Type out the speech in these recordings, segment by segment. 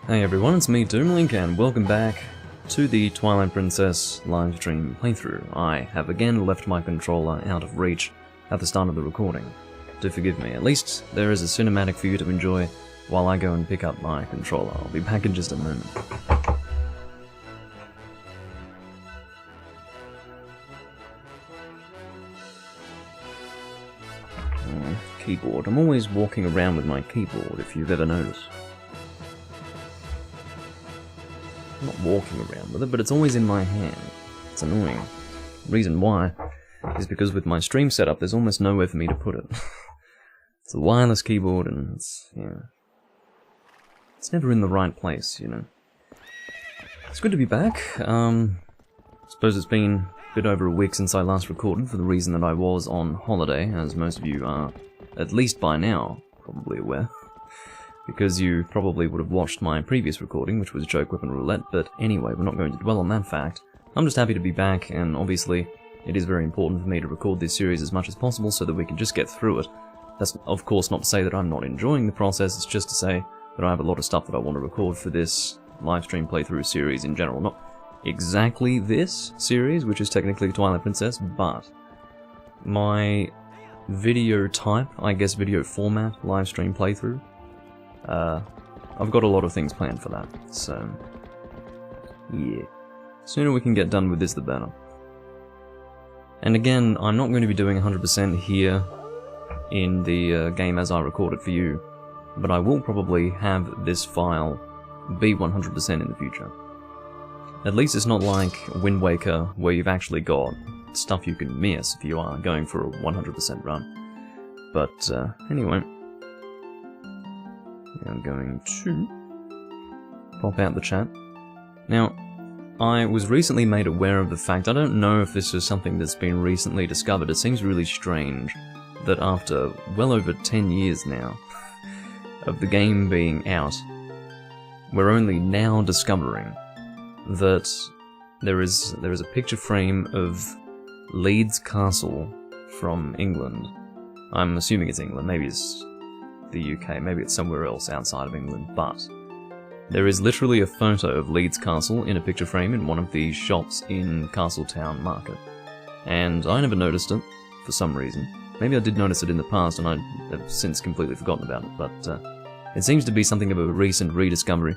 Hey everyone, it's me, Doomlink, and welcome back to the Twilight Princess livestream playthrough. I have again left my controller out of reach at the start of the recording. Do forgive me, at least there is a cinematic for you to enjoy while I go and pick up my controller. I'll be back in just a moment. Keyboard. I'm always walking around with my keyboard, if you've ever noticed. I'm not walking around with it, but it's always in my hand. It's annoying. Reason why is because with my stream setup, there's almost nowhere for me to put it. It's a wireless keyboard, and it's, it's never in the right place, you know. It's good to be back. I suppose it's been a bit over a week since I last recorded, for the reason that I was on holiday, as most of you are, at least by now, probably aware. Because you probably would have watched my previous recording, which was Joke Weapon Roulette, but anyway, we're not going to dwell on that fact. I'm just happy to be back, and obviously, it is very important for me to record this series as much as possible so that we can just get through it. That's of course not to say that I'm not enjoying the process, it's just to say that I have a lot of stuff that I want to record for this livestream playthrough series in general. Not exactly this series, which is technically Twilight Princess, but my video type, I guess video format, livestream playthrough, I've got a lot of things planned for that, so yeah. Sooner we can get done with this, the better. And again, I'm not going to be doing 100% here in the game as I record it for you, but I will probably have this file be 100% in the future. At least it's not like Wind Waker, where you've actually got stuff you can miss if you are going for a 100% run. But anyway, I'm going to pop out the chat. Now, I was recently made aware of the fact, I don't know if this is something that's been recently discovered, it seems really strange that after well over 10 years now of the game being out, we're only now discovering that there is a picture frame of Leeds Castle from England. I'm assuming it's England, maybe it's the UK, maybe it's somewhere else outside of England, but there is literally a photo of Leeds Castle in a picture frame in one of the shops in Castletown Market. And I never noticed it, for some reason. Maybe I did notice it in the past and I have since completely forgotten about it, but it seems to be something of a recent rediscovery,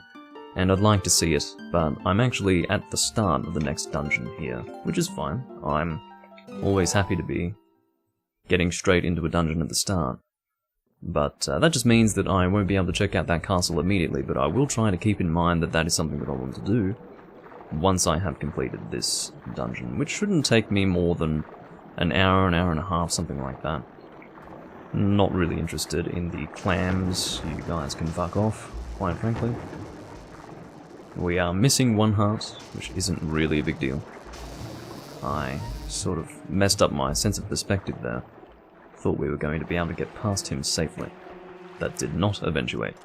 and I'd like to see it, but I'm actually at the start of the next dungeon here, which is fine. I'm always happy to be getting straight into a dungeon at the start. But that just means that I won't be able to check out that castle immediately, but I will try to keep in mind that that is something that I want to do once I have completed this dungeon, which shouldn't take me more than an hour and a half, something like that. Not really interested in the clams, you guys can fuck off, quite frankly. We are missing one heart, which isn't really a big deal. I sort of messed up my sense of perspective there. Thought we were going to be able to get past him safely. That did not eventuate.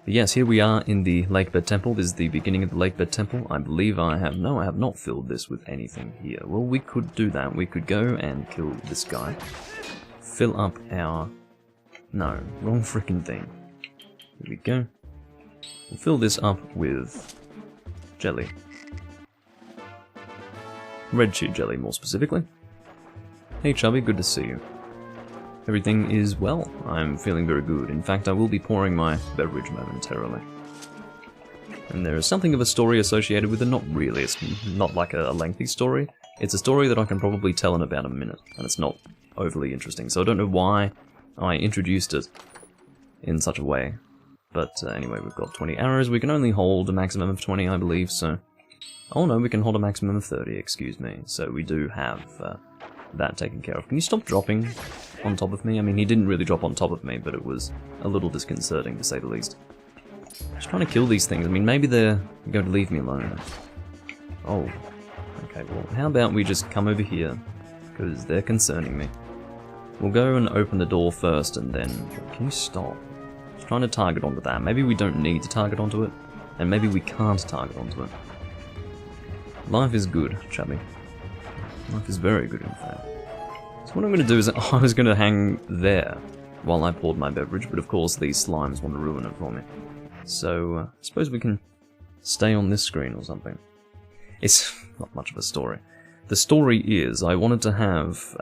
But yes, here we are in the Lakebed Temple. This is the beginning of the Lakebed Temple. I believe I have not filled this with anything here. Well, we could do that. We could go and kill this guy. Fill up our... No, wrong frickin' thing. Here we go. We'll fill this up with jelly. Red chew jelly, more specifically. Hey Chubby, good to see you. Everything is well. I'm feeling very good. In fact, I will be pouring my beverage momentarily. And there is something of a story associated with it. Not really. It's not like a lengthy story. It's a story that I can probably tell in about a minute, and it's not overly interesting. So I don't know why I introduced it in such a way. But anyway, we've got 20 arrows. We can only hold a maximum of 20, I believe, so... Oh no, we can hold a maximum of 30, excuse me. So we do have that taken care of. Can you stop dropping on top of me? I mean, he didn't really drop on top of me, but it was a little disconcerting, to say the least. Just trying to kill these things. I mean, maybe they're going to leave me alone. Oh. Okay, well, how about we just come over here, because they're concerning me. We'll go and open the door first, and then... Can you stop? Just trying to target onto that. Maybe we don't need to target onto it, and maybe we can't target onto it. Life is good, chubby. Life is very good, in fact. So what I'm going to do is, I was going to hang there while I poured my beverage, but of course these slimes want to ruin it for me. So, I suppose we can stay on this screen or something. It's not much of a story. The story is, I wanted to have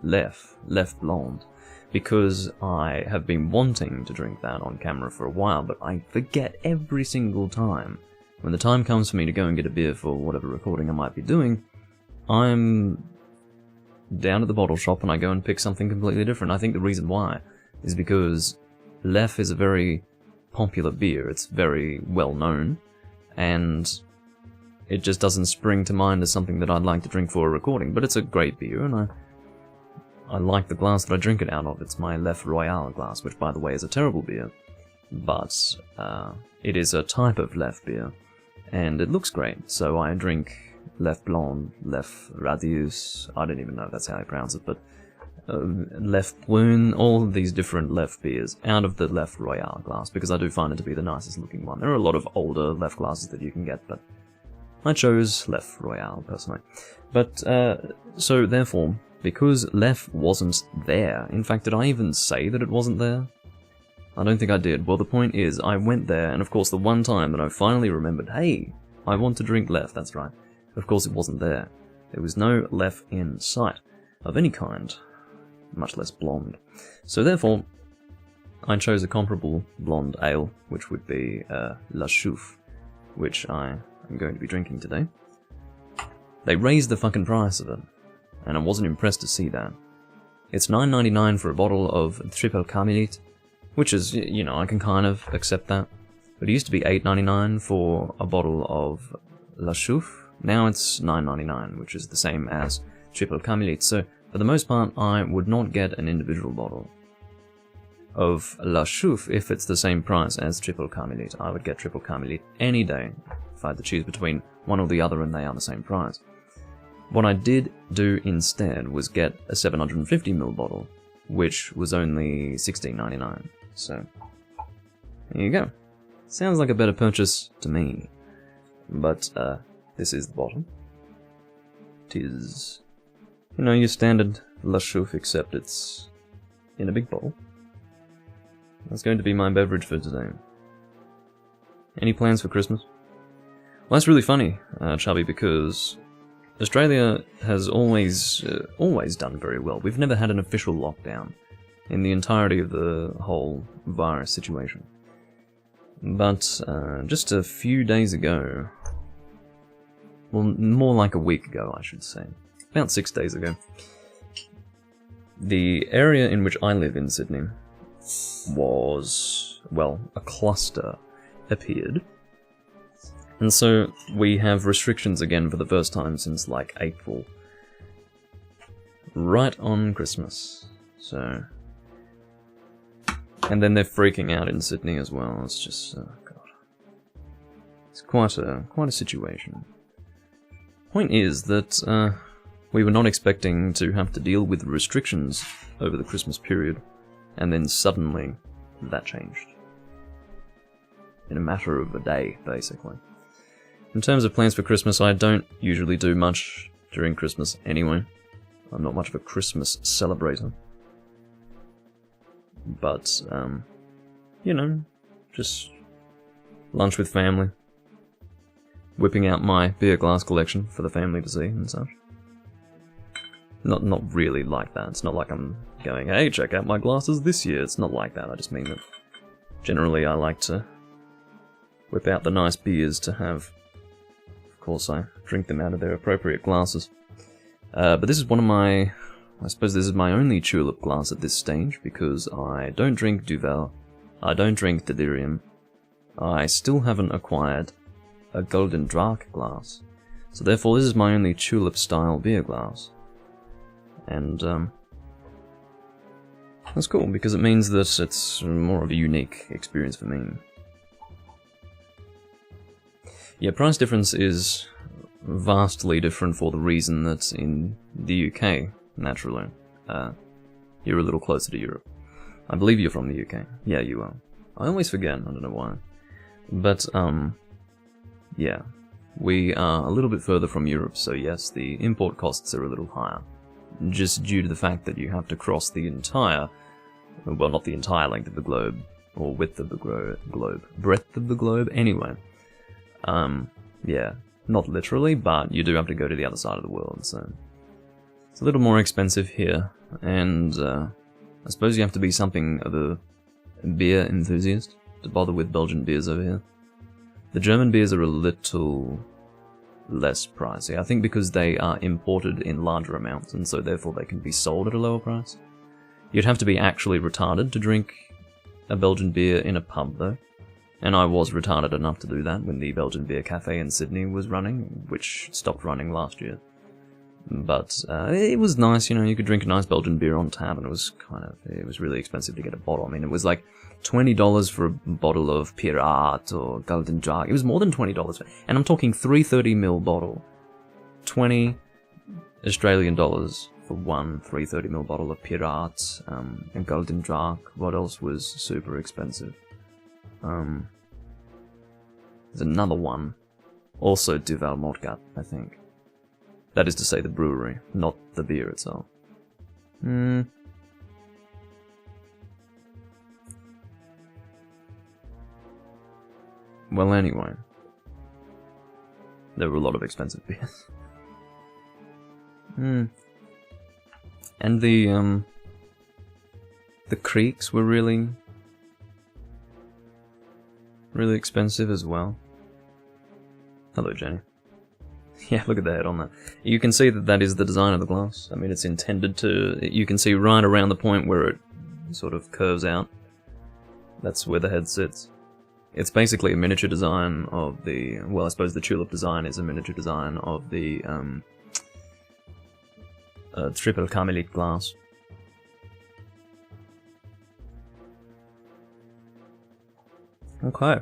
Lef Blonde, because I have been wanting to drink that on camera for a while, but I forget every single time. When the time comes for me to go and get a beer for whatever recording I might be doing, I'm down at the bottle shop and I go and pick something completely different. I think the reason why is because Lef is a very popular beer, it's very well known, and it just doesn't spring to mind as something that I'd like to drink for a recording, but it's a great beer, and I like the glass that I drink it out of. It's my Lef Royale glass, which by the way is a terrible beer, but it is a type of Lef beer, and it looks great, so I drink Lef Blonde, Lef Radius, I don't even know if that's how you pronounce it, but Lef Brune, all of these different Lef beers out of the Lef Royale glass, because I do find it to be the nicest looking one. There are a lot of older Lef glasses that you can get, but I chose Lef Royale, personally. But, so therefore, because Lef wasn't there, in fact, did I even say that it wasn't there? I don't think I did. Well, the point is, I went there, and of course the one time that I finally remembered, hey, I want to drink Lef, that's right. Of course it wasn't there. There was no Lef in sight, of any kind, much less blonde. So therefore, I chose a comparable blonde ale, which would be La Chouffe, which I am going to be drinking today. They raised the fucking price of it, and I wasn't impressed to see that. It's $9.99 for a bottle of Triple Carmelite, which is, you know, I can kind of accept that. But it used to be $8.99 for a bottle of La Chouffe. Now it's $9.99, which is the same as Triple Carmelite. So, for the most part, I would not get an individual bottle of La Chouffe if it's the same price as Triple Carmelite. I would get Triple Carmelite any day if I had to choose between one or the other and they are the same price. What I did do instead was get a 750ml bottle, which was only $16.99. So, there you go. Sounds like a better purchase to me. But, this is the bottle. Tis, you know, your standard La Chouffe, except it's in a big bottle. That's going to be my beverage for today. Any plans for Christmas? Well, that's really funny, Chubby, because Australia has always done very well. We've never had an official lockdown in the entirety of the whole virus situation. But just a few days ago, well, more like a week ago, I should say, about 6 days ago, the area in which I live in Sydney was, well, a cluster appeared. And so we have restrictions again for the first time since, like, April. Right on Christmas. So, and then they're freaking out in Sydney as well. It's just, oh god. It's quite a situation. Point is that, we were not expecting to have to deal with restrictions over the Christmas period, and then suddenly that changed. In a matter of a day, basically. In terms of plans for Christmas, I don't usually do much during Christmas anyway. I'm not much of a Christmas celebrator. But, you know, just lunch with family. Whipping out my beer glass collection for the family to see and such. Not really like that. It's not like I'm going, hey, check out my glasses this year. It's not like that. I just mean that generally I like to whip out the nice beers to have. Of course, I drink them out of their appropriate glasses. But this is one of my... I suppose this is my only tulip glass at this stage, because I don't drink Duvel, I don't drink Delirium, I still haven't acquired a Golden Drac glass, so therefore this is my only tulip-style beer glass. And, that's cool, because it means that it's more of a unique experience for me. Yeah, price difference is vastly different for the reason that in the UK, naturally, you're a little closer to Europe. I believe you're from the UK. Yeah, you are. I always forget, I don't know why. But, yeah. We are a little bit further from Europe, so yes, the import costs are a little higher. Just due to the fact that you have to cross the entire... well, not the entire length of the globe, or width of the globe. Breadth of the globe? Anyway. Yeah, not literally, but you do have to go to the other side of the world, so... It's a little more expensive here, and I suppose you have to be something of a beer enthusiast to bother with Belgian beers over here. The German beers are a little less pricey, I think because they are imported in larger amounts, and so therefore they can be sold at a lower price. You'd have to be actually retarded to drink a Belgian beer in a pub, though. And I was retarded enough to do that when the Belgian Beer Cafe in Sydney was running, which stopped running last year. But it was nice, you know, you could drink a nice Belgian beer on tap, and it was really expensive to get a bottle. I mean, it was like $20 for a bottle of Pirat or Golden Jar. It was more than $20, and I'm talking 330ml bottle. 20 Australian dollars for one 330ml bottle of Pirat and Golden Jar. What else was super expensive? There's another one, also Duval Modcat, I think. That is to say the brewery, not the beer itself. Well, anyway. There were a lot of expensive beers. And the creeks were really expensive as well. Hello, Jenny. Yeah, look at the head on that. You can see that that is the design of the glass. I mean, it's intended to... You can see right around the point where it sort of curves out. That's where the head sits. It's basically a miniature design of the... Well, I suppose the tulip design is a miniature design of the triple carmelite glass. Okay.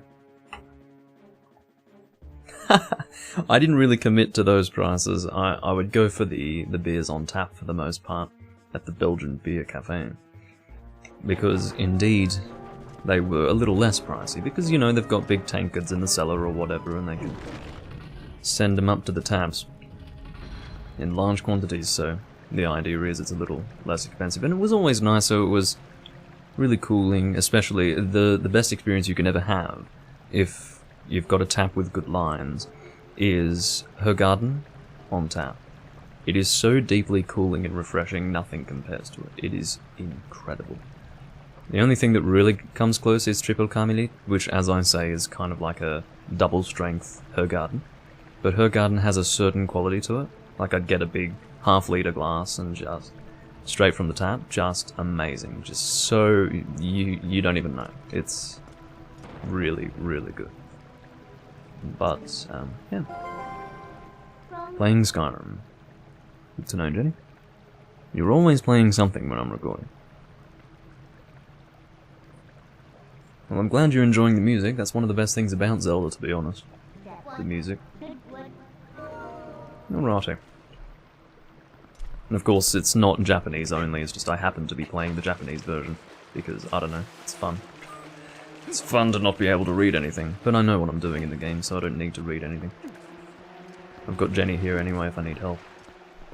I didn't really commit to those prices. I would go for the beers on tap for the most part at the Belgian Beer Cafe. Because, indeed, they were a little less pricey. Because, you know, they've got big tankards in the cellar or whatever, and they can send them up to the taps in large quantities, so the idea is it's a little less expensive. And it was always nice, so it was really cooling, especially the best experience you can ever have if you've got a tap with good lines is Her Garden on tap. It is so deeply cooling and refreshing, nothing compares to it. It is incredible. The only thing that really comes close is Triple Carmelite, which, as I say, is kind of like a double strength Her Garden. But Her Garden has a certain quality to it. Like, I'd get a big half-liter glass and just straight from the tap, just amazing. Just so you don't even know. It's really, really good. But, yeah. Playing Skyrim. Good to know, Jenny. You're always playing something when I'm recording. Well, I'm glad you're enjoying the music. That's one of the best things about Zelda, to be honest. The music. Alrighty. And of course, it's not Japanese only, it's just I happen to be playing the Japanese version. Because, I don't know, it's fun. It's fun to not be able to read anything, but I know what I'm doing in the game, so I don't need to read anything. I've got Jenny here anyway if I need help.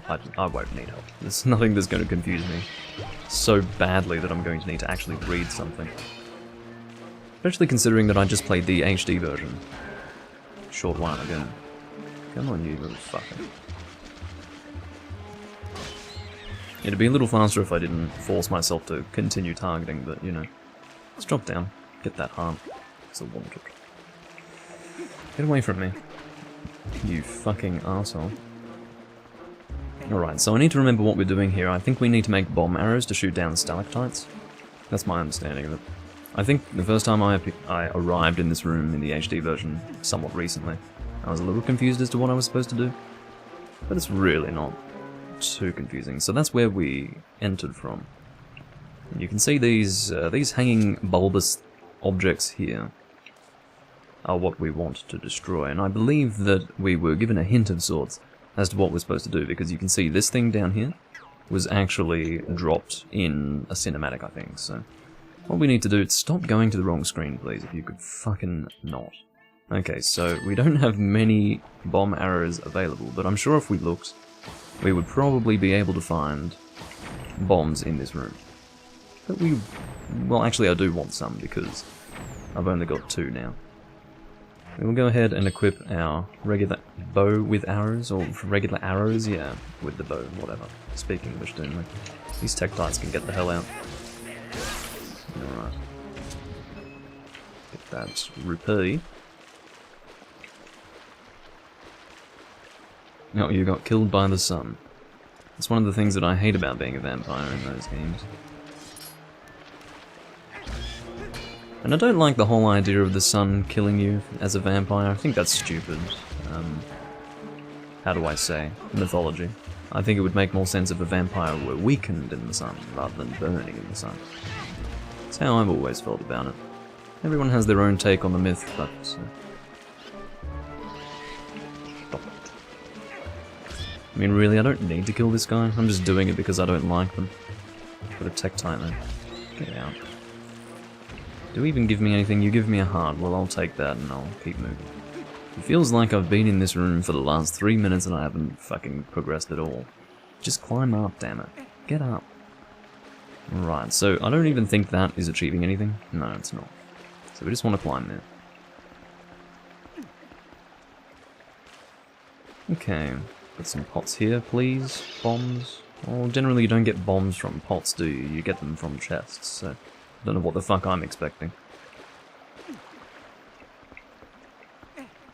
I won't need help. There's nothing that's going to confuse me so badly that I'm going to need to actually read something. Especially considering that I just played the HD version a short while ago. Come on, you little fucker. It'd be a little faster if I didn't force myself to continue targeting, but, you know. Let's drop down. Get that heart. It's a wanted. Get away from me. You fucking arsehole. Alright, so I need to remember what we're doing here. I think we need to make bomb arrows to shoot down stalactites. That's my understanding of it. I think the first time I arrived in this room in the HD version, somewhat recently, I was a little confused as to what I was supposed to do. But it's really not too confusing. So that's where we entered from. You can see these hanging bulbous objects here are what we want to destroy, and I believe that we were given a hint of sorts as to what we're supposed to do, because you can see this thing down here was actually dropped in a cinematic, I think, so what we need to do is stop going to the wrong screen, please, if you could fucking not. Okay, so we don't have many bomb arrows available, but I'm sure if we looked, we would probably be able to find bombs in this room. that we... Well, actually I do want some, because I've only got 2 now. We'll go ahead and equip our regular bow with arrows, or regular arrows, yeah, with the bow, whatever. Speak English, don't we? These Tektites can get the hell out. Alright. Get that rupee. Oh, you got killed by the sun. It's one of the things that I hate about being a vampire in those games. And I don't like the whole idea of the sun killing you as a vampire. I think that's stupid. How do I say? Mythology. I think it would make more sense if a vampire were weakened in the sun, rather than burning in the sun. That's how I've always felt about it. Everyone has their own take on the myth, but... I mean, really, I don't need to kill this guy. I'm just doing it because I don't like them. Got a Tektite there. Get out. Do you even give me anything? You give me a heart. Well, I'll take that and I'll keep moving. It feels like I've been in this room for the last 3 minutes and I haven't fucking progressed at all. Just climb up, damn it. Get up. Right, so I don't even think that is achieving anything. No, it's not. So we just want to climb there. Okay. Got some pots here, please. Bombs. Well, generally you don't get bombs from pots, do you? You get them from chests, so... Don't know what the fuck I'm expecting.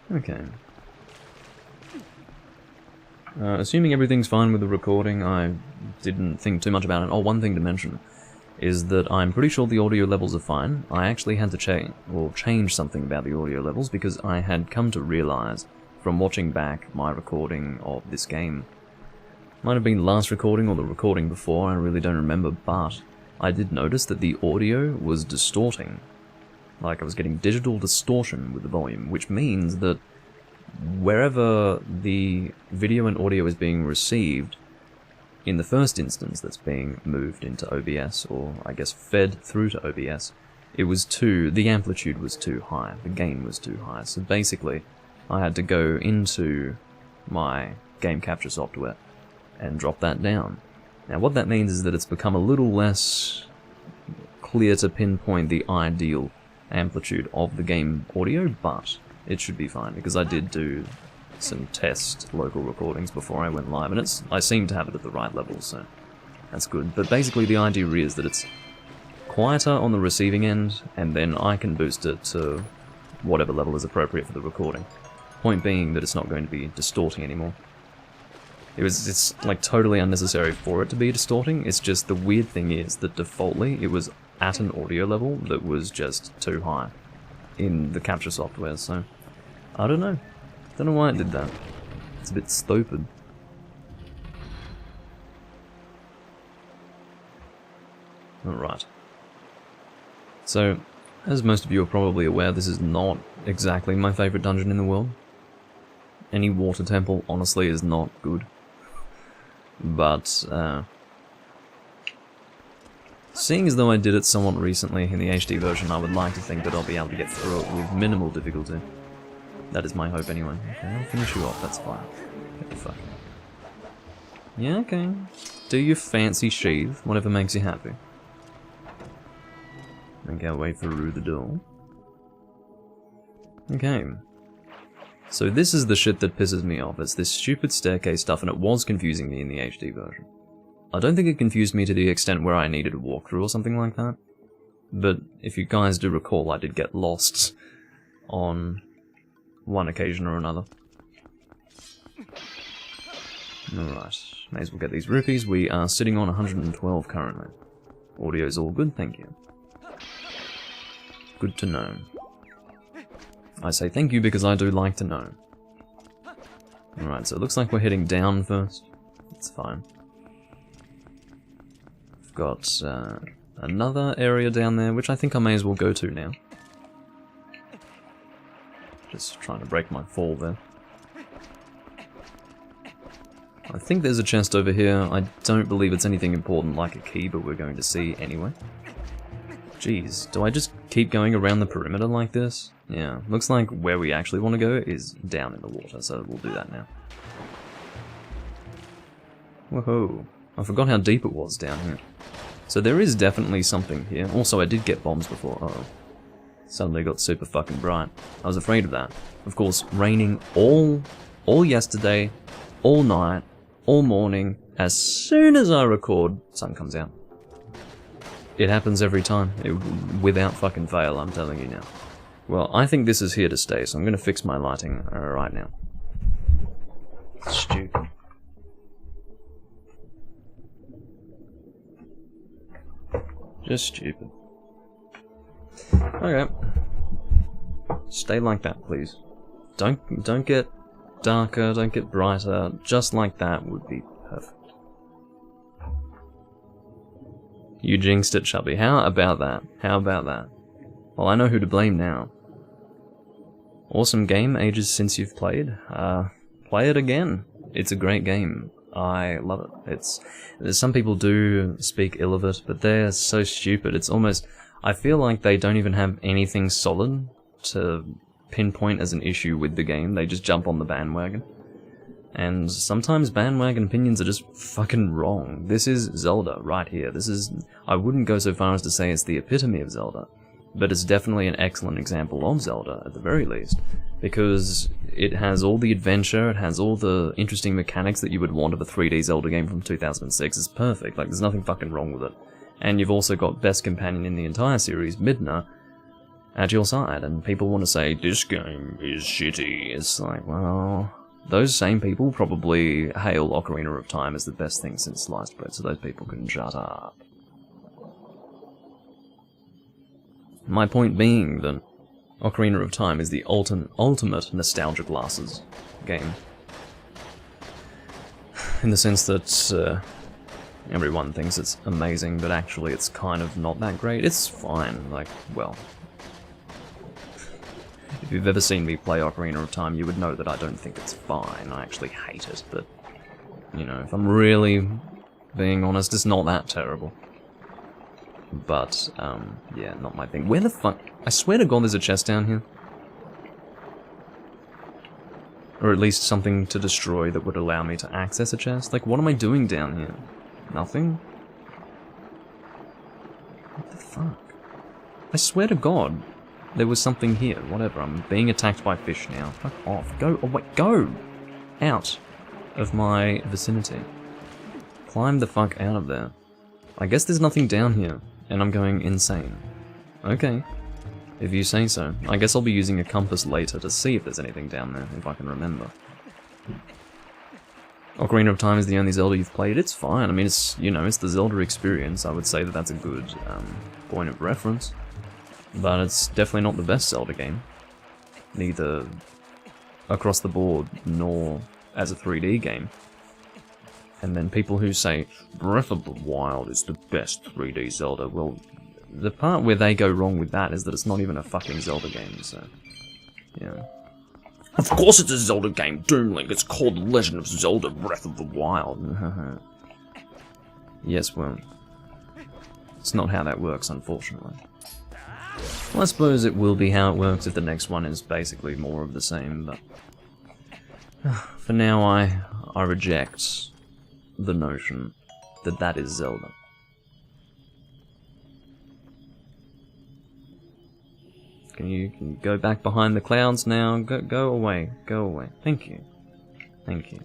Okay. Assuming everything's fine with the recording, I didn't think too much about it. Oh, one thing to mention is that I'm pretty sure the audio levels are fine. I actually had to change something about the audio levels because I had come to realize from watching back my recording of this game. Might have been the last recording or the recording before, I really don't remember, but I did notice that the audio was distorting. Like I was getting digital distortion with the volume, which means that wherever the video and audio is being received, in the first instance that's being moved into OBS, or I guess fed through to OBS, the amplitude was too high, the gain was too high, so basically I had to go into my game capture software and drop that down. Now what that means is that it's become a little less clear to pinpoint the ideal amplitude of the game audio, but it should be fine, because I did do some test local recordings before I went live, and I seem to have it at the right level, so that's good. But basically the idea is that it's quieter on the receiving end, and then I can boost it to whatever level is appropriate for the recording. Point being that it's not going to be distorting anymore. It's like totally unnecessary for it to be distorting, it's just the weird thing is that defaultly it was at an audio level that was just too high in the capture software, so I don't know. Don't know why it did that. It's a bit stupid. Alright. So, as most of you are probably aware, this is not exactly my favourite dungeon in the world. Any water temple, honestly, is not good. But, seeing as though I did it somewhat recently in the HD version, I would like to think that I'll be able to get through it with minimal difficulty. That is my hope anyway. Okay, I'll finish you off, that's fine. Get the fuck out. Yeah, okay. Do your fancy sheath, whatever makes you happy. Make our way through the door. Okay. So this is the shit that pisses me off. It's this stupid staircase stuff, and it was confusing me in the HD version. I don't think it confused me to the extent where I needed a walkthrough or something like that. But if you guys do recall, I did get lost on one occasion or another. Alright, may as well get these rupees. We are sitting on 112 currently. Audio's all good, thank you. Good to know. I say thank you because I do like to know. Alright, so it looks like we're heading down first. That's fine. We've got another area down there, which I think I may as well go to now. Just trying to break my fall there. I think there's a chest over here. I don't believe it's anything important like a key, but we're going to see anyway. Jeez, do I just keep going around the perimeter like this? Yeah, looks like where we actually want to go is down in the water, so we'll do that now. Whoa, I forgot how deep it was down here. So there is definitely something here. Also, I did get bombs before. Uh-oh. Suddenly got super fucking bright. I was afraid of that. Of course, raining all yesterday, all night, all morning. As soon as I record, sun comes out. It happens every time, without fucking fail, I'm telling you now. Well, I think this is here to stay, so I'm gonna fix my lighting right now. Stupid. Just stupid. Okay. Stay like that, please. Don't get darker, don't get brighter. Just like that would be perfect. You jinxed it, Chubby. How about that? How about that? Well, I know who to blame now. Awesome game, ages since you've played. Play it again. It's a great game. I love it. Some people do speak ill of it, but they're so stupid. It's almost... I feel like they don't even have anything solid to pinpoint as an issue with the game. They just jump on the bandwagon. And sometimes bandwagon opinions are just fucking wrong. This is Zelda right here. This is... I wouldn't go so far as to say it's the epitome of Zelda, but it's definitely an excellent example of Zelda, at the very least. Because it has all the adventure, it has all the interesting mechanics that you would want of a 3D Zelda game from 2006. It's perfect, like there's nothing fucking wrong with it. And you've also got best companion in the entire series, Midna, at your side, and people want to say, this game is shitty. It's like, well... Those same people probably hail Ocarina of Time as the best thing since sliced bread, so those people can shut up. My point being that Ocarina of Time is the ultimate nostalgia glasses game. In the sense that everyone thinks it's amazing, but actually it's kind of not that great. It's fine, like, well... If you've ever seen me play Ocarina of Time, you would know that I don't think it's fine. I actually hate it, but, you know, if I'm really being honest, it's not that terrible. But, yeah, not my thing. Where the fuck? I swear to God there's a chest down here. Or at least something to destroy that would allow me to access a chest. Like, what am I doing down here? Nothing? What the fuck? I swear to God. There was something here. Whatever, I'm being attacked by fish now. Fuck off. Go away. Go! Out of my vicinity. Climb the fuck out of there. I guess there's nothing down here, and I'm going insane. Okay. If you say so. I guess I'll be using a compass later to see if there's anything down there, if I can remember. Ocarina of Time is the only Zelda you've played. It's fine. I mean, it's, you know, it's the Zelda experience. I would say that that's a good point of reference. But it's definitely not the best Zelda game. Neither across the board, nor as a 3D game. And then people who say, Breath of the Wild is the best 3D Zelda, well, the part where they go wrong with that is that it's not even a fucking Zelda game, so... yeah. Of course it's a Zelda game, Doomlink, it's called The Legend of Zelda Breath of the Wild. Yes, well... it's not how that works, unfortunately. Well, I suppose it will be how it works if the next one is basically more of the same, but... for now, I reject the notion that that is Zelda. Can you go back behind the clouds now? Go away. Go away. Thank you. Thank you.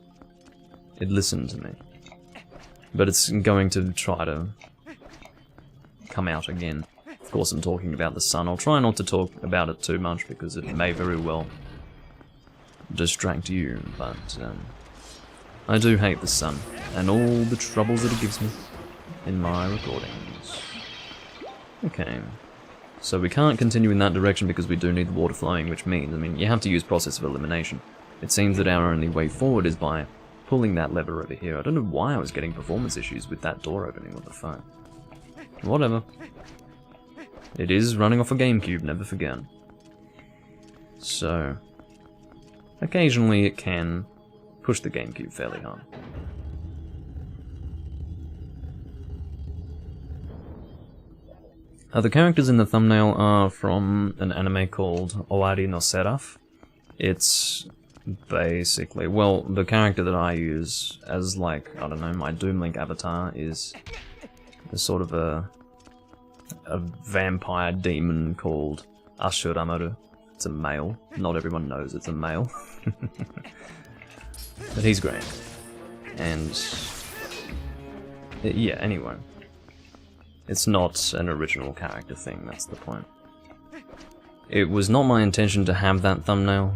It listened to me. But it's going to try to come out again. Of course, I'm talking about the sun. I'll try not to talk about it too much because it may very well distract you, but I do hate the sun and all the troubles that it gives me in my recordings. Okay, so we can't continue in that direction because we do need the water flowing, which means, I mean, you have to use process of elimination. It seems that our only way forward is by pulling that lever over here. I don't know why I was getting performance issues with that door opening, what the fuck. Whatever. It is running off a GameCube, never forget. So, occasionally it can push the GameCube fairly hard. The characters in the thumbnail are from an anime called Owari no Seraph. It's basically, well, the character that I use as, like, I don't know, my Doom Link avatar is There's sort of a vampire demon called Ashuramaru. It's a male. Not everyone knows it's a male. But he's great. And yeah, anyway. It's not an original character thing, that's the point. It was not my intention to have that thumbnail.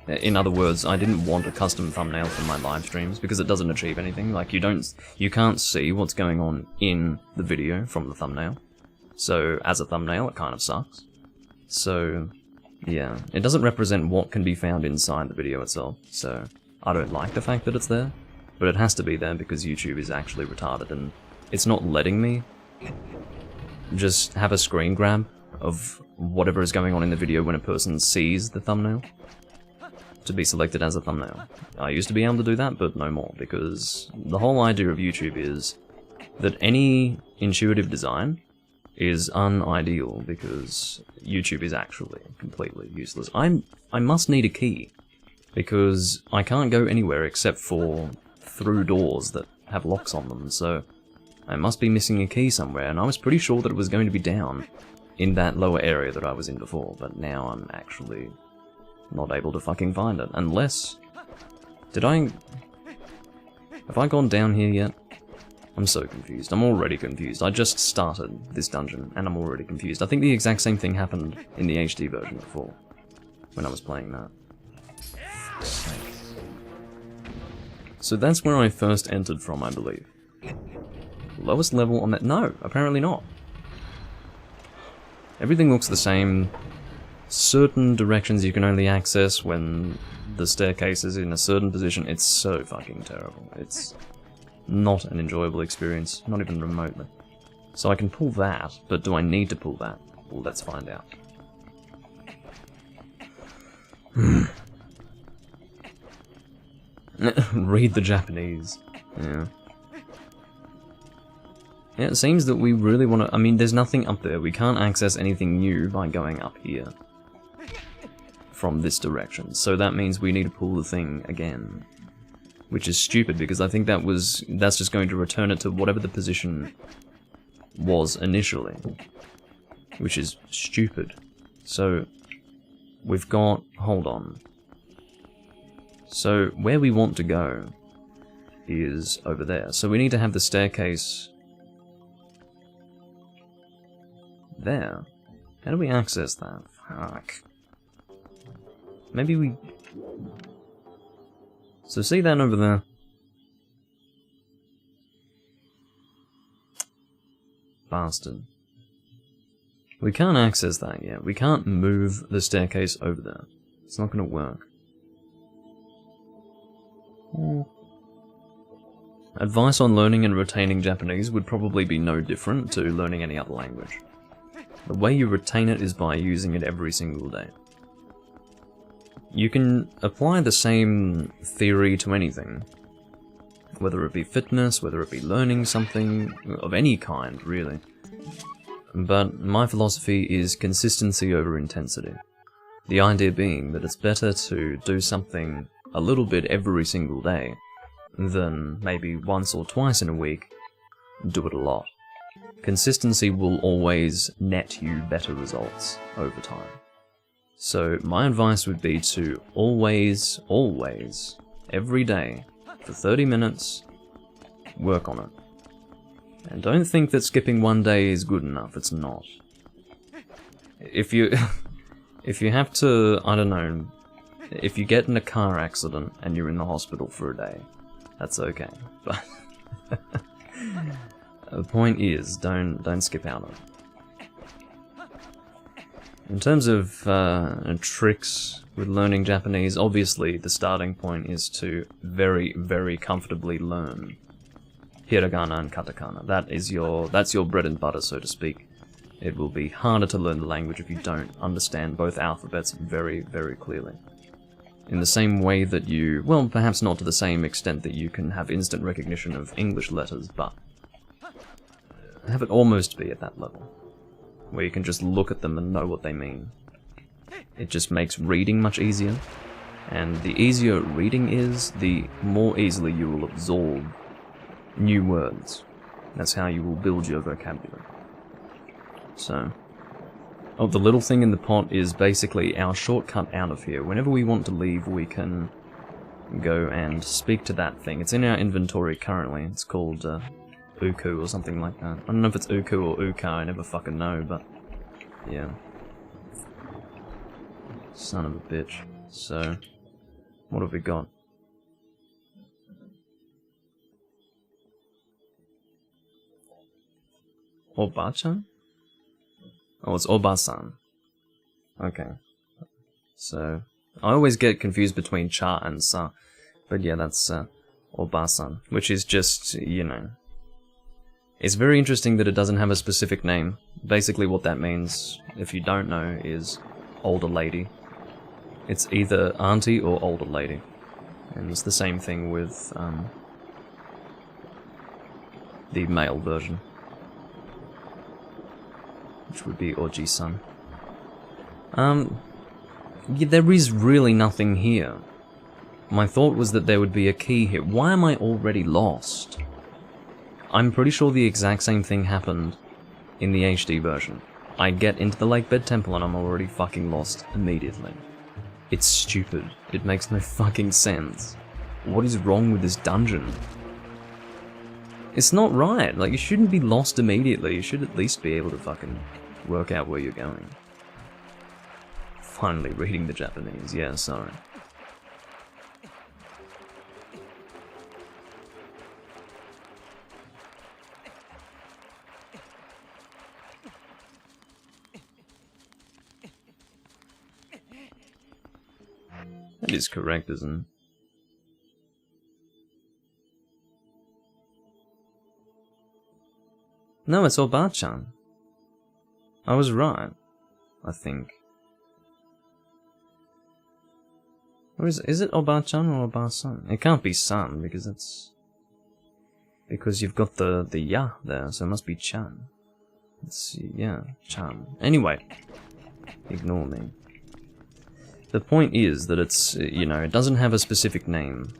In other words, I didn't want a custom thumbnail for my live streams because it doesn't achieve anything. Like, you can't see what's going on in the video from the thumbnail. So, as a thumbnail, it kind of sucks. So, yeah, it doesn't represent what can be found inside the video itself. So, I don't like the fact that it's there, but it has to be there because YouTube is actually retarded and it's not letting me just have a screen grab of whatever is going on in the video when a person sees the thumbnail to be selected as a thumbnail. I used to be able to do that, but no more, because the whole idea of YouTube is that any intuitive design is unideal, because YouTube is actually completely useless. I must need a key, because I can't go anywhere except for through doors that have locks on them, so I must be missing a key somewhere, and I was pretty sure that it was going to be down in that lower area that I was in before, but now I'm actually not able to fucking find it, unless... Have I gone down here yet? I'm so confused. I'm already confused. I just started this dungeon, and I'm already confused. I think the exact same thing happened in the HD version before, when I was playing that. So that's where I first entered from, I believe. Lowest level on that? No, apparently not. Everything looks the same. Certain directions you can only access when the staircase is in a certain position. It's so fucking terrible. It's not an enjoyable experience, not even remotely. So I can pull that, but do I need to pull that? Well, let's find out. Read the Japanese. Yeah. Yeah, it seems that we really want to... I mean, there's nothing up there. We can't access anything new by going up here from this direction. So that means we need to pull the thing again. Which is stupid, because I think that's just going to return it to whatever the position was initially. Which is stupid. So, we've got... Hold on. So, where we want to go is over there. So we need to have the staircase... there. How do we access that? Fuck. Maybe we... So see that over there? Bastard. We can't access that yet. We can't move the staircase over there. It's not gonna work. Advice on learning and retaining Japanese would probably be no different to learning any other language. The way you retain it is by using it every single day. You can apply the same theory to anything, whether it be fitness, whether it be learning something of any kind, really. But my philosophy is consistency over intensity. The idea being that it's better to do something a little bit every single day than maybe once or twice in a week, do it a lot. Consistency will always net you better results over time. So my advice would be to always, every day, for 30 minutes, work on it. And don't think that skipping one day is good enough, it's not. If you have to, I don't know, if you get in a car accident and you're in the hospital for a day, that's okay. But the point is, don't skip out on it. In terms of tricks with learning Japanese, obviously the starting point is to very, very comfortably learn hiragana and katakana. That's your bread and butter, so to speak. It will be harder to learn the language if you don't understand both alphabets very, very clearly. In the same way that you, well, perhaps not to the same extent that you can have instant recognition of English letters, but have it almost be at that level, where you can just look at them and know what they mean. It just makes reading much easier, and the easier reading is, the more easily you will absorb new words. That's how you will build your vocabulary. So... Oh, the little thing in the pot is basically our shortcut out of here. Whenever we want to leave, we can go and speak to that thing. It's in our inventory currently. It's called Uku or something like that. I don't know if it's Uku or Uka, I never fucking know, but yeah. Son of a bitch. So, what have we got? Oba-chan? Oh, it's Oba-san. Okay. So, I always get confused between cha and sa. But yeah, that's Oba-san. Which is just, you know... It's very interesting that it doesn't have a specific name. Basically what that means, if you don't know, is older lady. It's either auntie or older lady. And it's the same thing with the male version. Which would be Oji-san. Yeah, there is really nothing here. My thought was that there would be a key here. Why am I already lost? I'm pretty sure the exact same thing happened in the HD version. I get into the Lakebed Temple and I'm already fucking lost immediately. It's stupid. It makes no fucking sense. What is wrong with this dungeon? It's not right. Like, you shouldn't be lost immediately. You should at least be able to fucking work out where you're going. Finally reading the Japanese. Yeah, sorry. That is correct, isn't it? No, it's Oba-chan. I was right, I think. Or is it Oba-chan or Oba-san? It can't be san, because it's... Because you've got the ya there, so it must be chan. It's, yeah, chan. Anyway, ignore me. The point is that it's, you know, it doesn't have a specific name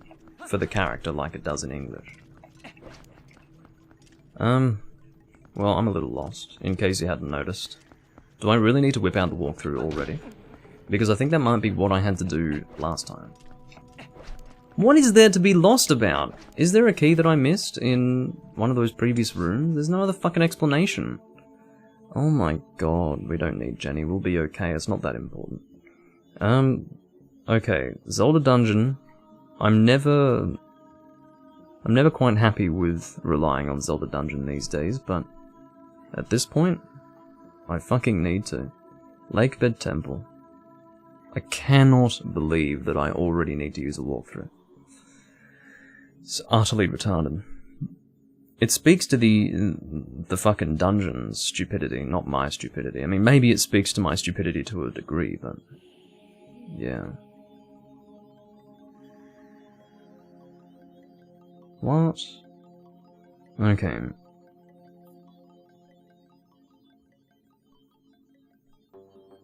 for the character like it does in English. Well, I'm a little lost, in case you hadn't noticed. Do I really need to whip out the walkthrough already? Because I think that might be what I had to do last time. What is there to be lost about? Is there a key that I missed in one of those previous rooms? There's no other fucking explanation. Oh my god, we don't need Jenny, we'll be okay, it's not that important. Okay, Zelda Dungeon. I'm never quite happy with relying on Zelda Dungeon these days, but at this point, I fucking need to. Lakebed Temple. I cannot believe that I already need to use a walkthrough. It's utterly retarded. It speaks to the fucking dungeon's stupidity, not my stupidity. I mean, maybe it speaks to my stupidity to a degree, but... yeah. What? Okay.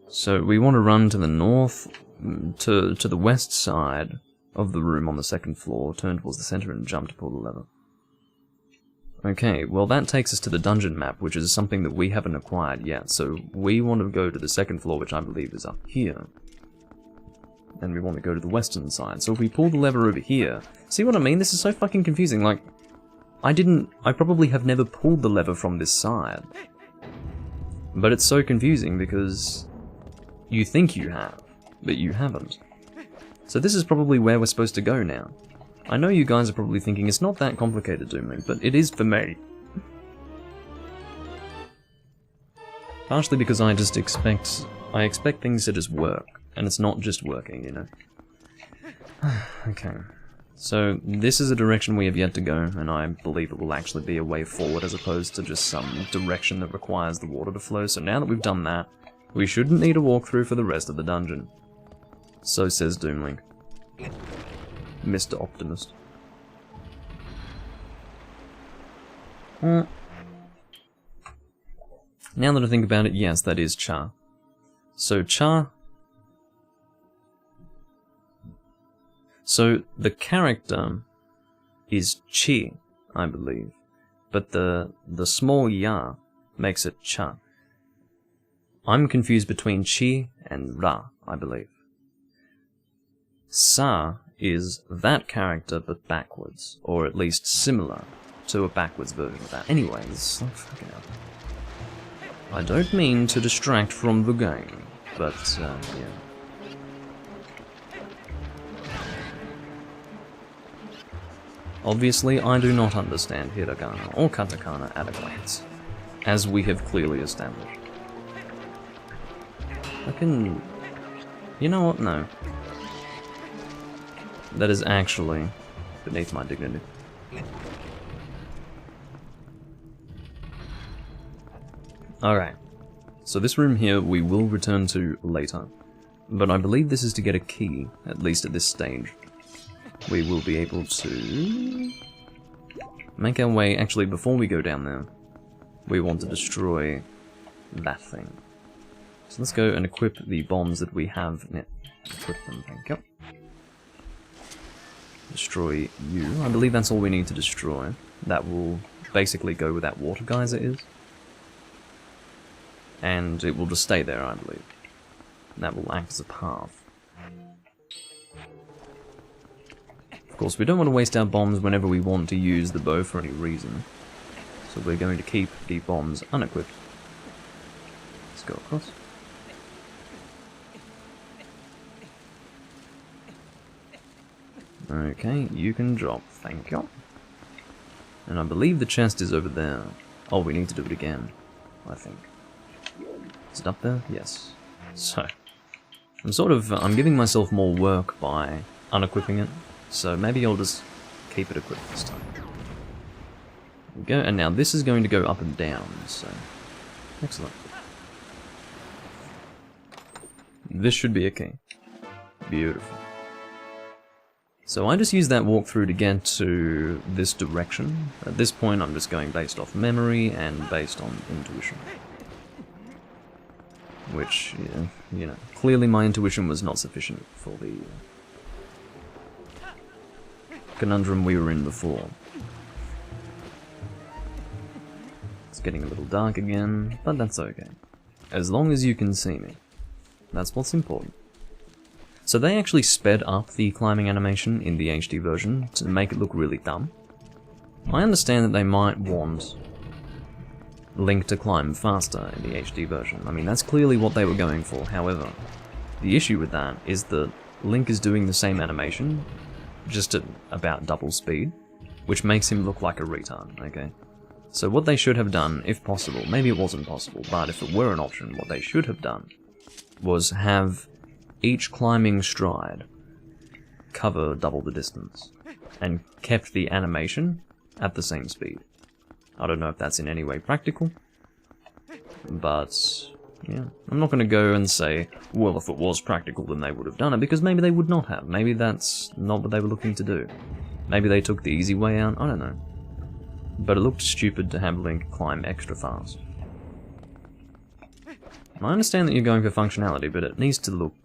So we want to run to the north, to the west side of the room on the second floor, turn towards the center and jump to pull the lever. Okay, well that takes us to the dungeon map, which is something that we haven't acquired yet, so we want to go to the second floor, which I believe is up here. And we want to go to the western side, so if we pull the lever over here... See what I mean? This is so fucking confusing, like... I probably have never pulled the lever from this side. But it's so confusing because... you think you have, but you haven't. So this is probably where we're supposed to go now. I know you guys are probably thinking it's not that complicated, Doomlink, but it is for me. Partially because I expect things to just work, and it's not just working, you know. Okay. So, this is a direction we have yet to go, and I believe it will actually be a way forward as opposed to just some direction that requires the water to flow, so now that we've done that, we shouldn't need a walkthrough for the rest of the dungeon. So says Doomlink. Mr. Optimist. Now that I think about it, yes, that is Cha. So Cha... So the character is Chi, I believe. but the small ya makes it cha. I'm confused between chi and ra, I believe. Sa is that character but backwards, or at least similar to a backwards version of that. Anyways, oh, fucking hell. I don't mean to distract from the game, but yeah. Obviously, I do not understand hiragana or katakana at a glance, as we have clearly established. I can... You know what? No. That is actually beneath my dignity. Alright. So this room here we will return to later, but I believe this is to get a key, at least at this stage. We will be able to make our way... Actually, before we go down there, we want to destroy that thing. So let's go and equip the bombs that we have. Equip them, thank you. Destroy you. I believe that's all we need to destroy. That will basically go where that water geyser is. And it will just stay there, I believe. That will act as a path. Of course, we don't want to waste our bombs whenever we want to use the bow for any reason. So we're going to keep the bombs unequipped. Let's go across. Okay, you can drop, thank you. And I believe the chest is over there. Oh, we need to do it again, I think. Is it up there? Yes. So, I'm giving myself more work by unequipping it. So maybe I'll just keep it equipped this time. There we go, and now this is going to go up and down, so... Excellent. This should be a key. Beautiful. So I just used that walkthrough to get to this direction. At this point I'm just going based off memory and based on intuition. Which, yeah, you know, clearly my intuition was not sufficient for the conundrum we were in before. It's getting a little dark again, but that's okay. As long as you can see me. That's what's important. So they actually sped up the climbing animation in the HD version to make it look really dumb. I understand that they might want Link to climb faster in the HD version. I mean, that's clearly what they were going for. However, the issue with that is that Link is doing the same animation, just at about double speed, which makes him look like a retard, okay? So what they should have done, if possible, maybe it wasn't possible, but if it were an option, what they should have done was have each climbing stride cover double the distance, and kept the animation at the same speed. I don't know if that's in any way practical, but yeah, I'm not going to go and say, well, if it was practical then they would have done it, because maybe they would not have. Maybe that's not what they were looking to do. Maybe they took the easy way out, I don't know. But it looked stupid to have Link climb extra fast. I understand that you're going for functionality, but it needs to look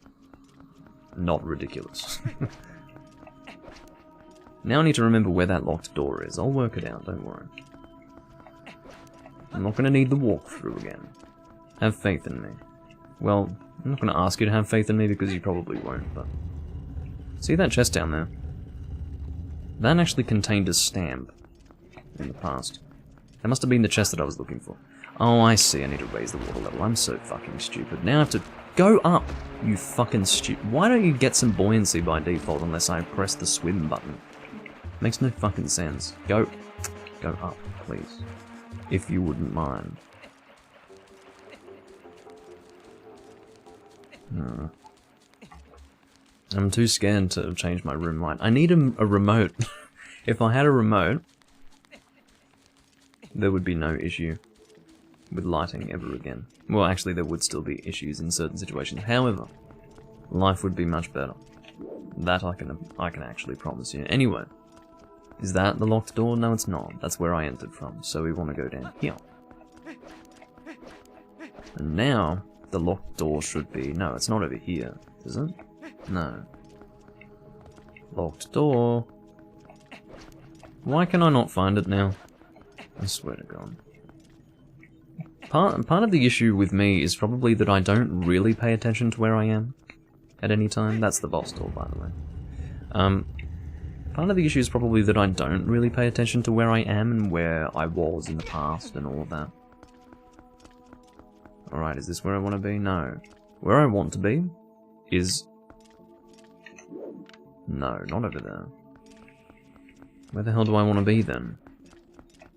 not ridiculous. Now I need to remember where that locked door is. I'll work it out, don't worry. I'm not going to need the walkthrough again. Have faith in me. Well, I'm not going to ask you to have faith in me because you probably won't, but... See that chest down there? That actually contained a stamp in the past. That must have been the chest that I was looking for. Oh, I see, I need to raise the water level. I'm so fucking stupid. Now I have to go up, you fucking stupid. Why don't you get some buoyancy by default unless I press the swim button? Makes no fucking sense. Go up, please. If you wouldn't mind. I'm too scared to change my room light. I need a remote. If I had a remote, there would be no issue with lighting ever again. Well, actually, there would still be issues in certain situations. However, life would be much better. That I can actually promise you. Anyway, is that the locked door? No, it's not. That's where I entered from. So we want to go down here. And now the locked door should be... No, it's not over here, is it? No. Locked door. Why can I not find it now? I swear to God. Part of the issue with me is probably that I don't really pay attention to where I am at any time. That's the boss door, by the way. Part of the issue is probably that I don't really pay attention to where I am and where I was in the past and all of that. Alright, is this where I want to be? No. Where I want to be is... No, not over there. Where the hell do I want to be then?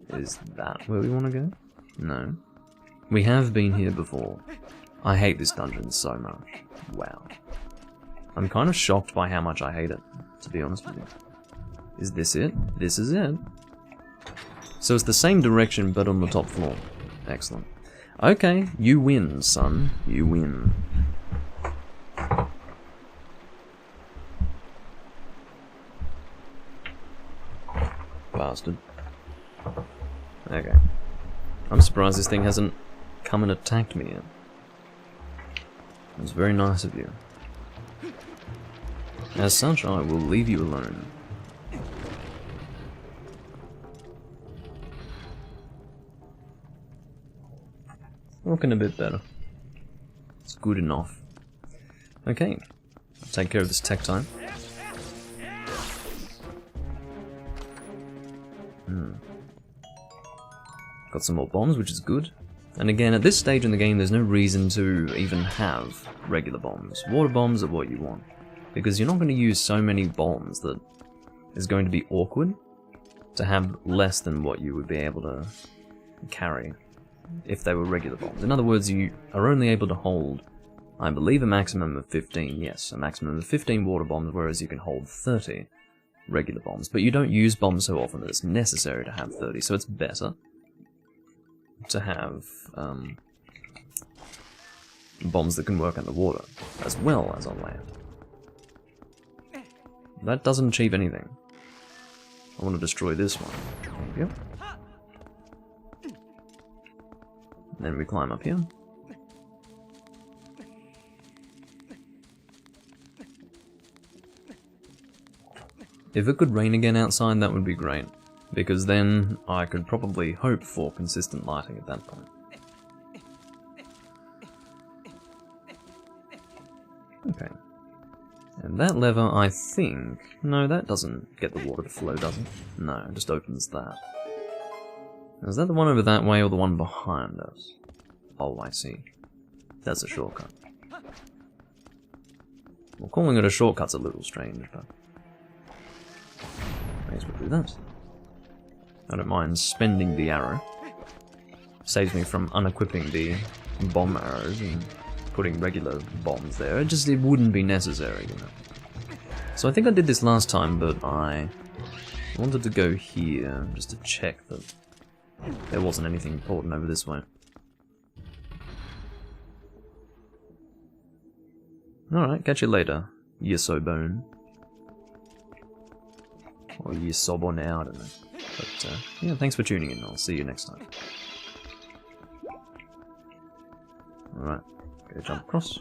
Is that where we want to go? No. We have been here before. I hate this dungeon so much. Wow. I'm kind of shocked by how much I hate it, to be honest with you. Is this it? This is it. So it's the same direction, but on the top floor. Excellent. Okay, you win, son. You win. Bastard. Okay. I'm surprised this thing hasn't come and attacked me yet. It's very nice of you. As such, I will leave you alone. Looking a bit better. It's good enough. Okay. I'll take care of this tech time. Got some more bombs, which is good. And again, at this stage in the game, there's no reason to even have regular bombs. Water bombs are what you want. Because you're not going to use so many bombs that it's going to be awkward to have less than what you would be able to carry if they were regular bombs. In other words, you are only able to hold, I believe, a maximum of 15, yes, a maximum of 15 water bombs, whereas you can hold 30 regular bombs. But you don't use bombs so often that it's necessary to have 30, so it's better to have bombs that can work underwater, as well as on land. That doesn't achieve anything. I want to destroy this one. Thank you. Then we climb up here. If it could rain again outside, that would be great, because then I could probably hope for consistent lighting at that point. Okay. And that lever, I think... No, that doesn't get the water to flow, does it? No, it just opens that. Is that the one over that way or the one behind us? Oh, I see. That's a shortcut. Well, calling it a shortcut's a little strange, but... may as well do that. I don't mind spending the arrow. Saves me from unequipping the bomb arrows and putting regular bombs there. It wouldn't be necessary, you know. So I think I did this last time, but I wanted to go here just to check that there wasn't anything important over this way. Alright, catch you later, Yisobone. Or Yisobon now, I don't know. But, yeah, thanks for tuning in. I'll see you next time. Alright, go jump across.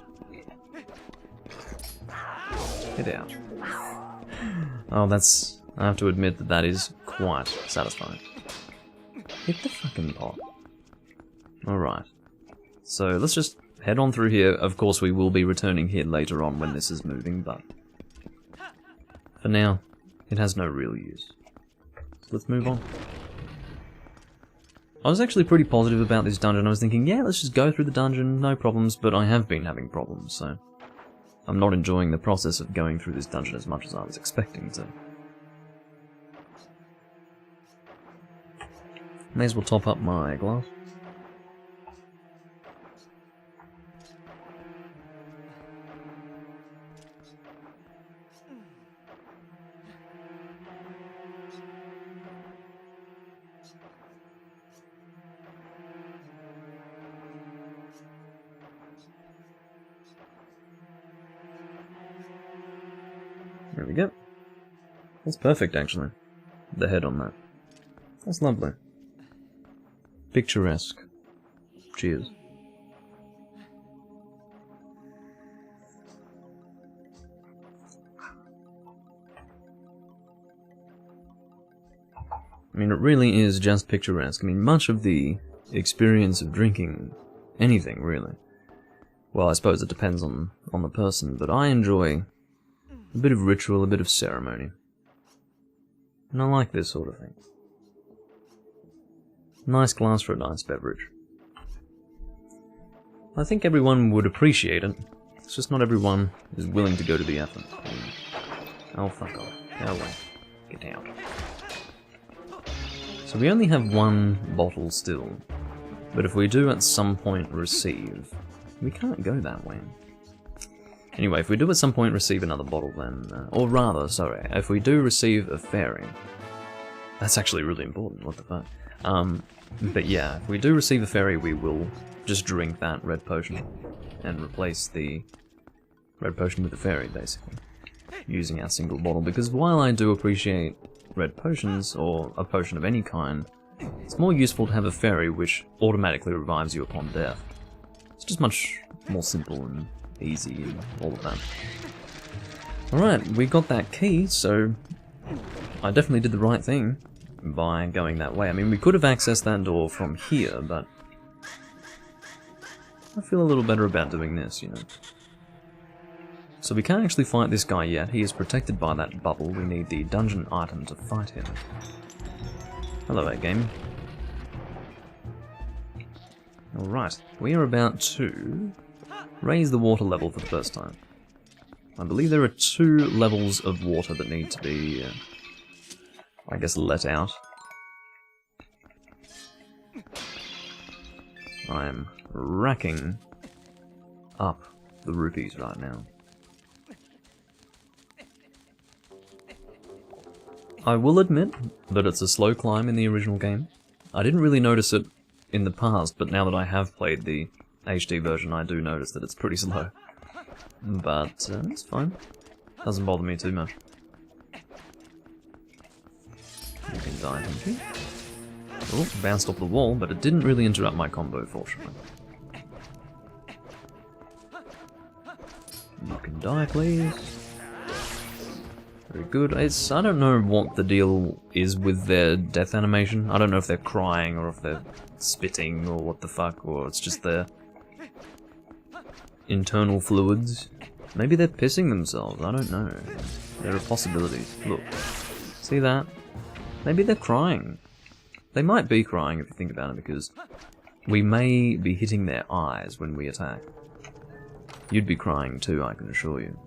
Get out. Oh, that's... I have to admit that that is quite satisfying. Hit the fucking pot. Alright. So, let's just head on through here. Of course, we will be returning here later on when this is moving, but... for now, it has no real use. So let's move on. I was actually pretty positive about this dungeon. I was thinking, yeah, let's just go through the dungeon, no problems, but I have been having problems, so... I'm not enjoying the process of going through this dungeon as much as I was expecting to. May as well top up my glass. There we go. That's perfect, actually. The head on that. That's lovely. Picturesque. Cheers. I mean, it really is just picturesque. I mean, much of the experience of drinking anything, really. Well, I suppose it depends on the person, but I enjoy a bit of ritual, a bit of ceremony. And I like this sort of thing. Nice glass for a nice beverage. I think everyone would appreciate it. It's just not everyone is willing to go to the effort. Oh, fuck off. Go away. Get out. So we only have one bottle still. But if we do at some point receive... We can't go that way. Anyway, if we do at some point receive another bottle then... or rather, sorry, if we do receive a fairy... That's actually really important, what the fuck. But yeah, if we do receive a fairy, we will just drink that red potion. And replace the red potion with the fairy, basically. Using our single bottle, because while I do appreciate red potions, or a potion of any kind, it's more useful to have a fairy which automatically revives you upon death. It's just much more simple and easy and all of that. Alright, we got that key, so I definitely did the right thing by going that way. I mean, we could have accessed that door from here, but I feel a little better about doing this, you know. So we can't actually fight this guy yet. He is protected by that bubble. We need the dungeon item to fight him. Hello, game. Alright, we are about to raise the water level for the first time. I believe there are 2 levels of water that need to be, I guess, let out. I'm racking up the rupees right now. I will admit that it's a slow climb in the original game. I didn't really notice it in the past, but now that I have played the HD version, I do notice that it's pretty slow. But it's fine. Doesn't bother me too much. You can die, thank you. Oh, bounced off the wall, but it didn't really interrupt my combo, fortunately. You can die, please. Very good. I don't know what the deal is with their death animation. I don't know if they're crying or if they're spitting or what the fuck, or it's just their internal fluids. Maybe they're pissing themselves, I don't know. There are possibilities. Look. See that? Maybe they're crying. They might be crying if you think about it, because we may be hitting their eyes when we attack. You'd be crying too, I can assure you.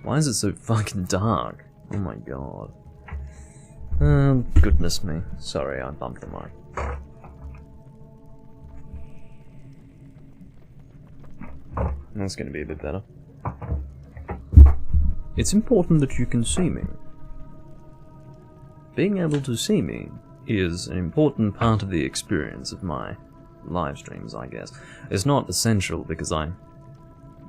Why is it so fucking dark? Oh my god. Goodness me. Sorry, I bumped the mic. That's gonna be a bit better. It's important that you can see me. Being able to see me is an important part of the experience of my live streams, I guess. It's not essential because I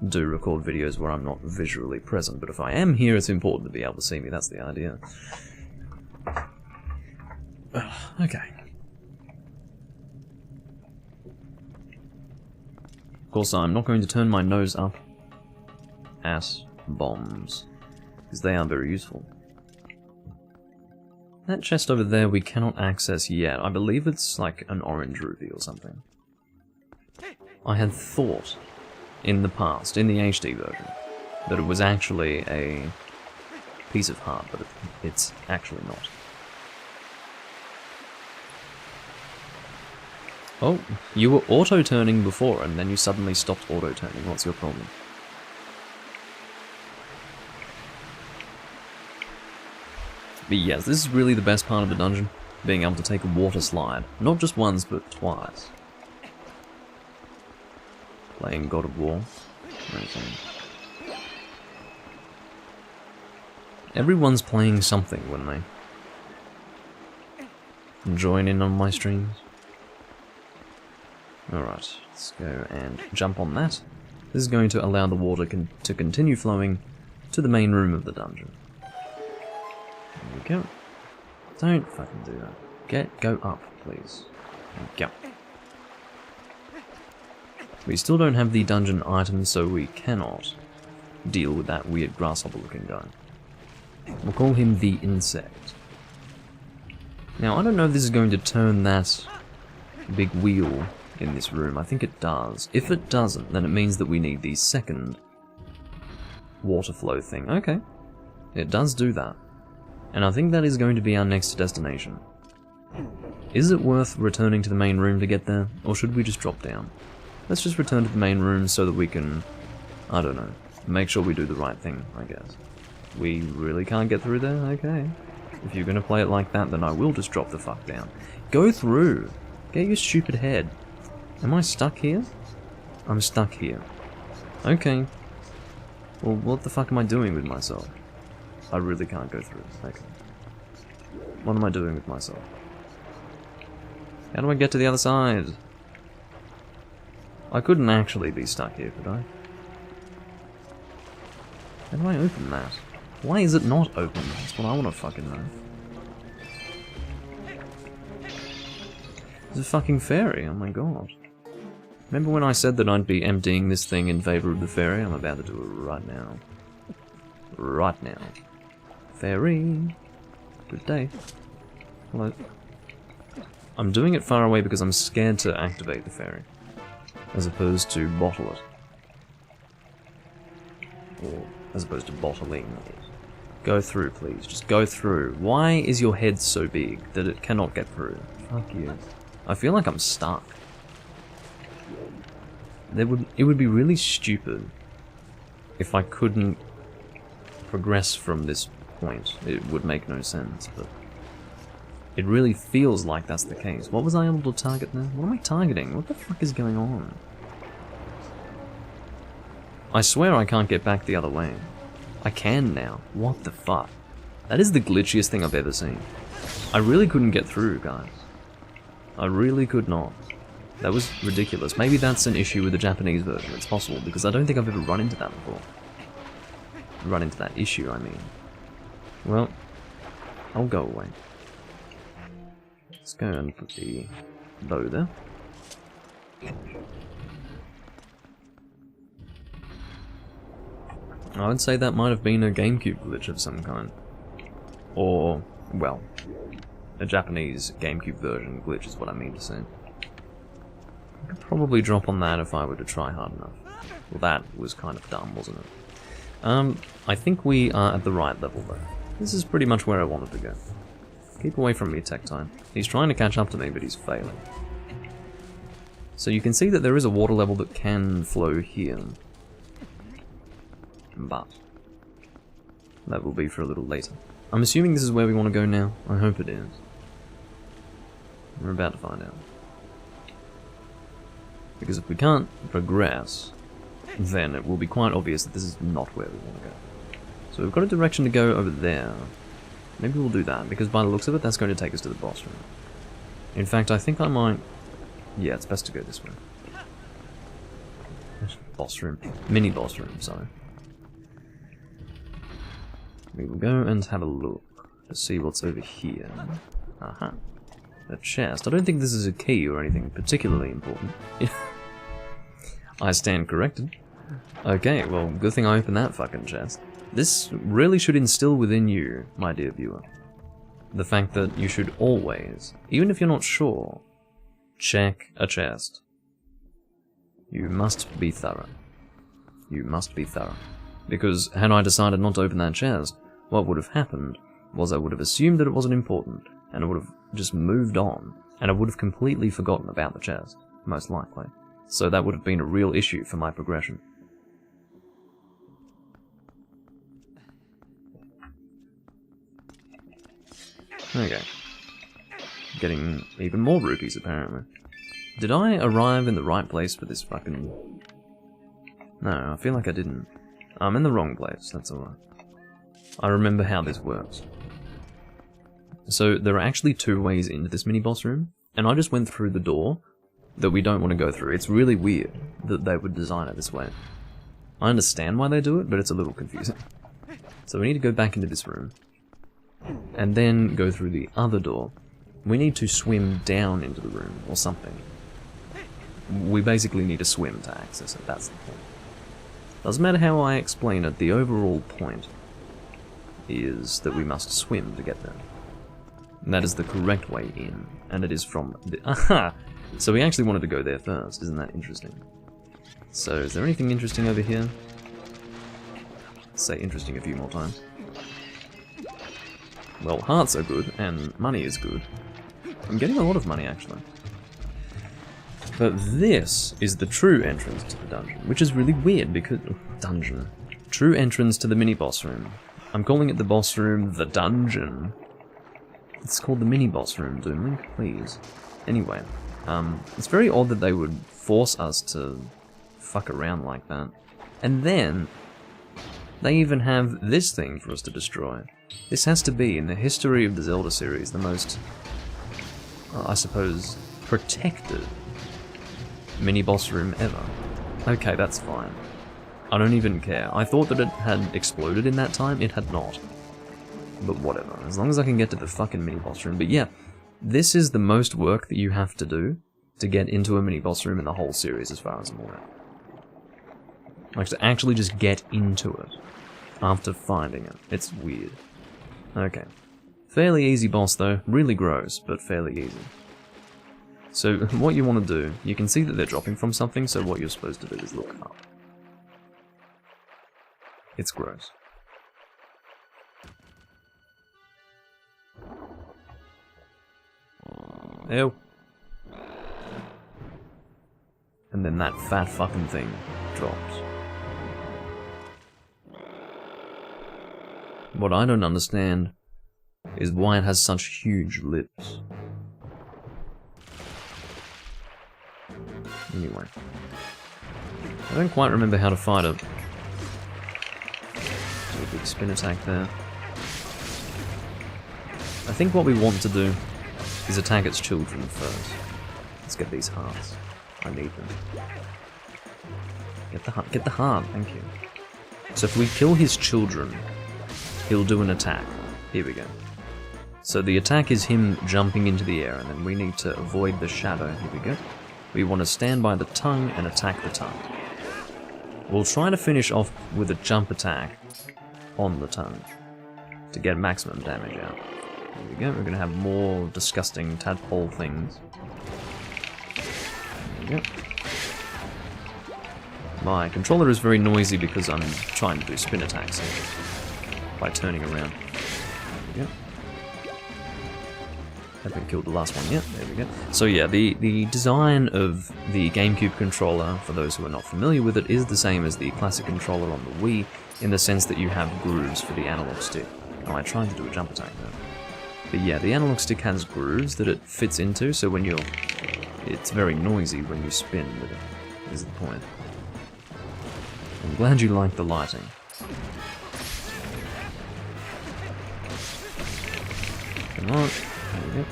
do record videos where I'm not visually present, but if I am here, it's important to be able to see me, that's the idea. Okay. Of course, I'm not going to turn my nose up at bombs, because they are very useful. That chest over there we cannot access yet. I believe it's like an orange rupee or something. I had thought in the past, in the HD version, that it was actually a piece of heart, but it's actually not. Oh, you were auto-turning before, and then you suddenly stopped auto-turning. What's your problem? But yes, this is really the best part of the dungeon, being able to take a water slide. Not just once, but twice. Playing God of War. Everyone's playing something when they join in on my streams. Alright, let's go and jump on that. This is going to allow the water to continue flowing to the main room of the dungeon. There we go. Don't fucking do that. Go up, please. There we go. We still don't have the dungeon item, so we cannot deal with that weird grasshopper looking guy. We'll call him the insect. Now, I don't know if this is going to turn that big wheel in this room. I think it does. If it doesn't, then it means that we need the second water flow thing. Okay. It does do that. And I think that is going to be our next destination. Is it worth returning to the main room to get there, or should we just drop down? Let's just return to the main room so that we can, I don't know, make sure we do the right thing, I guess. We really can't get through there? Okay. If you're gonna play it like that, then I will just drop the fuck down. Go through! Get your stupid head. Am I stuck here? I'm stuck here. Okay. Well, what the fuck am I doing with myself? I really can't go through. Okay. What am I doing with myself? How do I get to the other side? I couldn't actually be stuck here, could I? How do I open that? Why is it not open? That's what I want to fucking know. There's a fucking fairy, oh my god. Remember when I said that I'd be emptying this thing in favour of the fairy? I'm about to do it right now. Right now. Fairy. Good day. Hello. I'm doing it far away because I'm scared to activate the fairy, as opposed to bottle it. Or as opposed to bottling it. Go through, please. Just go through. Why is your head so big that it cannot get through? Fuck you. I feel like I'm stuck. It would be really stupid if I couldn't progress from this point. It would make no sense, but it really feels like that's the case. What was I able to target there? What am I targeting? What the fuck is going on? I swear I can't get back the other way. I can now. What the fuck? That is the glitchiest thing I've ever seen. I really couldn't get through, guys. I really could not. That was ridiculous. Maybe that's an issue with the Japanese version. It's possible, because I don't think I've ever run into that before. Run into that issue, I mean. Well, I'll go away. Let's go and put the bow there. I would say that might have been a GameCube glitch of some kind. Or, well, a Japanese GameCube version glitch is what I mean to say. I could probably drop on that if I were to try hard enough. Well, that was kind of dumb, wasn't it? I think we are at the right level though. This is pretty much where I wanted to go. Keep away from me, Tech Time. He's trying to catch up to me, but he's failing. So you can see that there is a water level that can flow here. But that will be for a little later. I'm assuming this is where we want to go now. I hope it is. We're about to find out. Because if we can't progress, then it will be quite obvious that this is not where we want to go. So we've got a direction to go over there. Maybe we'll do that, because by the looks of it, that's going to take us to the boss room. In fact, I think I might... Yeah, it's best to go this way. Boss room. Mini boss room, sorry. We will go and have a look to see what's over here. Aha. A chest. I don't think this is a key or anything particularly important. I stand corrected. Okay, well, good thing I opened that fucking chest. This really should instill within you, my dear viewer, the fact that you should always, even if you're not sure, check a chest. You must be thorough. You must be thorough. Because had I decided not to open that chest, what would have happened was I would have assumed that it wasn't important, and I would have just moved on, and I would have completely forgotten about the chest, most likely. So that would have been a real issue for my progression. Okay. Getting even more rupees, apparently. Did I arrive in the right place for this fucking... No, I feel like I didn't. I'm in the wrong place, that's alright. I remember how this works. So there are actually two ways into this mini-boss room, and I just went through the door that we don't want to go through. It's really weird that they would design it this way. I understand why they do it, but it's a little confusing. So we need to go back into this room, and then go through the other door. We need to swim down into the room, or something. We basically need to swim to access it, that's the point. Doesn't matter how I explain it, the overall point is that we must swim to get there. That is the correct way in, and it is from the... Aha! So we actually wanted to go there first, isn't that interesting? So, is there anything interesting over here? Let's say interesting a few more times. Well, hearts are good, and money is good. I'm getting a lot of money, actually. But this is the true entrance to the dungeon, which is really weird because... Dungeon. True entrance to the mini-boss room. I'm calling it the boss room, the dungeon. It's called the mini-boss room, Doomlink, please. Anyway, it's very odd that they would force us to fuck around like that. And then, they even have this thing for us to destroy. This has to be, in the history of the Zelda series, the most, I suppose, protected mini-boss room ever. Okay, that's fine. I don't even care. I thought that it had exploded in that time. It had not. But whatever. As long as I can get to the fucking mini-boss room. But yeah, this is the most work that you have to do to get into a mini-boss room in the whole series, as far as I'm aware. Like, to actually just get into it after finding it. It's weird. Okay. Fairly easy boss, though. Really gross, but fairly easy. So, what you want to do, you can see that they're dropping from something, so what you're supposed to do is look up. It's gross. Ew. And then that fat fucking thing drops. What I don't understand is why it has such huge lips. Anyway. I don't quite remember how to fight it. Do a big spin attack there. I think what we want to do is attack its children first. Let's get these hearts. I need them. Get the heart, thank you. So if we kill his children, he'll do an attack. Here we go. So the attack is him jumping into the air, and then we need to avoid the shadow. Here we go. We want to stand by the tongue and attack the tongue. We'll try to finish off with a jump attack on the tongue to get maximum damage out. Here we go. We're going to have more disgusting tadpole things. There we go. My controller is very noisy because I'm trying to do spin attacks here by turning around. There we go. Haven't killed the last one yet. There we go. So yeah, the design of the GameCube controller, for those who are not familiar with it, is the same as the classic controller on the Wii, in the sense that you have grooves for the analog stick. Oh, I tried to do a jump attack there. But yeah, the analog stick has grooves that it fits into, so when you're... it's very noisy when you spin with it, is the point. I'm glad you like the lighting. Come on. There we go.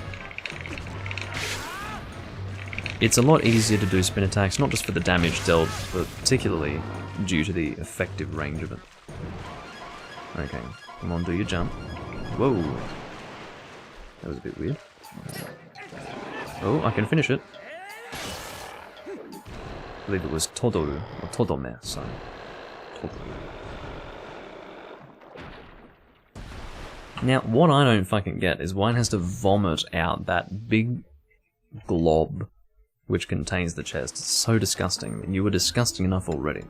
It's a lot easier to do spin attacks, not just for the damage dealt, but particularly due to the effective range of it. Okay, come on, do your jump. Whoa! That was a bit weird. Oh, I can finish it. I believe it was Todo, or Todome, so... Now, what I don't fucking get is why it has to vomit out that big glob which contains the chest. It's so disgusting, and you were disgusting enough already.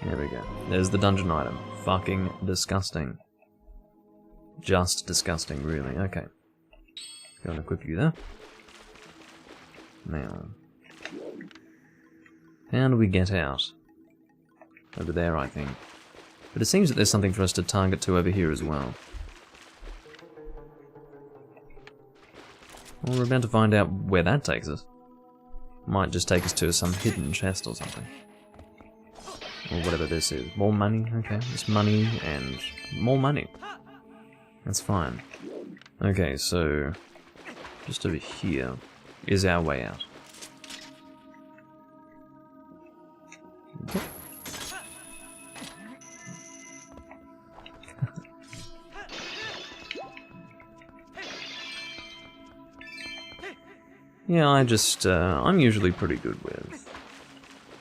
There we go. There's the dungeon item. Fucking disgusting. Just disgusting, really. Okay. Go and equip you there. Now... how do we get out? Over there, I think. But it seems that there's something for us to target to over here as well. Well, we're about to find out where that takes us. Might just take us to some hidden chest or something. Or whatever this is. More money? Okay, it's money and more money. That's fine. Okay, so... just over here is our way out. Okay. Yeah, I'm usually pretty good with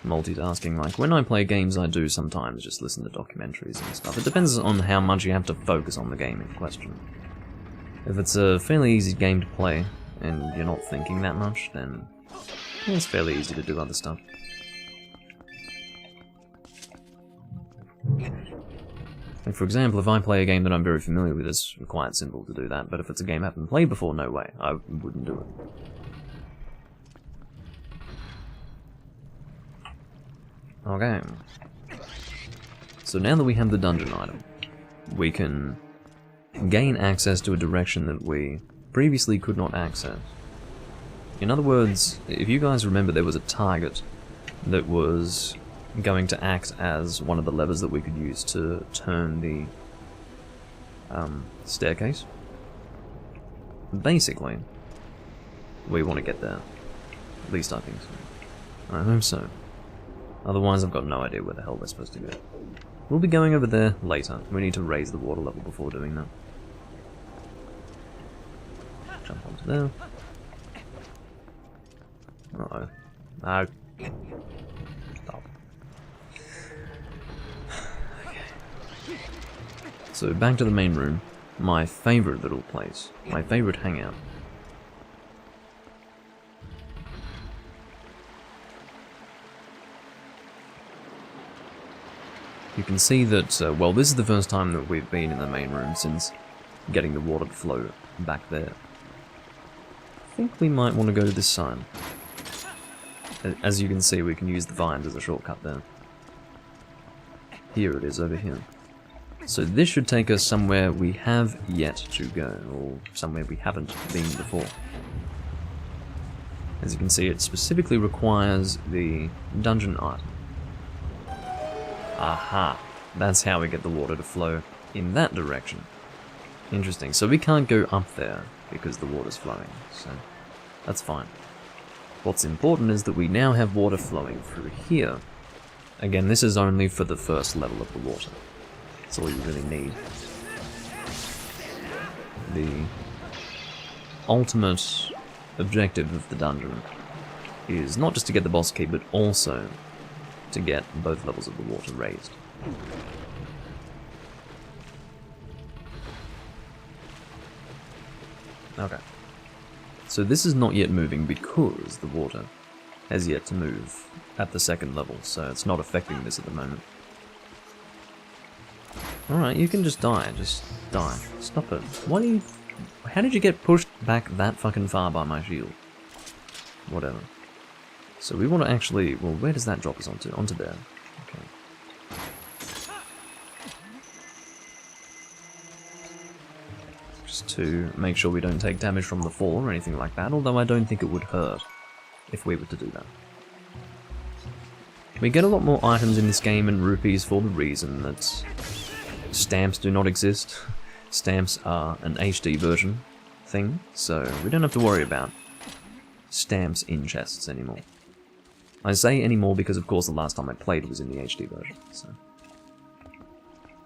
multitasking. Like, when I play games, I do sometimes just listen to documentaries and stuff. It depends on how much you have to focus on the game in question. If it's a fairly easy game to play, and you're not thinking that much, then it's fairly easy to do other stuff. Like, for example, if I play a game that I'm very familiar with, it's quite simple to do that, but if it's a game I haven't played before, no way, I wouldn't do it. Okay. So now that we have the dungeon item, we can gain access to a direction that we previously could not access. In other words, if you guys remember, there was a target that was going to act as one of the levers that we could use to turn the staircase. Basically, we want to get there. At least I think so. I hope so. Otherwise I've got no idea where the hell we're supposed to go. We'll be going over there later. We need to raise the water level before doing that. Jump onto there. Uh-oh. No. Stop. Okay. So back to the main room. My favourite little place. My favourite hangout. You can see that, well, this is the first time that we've been in the main room since getting the water to flow back there. I think we might want to go to this side. As you can see, we can use the vines as a shortcut there. Here it is, over here. So this should take us somewhere we have yet to go, or somewhere we haven't been before. As you can see, it specifically requires the dungeon item. Aha! That's how we get the water to flow in that direction. Interesting. So we can't go up there because the water's flowing, so that's fine. What's important is that we now have water flowing through here. Again, this is only for the first level of the water. That's all you really need. The ultimate objective of the dungeon is not just to get the boss key, but also to get both levels of the water raised. Okay. So this is not yet moving because the water has yet to move at the second level, so it's not affecting this at the moment. Alright, you can just die. Just die. Stop it. Why do you... How did you get pushed back that fucking far by my shield? Whatever. So we want to actually... Well, where does that drop us onto? Onto there. Okay. Just to make sure we don't take damage from the fall or anything like that, although I don't think it would hurt if we were to do that. We get a lot more items in this game and rupees for the reason that stamps do not exist. Stamps are an HD version thing, so we don't have to worry about stamps in chests anymore. I say anymore because, of course, the last time I played was in the HD version, so...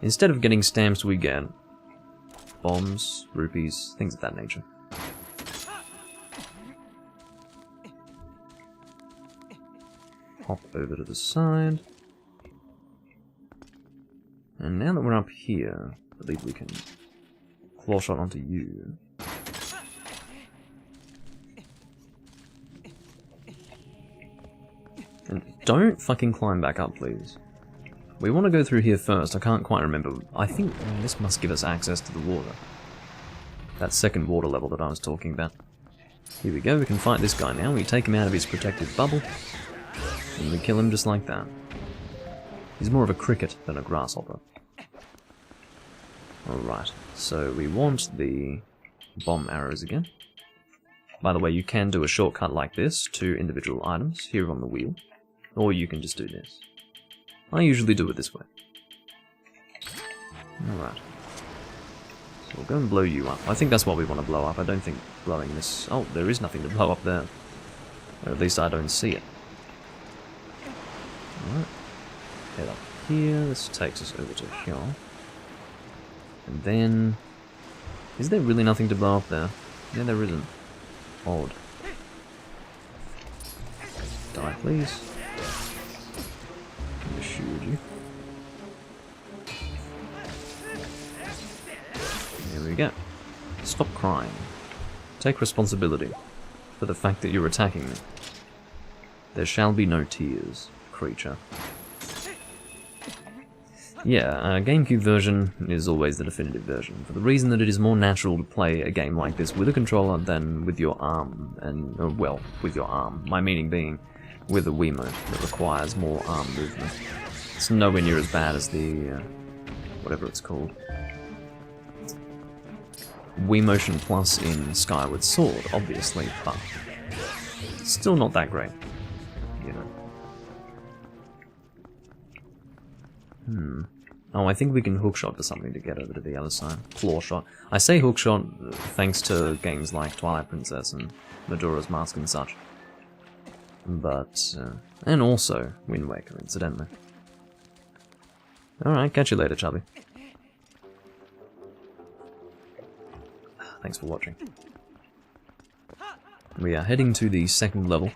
Instead of getting stamps, we get bombs, rupees, things of that nature. Hop over to the side. And now that we're up here, I believe we can claw shot onto you. And don't fucking climb back up, please. We want to go through here first. I can't quite remember. I think this must give us access to the water. That second water level that I was talking about. Here we go. We can fight this guy now. We take him out of his protective bubble. And we kill him just like that. He's more of a cricket than a grasshopper. Alright. So we want the bomb arrows again. By the way, you can do a shortcut like this to individual items here on the wheel. Or you can just do this. I usually do it this way. Alright. So we'll go and blow you up. I think that's what we want to blow up. I don't think blowing this... Oh, there is nothing to blow up there. Or at least I don't see it. Alright. Head up here. This takes us over to here. And then... Is there really nothing to blow up there? Yeah, there isn't. Odd. Die, please. Shield you. There we go. Stop crying. Take responsibility for the fact that you're attacking me. There shall be no tears, creature. Yeah, GameCube version is always the definitive version, for the reason that it is more natural to play a game like this with a controller than with your arm, and, well, with your arm. My meaning being with a Wiimote that requires more arm movement. It's nowhere near as bad as the, whatever it's called. Wii Motion Plus in Skyward Sword, obviously, but still not that great, you know. Oh, I think we can hookshot to something to get over to the other side. Claw shot. I say hookshot thanks to games like Twilight Princess and Majora's Mask and such. But, and also Wind Waker, incidentally. Alright, catch you later, chubby. Thanks for watching. We are heading to the second level.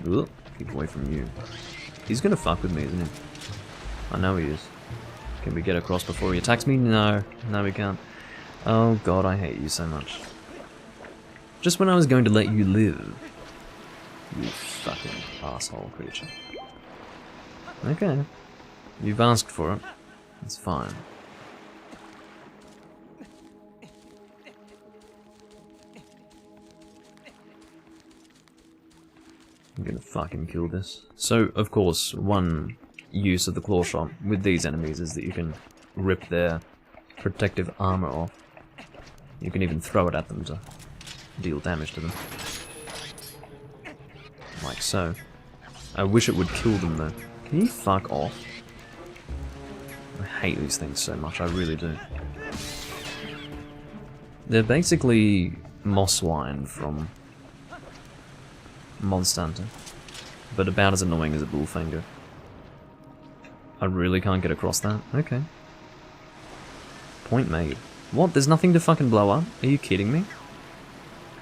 Ugh, keep away from you. He's gonna fuck with me, isn't he? I know he is. Can we get across before he attacks me? No. No, we can't. Oh god, I hate you so much. Just when I was going to let you live. You fucking asshole creature. Okay. You've asked for it. It's fine. I'm gonna fucking kill this. So, of course, one use of the claw shot with these enemies is that you can rip their protective armor off. You can even throw it at them to deal damage to them. Like so. I wish it would kill them though. Can you fuck off? I hate these things so much, I really do. They're basically Mosswine from Monster Hunter, but about as annoying as a bullfinger. I really can't get across that? Okay. Point made. What? There's nothing to fucking blow up? Are you kidding me?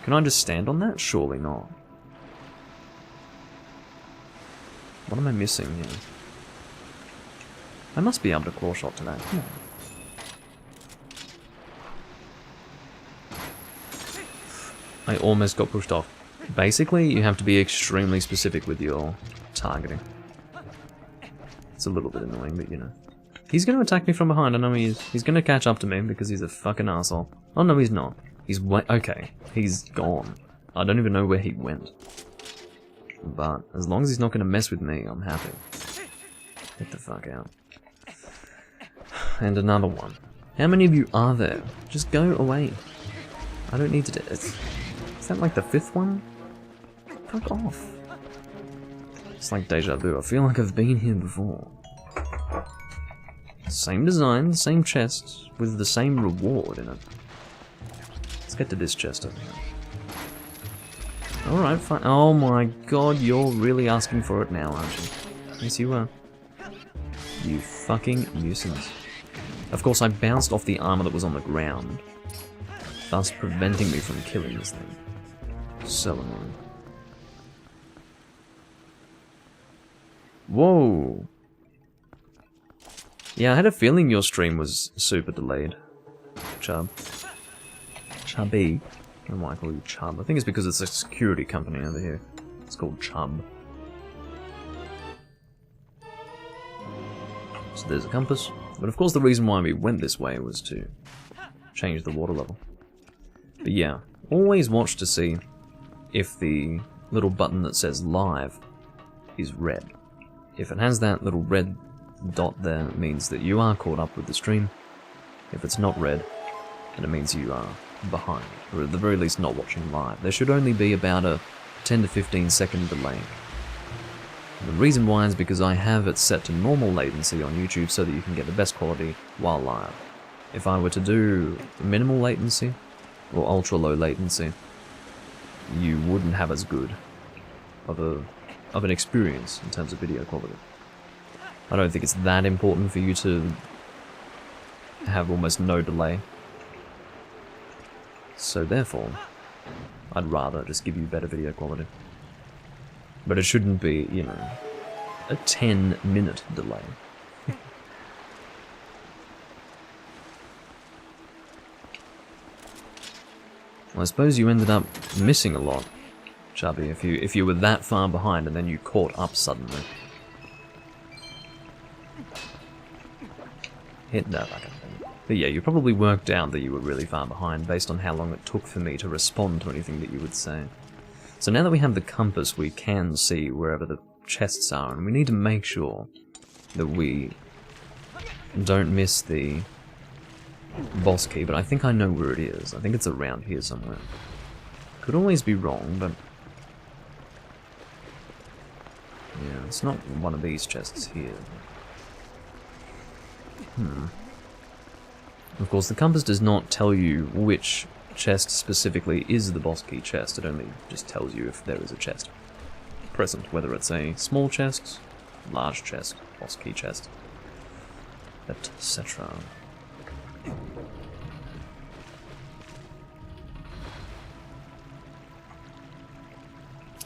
Can I just stand on that? Surely not. What am I missing here? I must be able to claw shot to that. Come on. I almost got pushed off. Basically, you have to be extremely specific with your targeting. It's a little bit annoying, but you know. He's going to attack me from behind, I know he is. He's going to catch up to me because he's a fucking asshole. Oh no, he's not. He's okay, he's gone. I don't even know where he went. But as long as he's not going to mess with me, I'm happy. Get the fuck out. And another one. How many of you are there? Just go away. I don't need to do it. Is that like the 5th one? Fuck off. It's like deja vu. I feel like I've been here before. Same design, same chest, with the same reward in it. Let's get to this chest over here. Alright, fine. Oh my god, you're really asking for it now, aren't you? Yes, you are. You fucking nuisance. Of course, I bounced off the armor that was on the ground, thus preventing me from killing this thing. So annoying. Whoa! Yeah, I had a feeling your stream was super delayed. Chub. Chubby. I don't know why I call you Chub. I think it's because it's a security company over here. It's called Chub. So there's a compass. But of course the reason why we went this way was to change the water level. But yeah, always watch to see if the little button that says live is red. If it has that little red dot there, it means that you are caught up with the stream. If it's not red, then it means you are behind, or at the very least not watching live. There should only be about a 10 to 15 second delay. And the reason why is because I have it set to normal latency on YouTube so that you can get the best quality while live. If I were to do minimal latency, or ultra low latency, you wouldn't have as good of an experience in terms of video quality. I don't think it's that important for you to have almost no delay. So therefore, I'd rather just give you better video quality. But it shouldn't be, you know, a 10-minute delay. Well, I suppose you ended up missing a lot, Chubby, if you were that far behind and then you caught up suddenly. Hit that like a thing. But yeah, you probably worked out that you were really far behind based on how long it took for me to respond to anything that you would say. So now that we have the compass, we can see wherever the chests are, and we need to make sure that we don't miss the boss key, but I think I know where it is. I think it's around here somewhere. Could always be wrong, but yeah, it's not one of these chests here. Of course, the compass does not tell you which chest specifically is the boss key chest. It only just tells you if there is a chest present, whether it's a small chest, large chest, boss key chest, etc.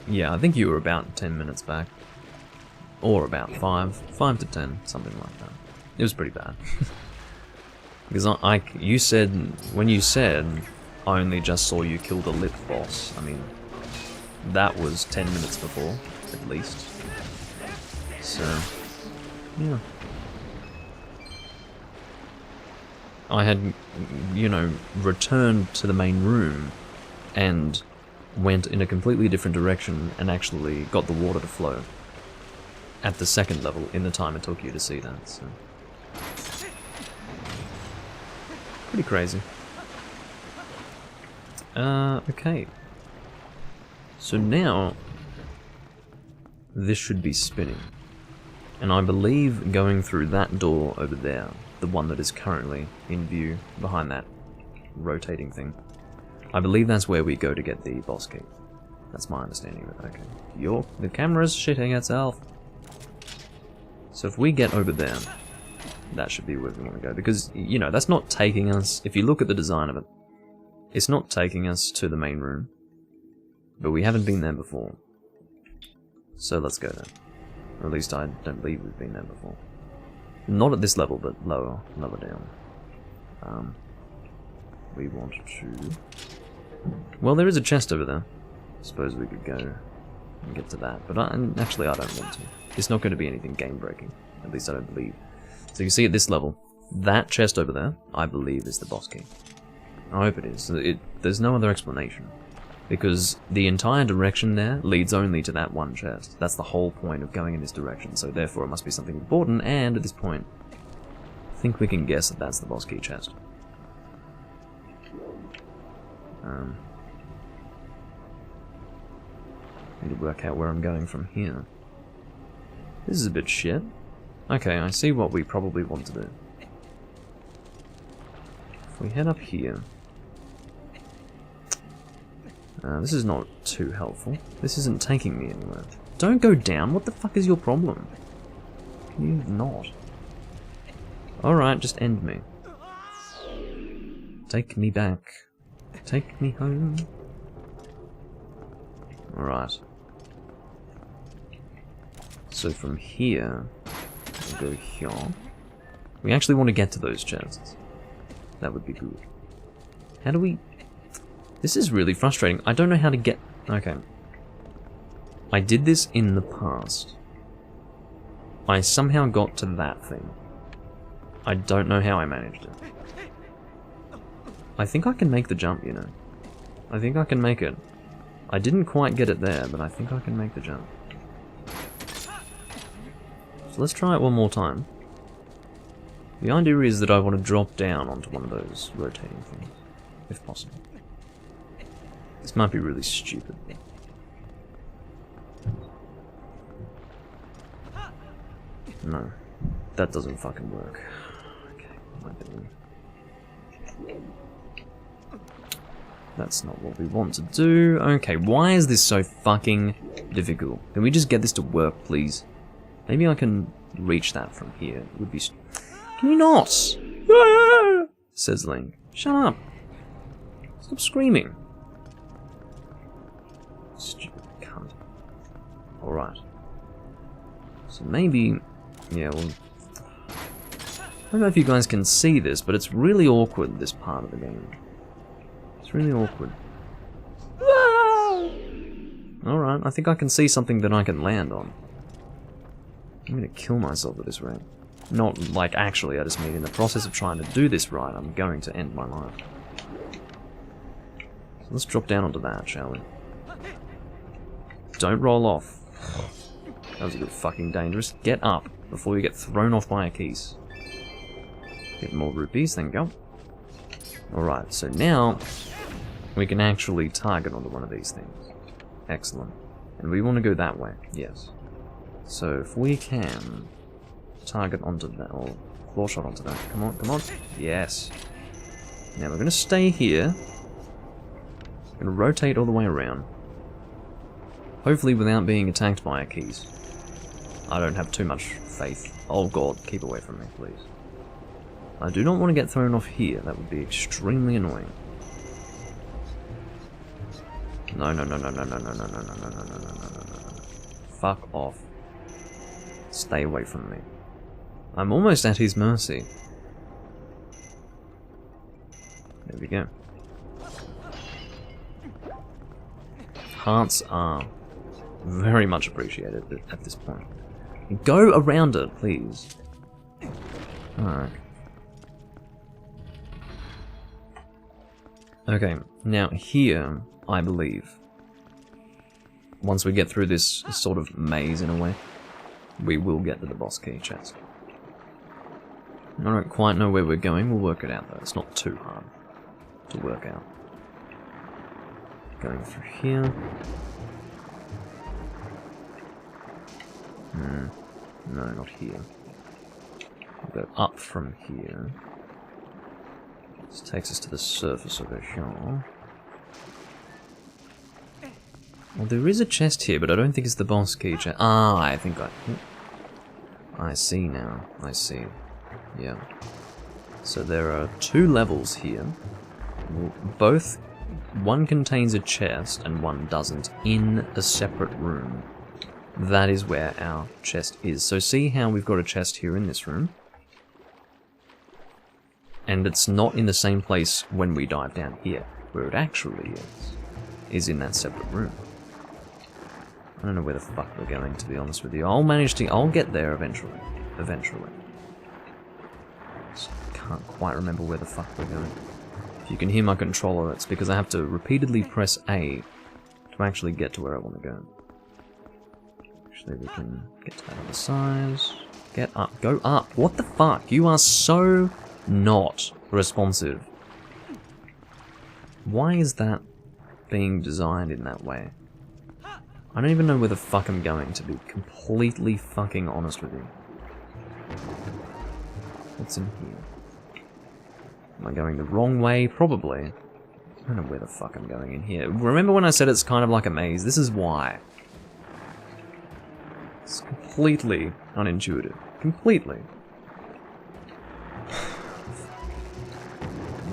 Yeah, I think you were about 10 minutes back. Or about 5 to 10, something like that. It was pretty bad. Because you said, when you said, I only just saw you kill the lip boss, I mean, that was 10 minutes before, at least. So, yeah. I had, you know, returned to the main room and went in a completely different direction and actually got the water to flow at the second level in the time it took you to see that, so. Pretty crazy. Okay. So now, this should be spinning. And I believe going through that door over there, the one that is currently in view behind that rotating thing, I believe that's where we go to get the boss key. That's my understanding of it. Okay. The camera's shitting itself. So if we get over there, that should be where we want to go. Because, you know, that's not taking us, if you look at the design of it, it's not taking us to the main room. But we haven't been there before. So let's go there. Or at least I don't believe we've been there before. Not at this level, but lower down. We want to... Well, there is a chest over there. I suppose we could go and get to that. But actually, I don't want to. It's not going to be anything game-breaking. At least I don't believe. So you can see at this level, that chest over there, I believe is the boss key. I hope it is. There's no other explanation. Because the entire direction there leads only to that one chest. That's the whole point of going in this direction, so therefore it must be something important, and at this point, I think we can guess that that's the boss key chest. Need to work out where I'm going from here. This is a bit shit. Okay, I see what we probably want to do. If we head up here... this is not too helpful. This isn't taking me anywhere. Don't go down. What the fuck is your problem? Can you not? Alright, just end me. Take me back. Take me home. Alright. So from here, we'll go here. We actually want to get to those chests. That would be good. How do we... This is really frustrating. I don't know how to get... Okay. I did this in the past. I somehow got to that thing. I don't know how I managed it. I think I can make the jump, you know. I think I can make it. I didn't quite get it there, but I think I can make the jump. So let's try it one more time. The idea is that I want to drop down onto one of those rotating things, if possible. This might be really stupid. No, that doesn't fucking work. Okay, that's not what we want to do. Okay, why is this so fucking difficult? Can we just get this to work, please? Maybe I can reach that from here. It would be... Can you not? Says Link. Shut up. Stop screaming. Stupid cunt. Alright. So maybe... yeah, well... I don't know if you guys can see this, but it's really awkward, this part of the game. It's really awkward. Alright, I think I can see something that I can land on. I'm gonna kill myself at this rate. Not, like, actually, I just mean in the process of trying to do this right, I'm going to end my life. So let's drop down onto that, shall we? Don't roll off. That was a bit fucking dangerous. Get up before you get thrown off by a keys. Get more rupees, thank you. Alright, so now we can actually target onto one of these things. Excellent. And we want to go that way, yes. So if we can target onto that, or claw shot onto that. Come on, come on. Yes. Now we're going to stay here. We're going to rotate all the way around. Hopefully without being attacked by our keys. I don't have too much faith. Oh god, keep away from me, please. I do not want to get thrown off here. That would be extremely annoying. No, no, no, no, no, no, no, no, no, no, no, no, no, no, no, no. Fuck off. Stay away from me. I'm almost at his mercy. There we go. Hearts are very much appreciated at this point. Go around it, please. Alright. Okay, now here, I believe, once we get through this sort of maze in a way, we will get to the boss key chest. I don't quite know where we're going, we'll work it out though, it's not too hard to work out. Going through here. No, not here. We'll go up from here. This takes us to the surface over here. Well, there is a chest here, but I don't think it's the boss key chest. Ah, I think I see now. I see. Yeah. So there are two levels here. Both, one contains a chest and one doesn't, in a separate room. That is where our chest is. So see how we've got a chest here in this room? And it's not in the same place when we dive down here. Where it actually is in that separate room. I don't know where the fuck we're going, to be honest with you. I'll get there eventually. Eventually. Just can't quite remember where the fuck we're going. If you can hear my controller, it's because I have to repeatedly press A to actually get to where I want to go. Actually, we can get to that other side. Get up. Go up. What the fuck? You are so not responsive. Why is that being designed in that way? I don't even know where the fuck I'm going, to be completely fucking honest with you. What's in here? Am I going the wrong way? Probably. I don't know where the fuck I'm going in here. Remember when I said it's kind of like a maze? This is why. It's completely unintuitive. Completely.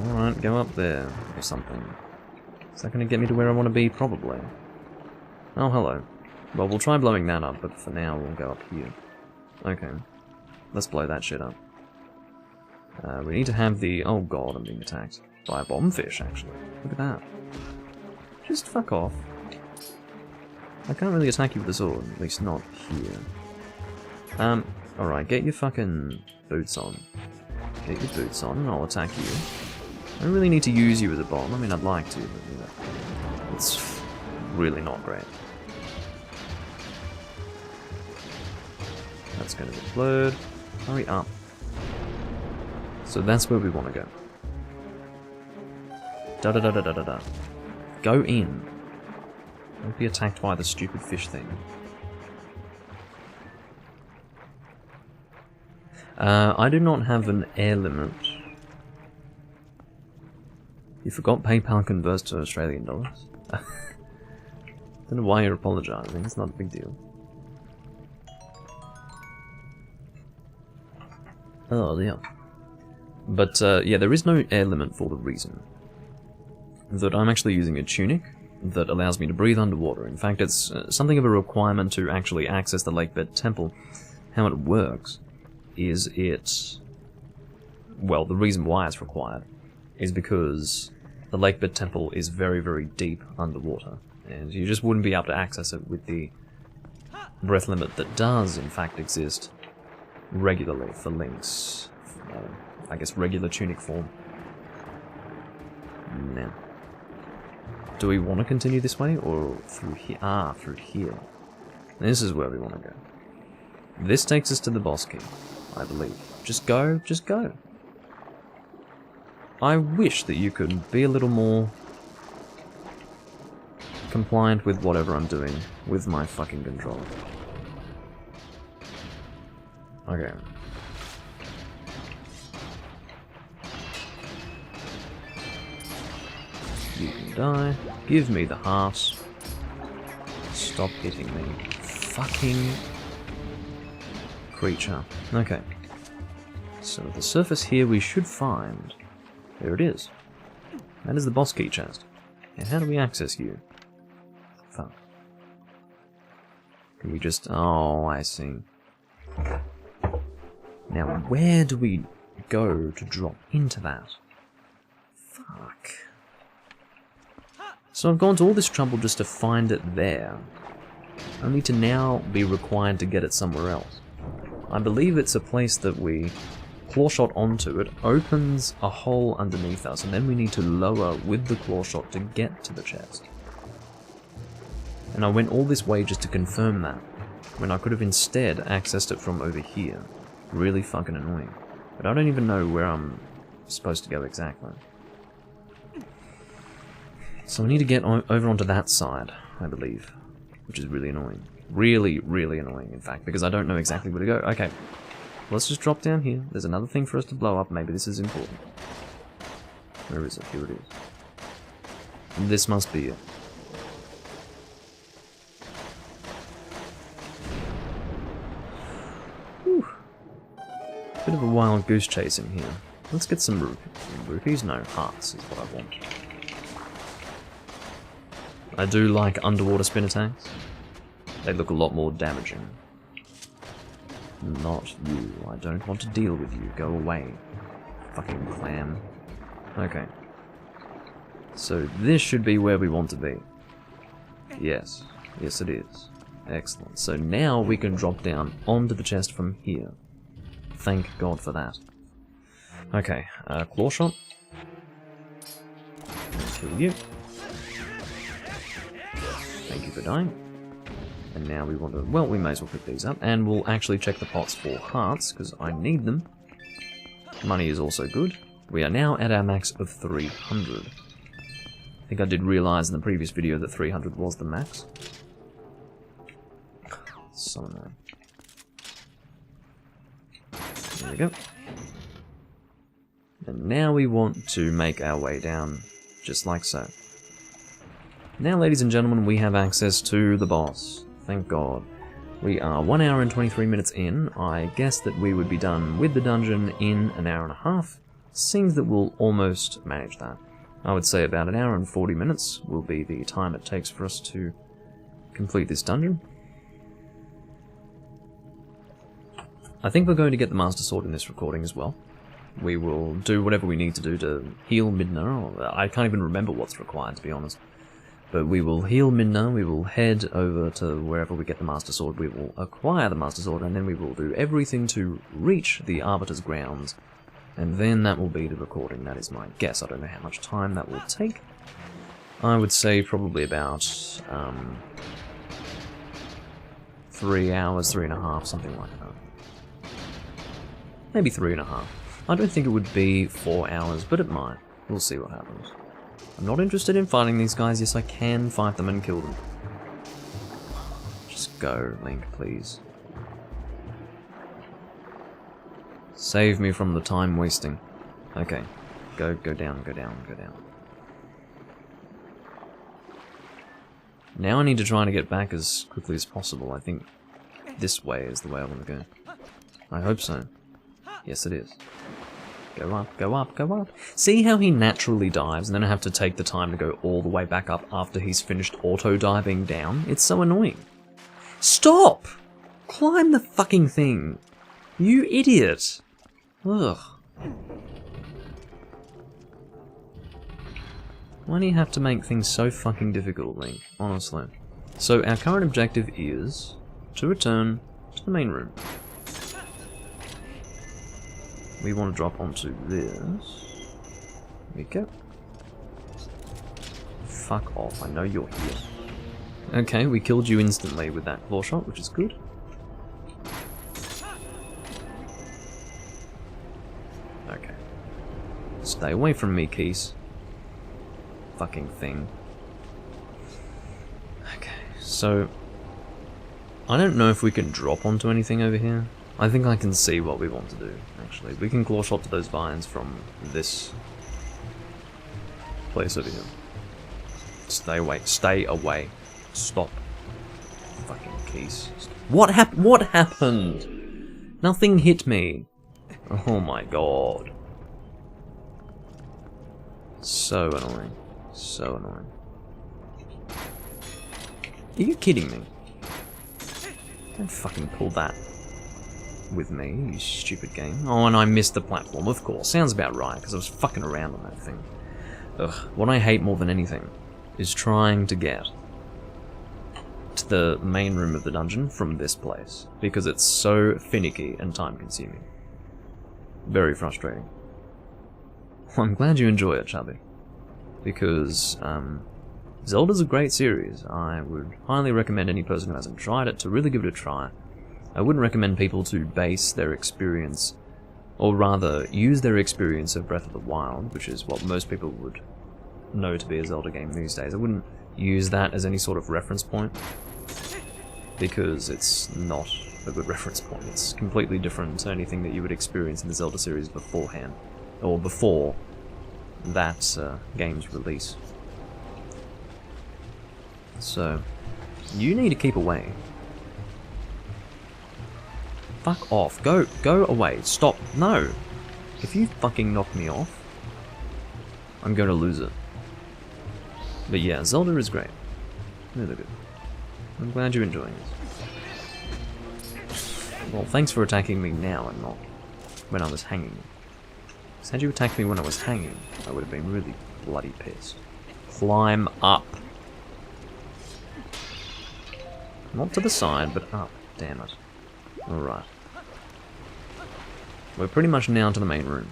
Alright, go up there, or something. Is that going to get me to where I want to be? Probably. Oh, hello. Well, we'll try blowing that up, but for now we'll go up here. Okay. Let's blow that shit up. We need to have the... oh god, I'm being attacked. By a bombfish, actually. Look at that. Just fuck off. I can't really attack you with a sword, at least not here. Alright, get your fucking boots on. Get your boots on and I'll attack you. I don't really need to use you as a bomb. I mean, I'd like to, but you know, it's really not great. That's going to be blurred. Hurry up. So that's where we want to go. Da-da-da-da-da-da-da. Go in. Don't be attacked by the stupid fish thing. I do not have an air limit. You forgot PayPal converts to Australian dollars. Don't know why you're apologising, it's not a big deal. Oh dear. But yeah, there is no air limit for the reason that I'm actually using a tunic, that allows me to breathe underwater. In fact, it's something of a requirement to actually access the Lakebed Temple. How it works is well, the reason why it's required is because the Lakebed Temple is very, very deep underwater, and you just wouldn't be able to access it with the breath limit that does, in fact, exist regularly for Link's, I guess, regular tunic form. Now, do we want to continue this way, or through here? Ah, through here. This is where we want to go. This takes us to the boss key, I believe. Just go, just go. I wish that you could be a little more compliant with whatever I'm doing with my fucking controller. Okay. You can die. Give me the hearts. Stop hitting me. Fucking creature. Okay. So the surface here we should find. There it is. That is the boss key chest. And how do we access you? Fuck. Can we just... Oh, I see. Now, where do we go to drop into that? Fuck. So I've gone to all this trouble just to find it there, only to now be required to get it somewhere else. I believe it's a place that we claw shot onto, it opens a hole underneath us, and then we need to lower with the claw shot to get to the chest. And I went all this way just to confirm that, when I could have instead accessed it from over here. Really fucking annoying. But I don't even know where I'm supposed to go exactly. So I need to get over onto that side, I believe, which is really annoying. Really, really annoying, in fact, because I don't know exactly where to go. Okay, let's just drop down here. There's another thing for us to blow up. Maybe this is important. Where is it? Here it is. And this must be it. Whew. Bit of a wild goose chase in here. Let's get some rupees. No, hearts is what I want. I do like underwater spin attacks. They look a lot more damaging. Not you. I don't want to deal with you. Go away. Fucking clam. Okay. So this should be where we want to be. Yes. Yes it is. Excellent. So now we can drop down onto the chest from here. Thank God for that. Okay. Claw shot. Kill you. Thank you for dying. And now we want to... Well, we may as well pick these up. And we'll actually check the pots for hearts, because I need them. Money is also good. We are now at our max of 300. I think I did realise in the previous video that 300 was the max. So annoying. There we go. And now we want to make our way down, just like so. Now, ladies and gentlemen, we have access to the boss. Thank God. We are 1 hour and 23 minutes in. I guess that we would be done with the dungeon in an hour and a half. Seems that we'll almost manage that. I would say about an hour and 40 minutes will be the time it takes for us to complete this dungeon. I think we're going to get the Master Sword in this recording as well. We will do whatever we need to do to heal Midna. I can't even remember what's required, to be honest. But we will heal Midna, we will head over to wherever we get the Master Sword, we will acquire the Master Sword, and then we will do everything to reach the Arbiter's grounds. And then that will be the recording, that is my guess. I don't know how much time that will take. I would say probably about 3 hours, 3.5, something like that. Maybe 3.5. I don't think it would be 4 hours, but it might. We'll see what happens. I'm not interested in fighting these guys. Yes, I can fight them and kill them. Just go, Link, please. Save me from the time wasting. Okay. Go down, go down, go down. Now I need to try to get back as quickly as possible. I think this way is the way I want to go. I hope so. Yes, it is. Go up, go up, go up. See how he naturally dives and then I have to take the time to go all the way back up after he's finished auto-diving down? It's so annoying. Stop! Climb the fucking thing. You idiot. Ugh. Why do you have to make things so fucking difficult, Link? Honestly. So our current objective is to return to the main room. We want to drop onto this. There we go. Fuck off, I know you're here. Okay, we killed you instantly with that claw shot, which is good. Okay. Stay away from me, Keys. Fucking thing. Okay, so I don't know if we can drop onto anything over here. I think I can see what we want to do, actually. We can claw shot to those vines from this place over here. Stay away. Stay away. Stop. Fucking Keys. What happened? Nothing hit me. Oh my god. So annoying. So annoying. Are you kidding me? Don't fucking pull that with me, you stupid game. Oh, and I missed the platform, of course. Sounds about right, because I was fucking around on that thing. Ugh, what I hate more than anything is trying to get to the main room of the dungeon from this place, because it's so finicky and time-consuming. Very frustrating. Well, I'm glad you enjoy it, Chubby, because Zelda's a great series. I would highly recommend any person who hasn't tried it to really give it a try. I wouldn't recommend people to base their experience, or rather use their experience of Breath of the Wild, which is what most people would know to be a Zelda game these days. I wouldn't use that as any sort of reference point, because it's not a good reference point. It's completely different to anything that you would experience in the Zelda series beforehand, or before that game's release. So, you need to keep away. Fuck off. Go away. Stop. No. If you fucking knock me off, I'm going to lose it. But yeah, Zelda is great. Really good. I'm glad you're enjoying this. Well, thanks for attacking me now and not when I was hanging. Because had you attacked me when I was hanging, I would have been really bloody pissed. Climb up. Not to the side, but up. Damn it. Alright. We're pretty much now to the main room.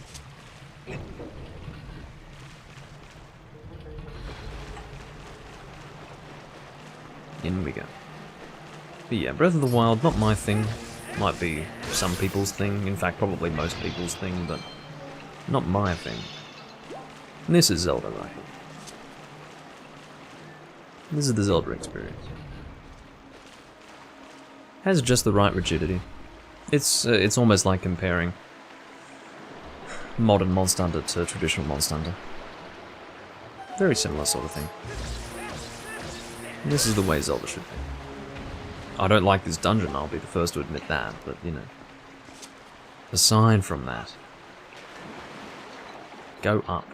In we go. But yeah, Breath of the Wild, not my thing. Might be some people's thing, in fact probably most people's thing, but not my thing. And this is Zelda right here. This is the Zelda experience. Has just the right rigidity. It's almost like comparing modern Monster Hunter to traditional Monster Hunter. Very similar sort of thing. And this is the way Zelda should be. I don't like this dungeon, I'll be the first to admit that, but you know. Aside from that, go up.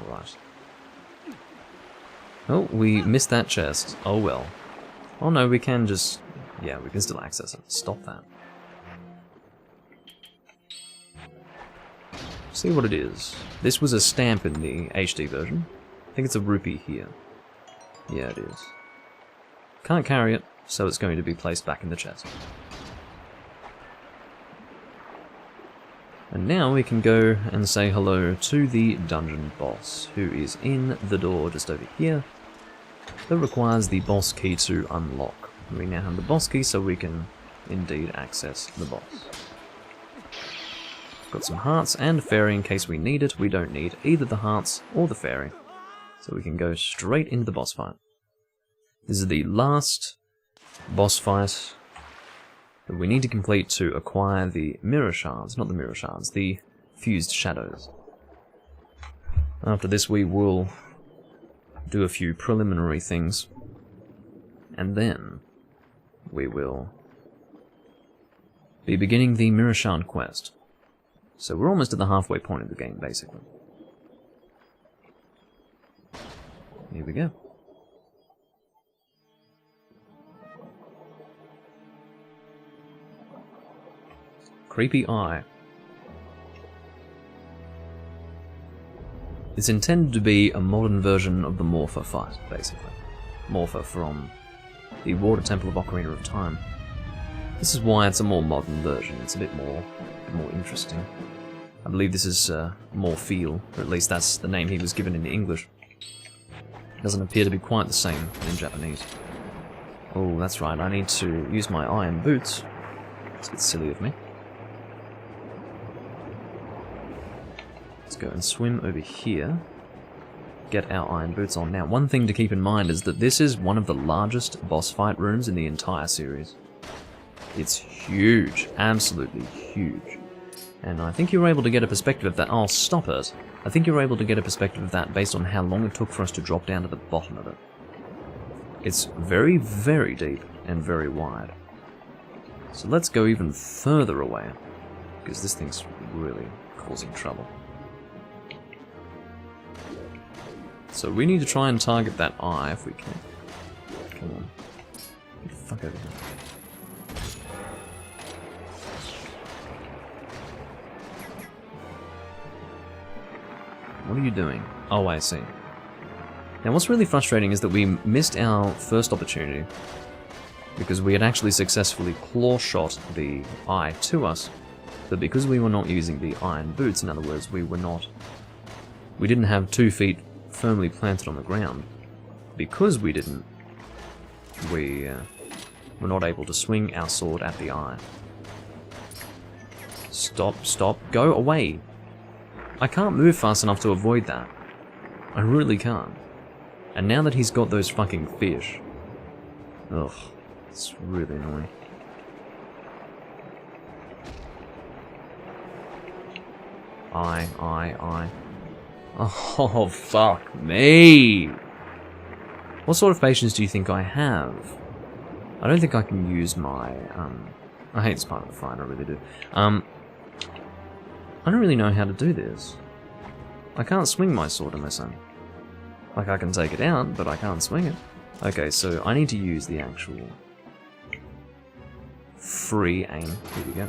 Alright. Oh, we missed that chest. Oh well. Oh no, we can just... yeah, we can still access it. Stop that. See what it is. This was a stamp in the HD version. I think it's a rupee here. Yeah, it is. Can't carry it, so it's going to be placed back in the chest. And now we can go and say hello to the dungeon boss, who is in the door just over here. That requires the boss key to unlock. We now have the boss key, so we can indeed access the boss. Got some hearts and a fairy in case we need it. We don't need either the hearts or the fairy, so we can go straight into the boss fight. This is the last boss fight that we need to complete to acquire the mirror shards, not the mirror shards, the fused shadows. After this we will do a few preliminary things, and then we will be beginning the mirror shard quest. So we're almost at the halfway point of the game, basically. Here we go. Creepy eye. It's intended to be a modern version of the Morpher fight, basically. Morpher from the Water Temple of Ocarina of Time. This is why it's a more modern version. It's a bit more interesting. I believe this is more feel, or at least that's the name he was given in English. It doesn't appear to be quite the same in Japanese. Oh, that's right, I need to use my iron boots. It's a bit silly of me. Let's go and swim over here. Get our iron boots on. Now, one thing to keep in mind is that this is one of the largest boss fight rooms in the entire series. It's huge, absolutely huge. And I think you were able to get a perspective of that. Oh, stop it. I think you were able to get a perspective of that based on how long it took for us to drop down to the bottom of it. It's very, very deep and very wide. So let's go even further away, because this thing's really causing trouble. So we need to try and target that eye if we can. Come on. Get the fuck over here. What are you doing? Oh, I see. Now what's really frustrating is that we missed our first opportunity because we had actually successfully claw shot the eye to us, but because we were not using the iron boots, in other words, we didn't have 2 feet firmly planted on the ground. Because we didn't, we were not able to swing our sword at the eye. Stop, stop, go away! I can't move fast enough to avoid that. I really can't. And now that he's got those fucking fish... Ugh, it's really annoying. Eye. Oh, fuck me! What sort of patience do you think I have? I don't think I can use my, I hate this part of the fight, I really do. I don't really know how to do this. I can't swing my sword unless I'm... Like, I can take it out, but I can't swing it. Okay, so I need to use the actual... free aim. Here we go.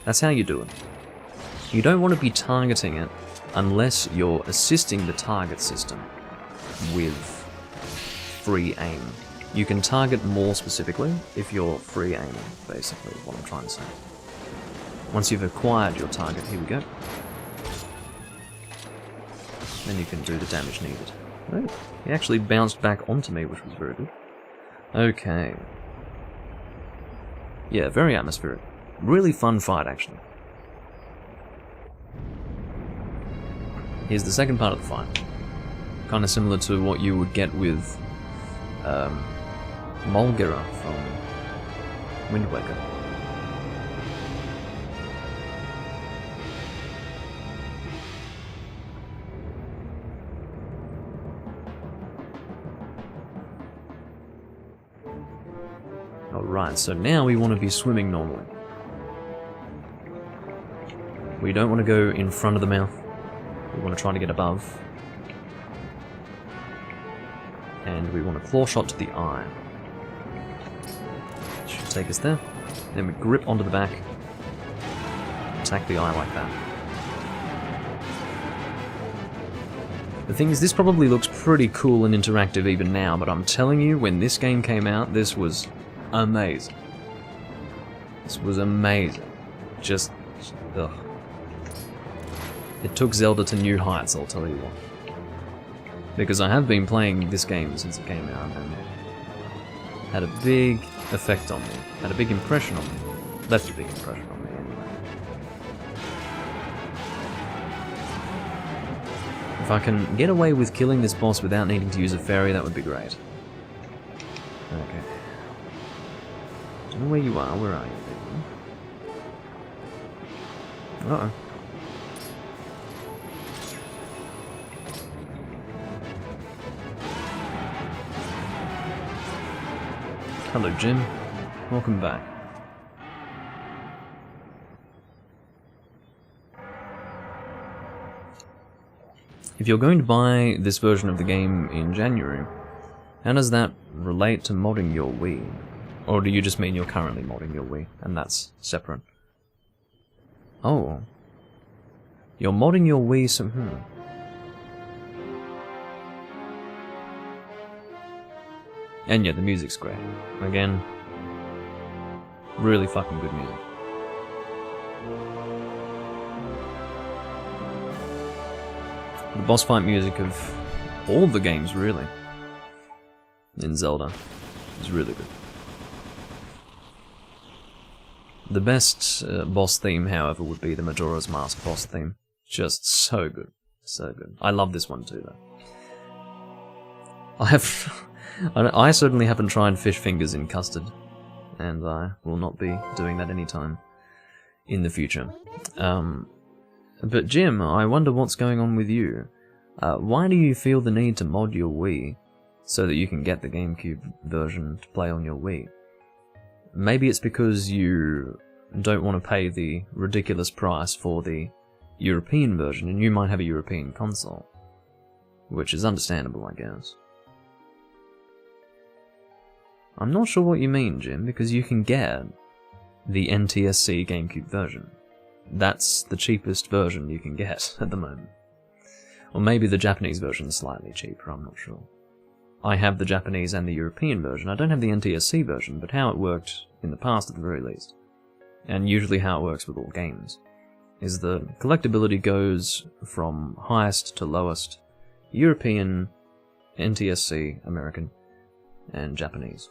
That's how you do it. You don't want to be targeting it unless you're assisting the target system with free aim. You can target more specifically if you're free aiming, basically, is what I'm trying to say. Once you've acquired your target, here we go. Then you can do the damage needed. Oh, he actually bounced back onto me, which was very good. Okay. Yeah, very atmospheric. Really fun fight, actually. Here's the second part of the fight. Kind of similar to what you would get with Mulgera from Wind Waker. Alright, so now we want to be swimming normally. We don't want to go in front of the mouth. We want to try to get above. And we want to claw shot to the eye. Should take us there. Then we grip onto the back. Attack the eye like that. The thing is, this probably looks pretty cool and interactive even now, but I'm telling you, when this game came out, this was amazing. This was amazing. Just, ugh. It took Zelda to new heights, I'll tell you what. Because I have been playing this game since it came out, and had a big effect on me. Had a big impression on me. Left a big impression on me, anyway. If I can get away with killing this boss without needing to use a fairy, that would be great. Okay. Don't know where you are. Where are you, baby? Uh-oh. Hello, Jim. Welcome back. if you're going to buy this version of the game in January, how does that relate to modding your Wii? Or do you just mean you're currently modding your Wii, and that's separate? Oh. You're modding your Wii some... And yeah, the music's great. Again, really fucking good music. The boss fight music of all the games, really, in Zelda, is really good. The best boss theme, however, would be the Majora's Mask boss theme. Just so good. So good. I love this one too, though. I certainly haven't tried fish fingers in custard, and I will not be doing that anytime in the future. But Jim, I wonder what's going on with you. Why do you feel the need to mod your Wii so that you can get the GameCube version to play on your Wii? Maybe it's because you don't want to pay the ridiculous price for the European version, and you might have a European console. Which is understandable, I guess. I'm not sure what you mean, Jim, because you can get the NTSC GameCube version. That's the cheapest version you can get at the moment. Or maybe the Japanese version is slightly cheaper, I'm not sure. I have the Japanese and the European version. I don't have the NTSC version, but how it worked in the past at the very least, and usually how it works with all games, is the collectability goes from highest to lowest, European, NTSC, American, and Japanese.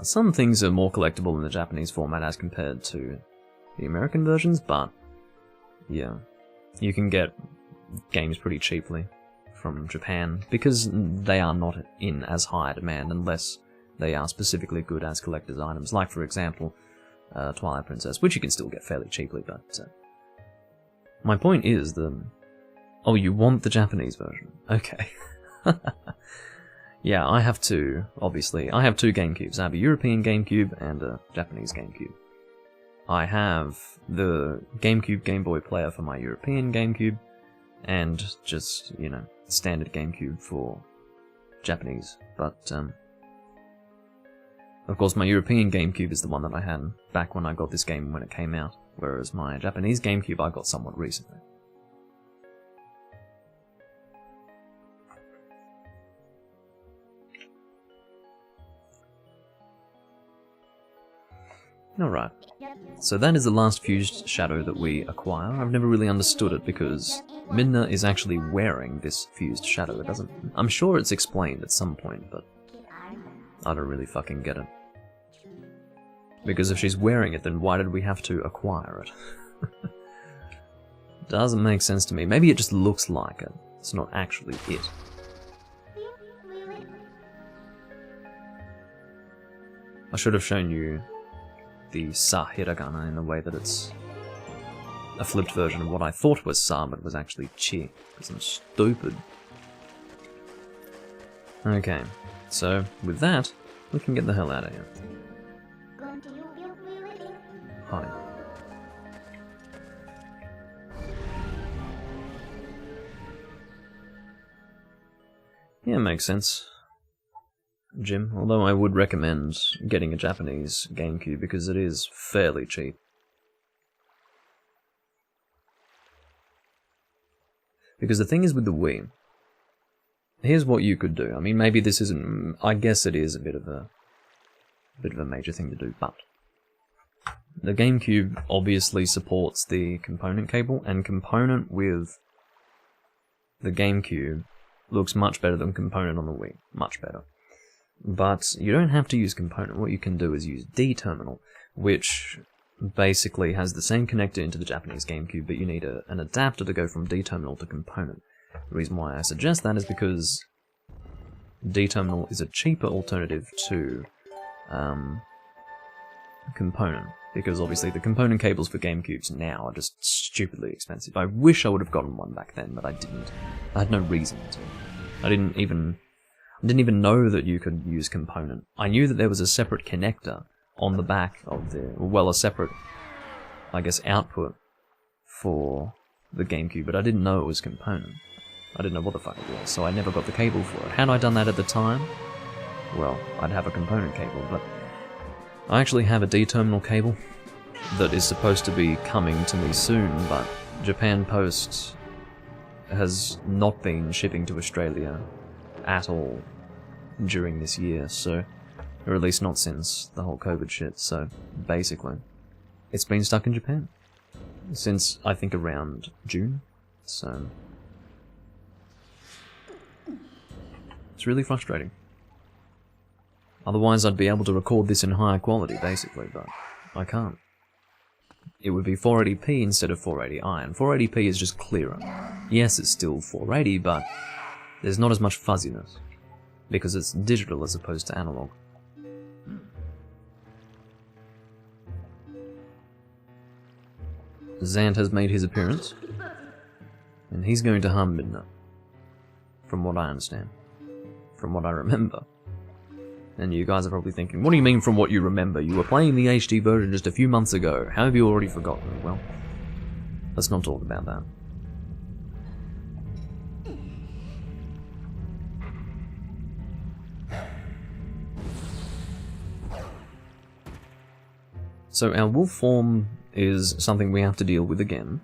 Some things are more collectible in the Japanese format as compared to the American versions, but yeah, you can get games pretty cheaply from Japan, because they are not in as high demand unless they are specifically good as collector's items, like for example, Twilight Princess, which you can still get fairly cheaply, but my point is that... Oh, you want the Japanese version? Okay. Yeah, I have two, obviously. I have two GameCubes. I have a European GameCube and a Japanese GameCube. I have the GameCube Game Boy player for my European GameCube, and just, you know, standard GameCube for Japanese. But, of course, my European GameCube is the one that I had back when I got this game when it came out, whereas my Japanese GameCube I got somewhat recently. Alright, so that is the last fused shadow that we acquire. I've never really understood it because Midna is actually wearing this fused shadow. It doesn't... I'm sure it's explained at some point, but I don't really fucking get it. Because if she's wearing it, then why did we have to acquire it? Doesn't make sense to me. Maybe it just looks like it. It's not actually it. I should have shown you the Sa hiragana in the way that it's a flipped version of what I thought was Sa, but it was actually Chi, because I'm stupid. Okay, so with that, we can get the hell out of here. Hi. Yeah, makes sense, Jim, although I would recommend getting a Japanese GameCube because it is fairly cheap. Because the thing is with the Wii, here's what you could do. I mean, maybe this isn't... I guess it is a bit of a major thing to do, but the GameCube obviously supports the component cable, and component with the GameCube looks much better than component on the Wii. Much better. But you don't have to use component. What you can do is use D-terminal, which basically has the same connector into the Japanese GameCube, but you need an adapter to go from D-terminal to component. The reason why I suggest that is because D-terminal is a cheaper alternative to component, because obviously the component cables for GameCubes now are just stupidly expensive. I wish I would have gotten one back then, but I didn't. I had no reason to. I didn't even know that you could use component. I knew that there was a separate connector on the back of the... well, a separate, I guess, output for the GameCube, but I didn't know it was a component. I didn't know what the fuck it was, so I never got the cable for it. Had I done that at the time, well, I'd have a component cable, but I actually have a D-terminal cable that is supposed to be coming to me soon, but Japan Post has not been shipping to Australia at all during this year, so, or at least not since the whole COVID shit, so basically, it's been stuck in Japan since, I think, around June, so it's really frustrating. Otherwise I'd be able to record this in higher quality, basically, but I can't. It would be 480p instead of 480i, and 480p is just clearer. Yes, it's still 480, but there's not as much fuzziness, because it's digital as opposed to analog. Zant has made his appearance, and he's going to harm Midna, from what I understand, from what I remember. And you guys are probably thinking, what do you mean from what you remember? You were playing the HD version just a few months ago. How have you already forgotten? Well, let's not talk about that. So our wolf form is something we have to deal with again,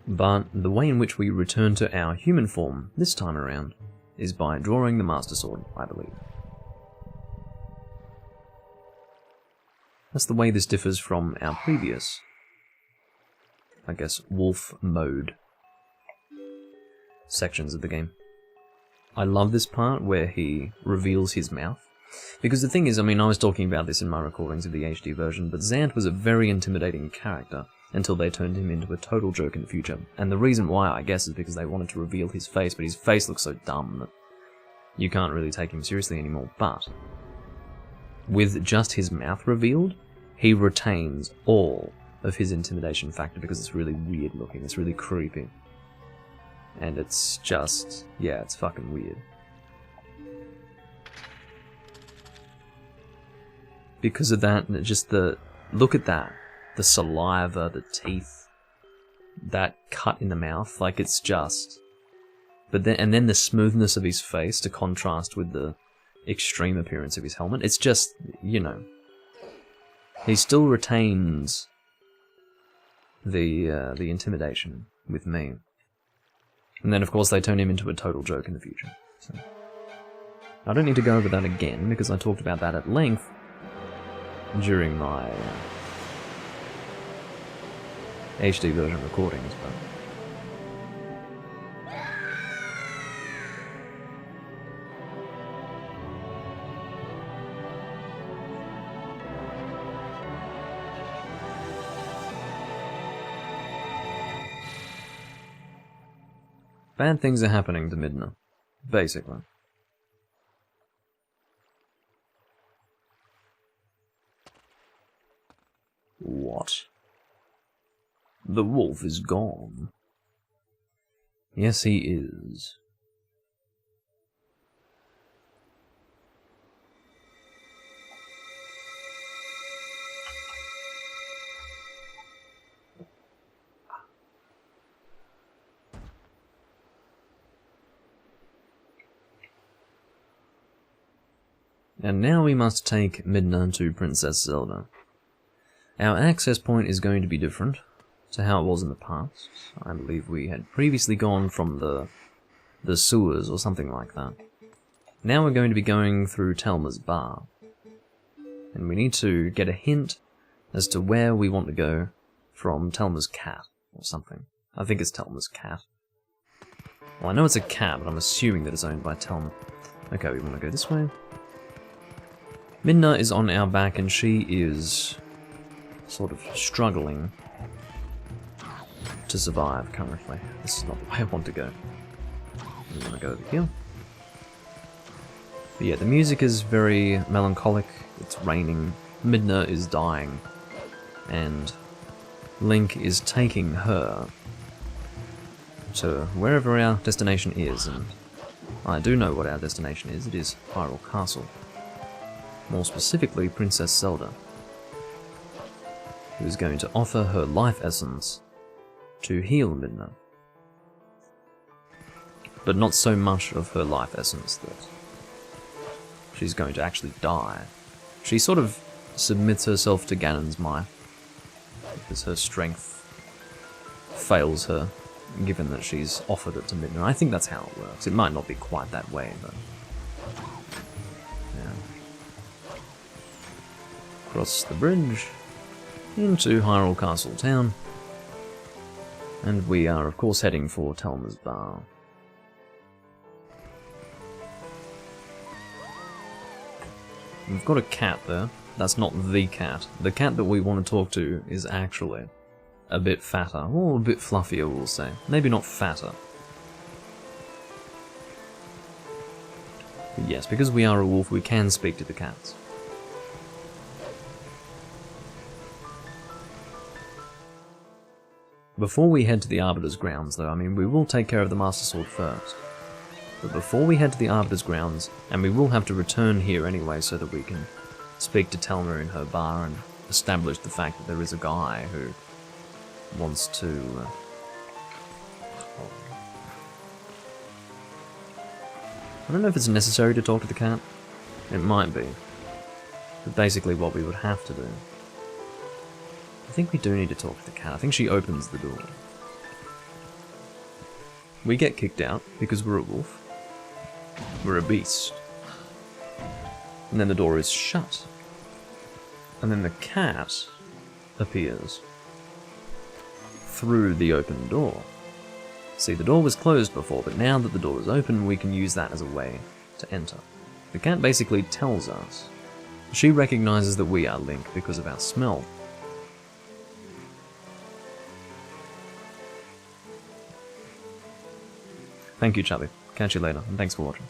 but the way in which we return to our human form this time around is by drawing the Master Sword, I believe. That's the way this differs from our previous, I guess, wolf mode sections of the game. I love this part where he reveals his mouth. Because the thing is, I mean, I was talking about this in my recordings of the HD version, but Zant was a very intimidating character until they turned him into a total joke in the future. And the reason why, I guess, is because they wanted to reveal his face, but his face looks so dumb that you can't really take him seriously anymore. But with just his mouth revealed, he retains all of his intimidation factor because it's really weird looking, it's really creepy. And it's just, yeah, it's fucking weird. Because of that, just the, look at that, the saliva, the teeth, that cut in the mouth, like it's just, but then, and then the smoothness of his face to contrast with the extreme appearance of his helmet, it's just, you know, he still retains the intimidation with me. And then of course they turn him into a total joke in the future. So I don't need to go over that again, because I talked about that at length during my HD version recordings, but bad things are happening to Midna, basically. What? The wolf is gone. Yes, he is. And now we must take Midna to Princess Zelda. Our access point is going to be different to how it was in the past. I believe we had previously gone from the sewers or something like that. Now we're going to be going through Telma's bar. And we need to get a hint as to where we want to go from Telma's cat or something. I think it's Telma's cat. Well, I know it's a cat, but I'm assuming that it's owned by Telma. Okay, we want to go this way. Midna is on our back and she is sort of struggling to survive currently. This is not the way I want to go. I'm gonna go over here. But yeah, the music is very melancholic. It's raining. Midna is dying. And Link is taking her to wherever our destination is, and I do know what our destination is. It is Hyrule Castle. More specifically, Princess Zelda, who is going to offer her life essence to heal Midna. But not so much of her life essence that she's going to actually die. She sort of submits herself to Ganon's might, because her strength fails her, given that she's offered it to Midna. I think that's how it works. It might not be quite that way, but... yeah. Cross the bridge into Hyrule Castle town. And we are, of course, heading for Telma's Bar. We've got a cat there. That's not the cat. The cat that we want to talk to is actually a bit fatter, or a bit fluffier, we'll say. Maybe not fatter. But yes, because we are a wolf, we can speak to the cats. Before we head to the Arbiter's grounds, though, I mean, we will take care of the Master Sword first. But before we head to the Arbiter's grounds, and we will have to return here anyway so that we can speak to Telma in her bar and establish the fact that there is a guy who wants to... I don't know if it's necessary to talk to the cat. It might be. But basically what we would have to do... I think we do need to talk to the cat. I think she opens the door. We get kicked out because we're a wolf. We're a beast. And then the door is shut. And then the cat appears through the open door. See, the door was closed before, but now that the door is open, we can use that as a way to enter. The cat basically tells us. She recognizes that we are Link because of our smell. Thank you, Chubby. Catch you later, and thanks for watching.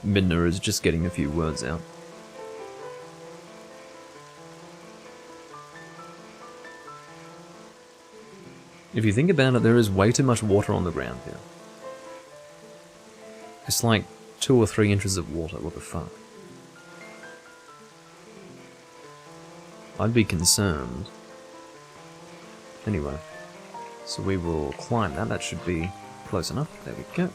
Midna is just getting a few words out. If you think about it, there is way too much water on the ground here. It's like 2 or 3 inches of water, what the fuck? I'd be concerned. Anyway, so we will climb that, that should be close enough, there we go.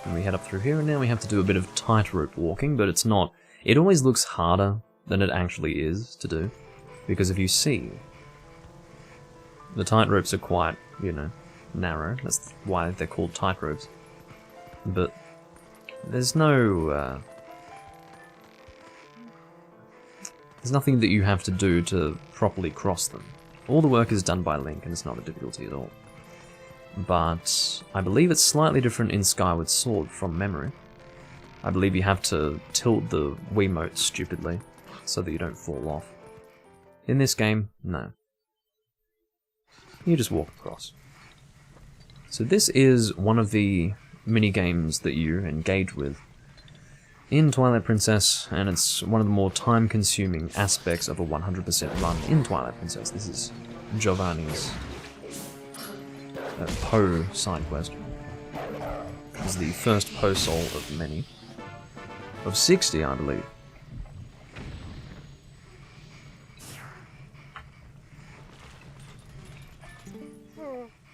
And we head up through here, and now we have to do a bit of tightrope walking, but it's not... It always looks harder than it actually is to do, because if you see, the tightropes are quite, you know, narrow, that's why they're called tightropes. But there's no... there's nothing that you have to do to properly cross them. All the work is done by Link, and it's not a difficulty at all. But I believe it's slightly different in Skyward Sword from memory. I believe you have to tilt the Wiimote stupidly, so that you don't fall off. In this game, no. You just walk across. So this is one of the mini-games that you engage with in Twilight Princess, and it's one of the more time-consuming aspects of a 100% run in Twilight Princess. This is Giovanni's Poe side quest. This is the first Poe soul of many. Of 60, I believe.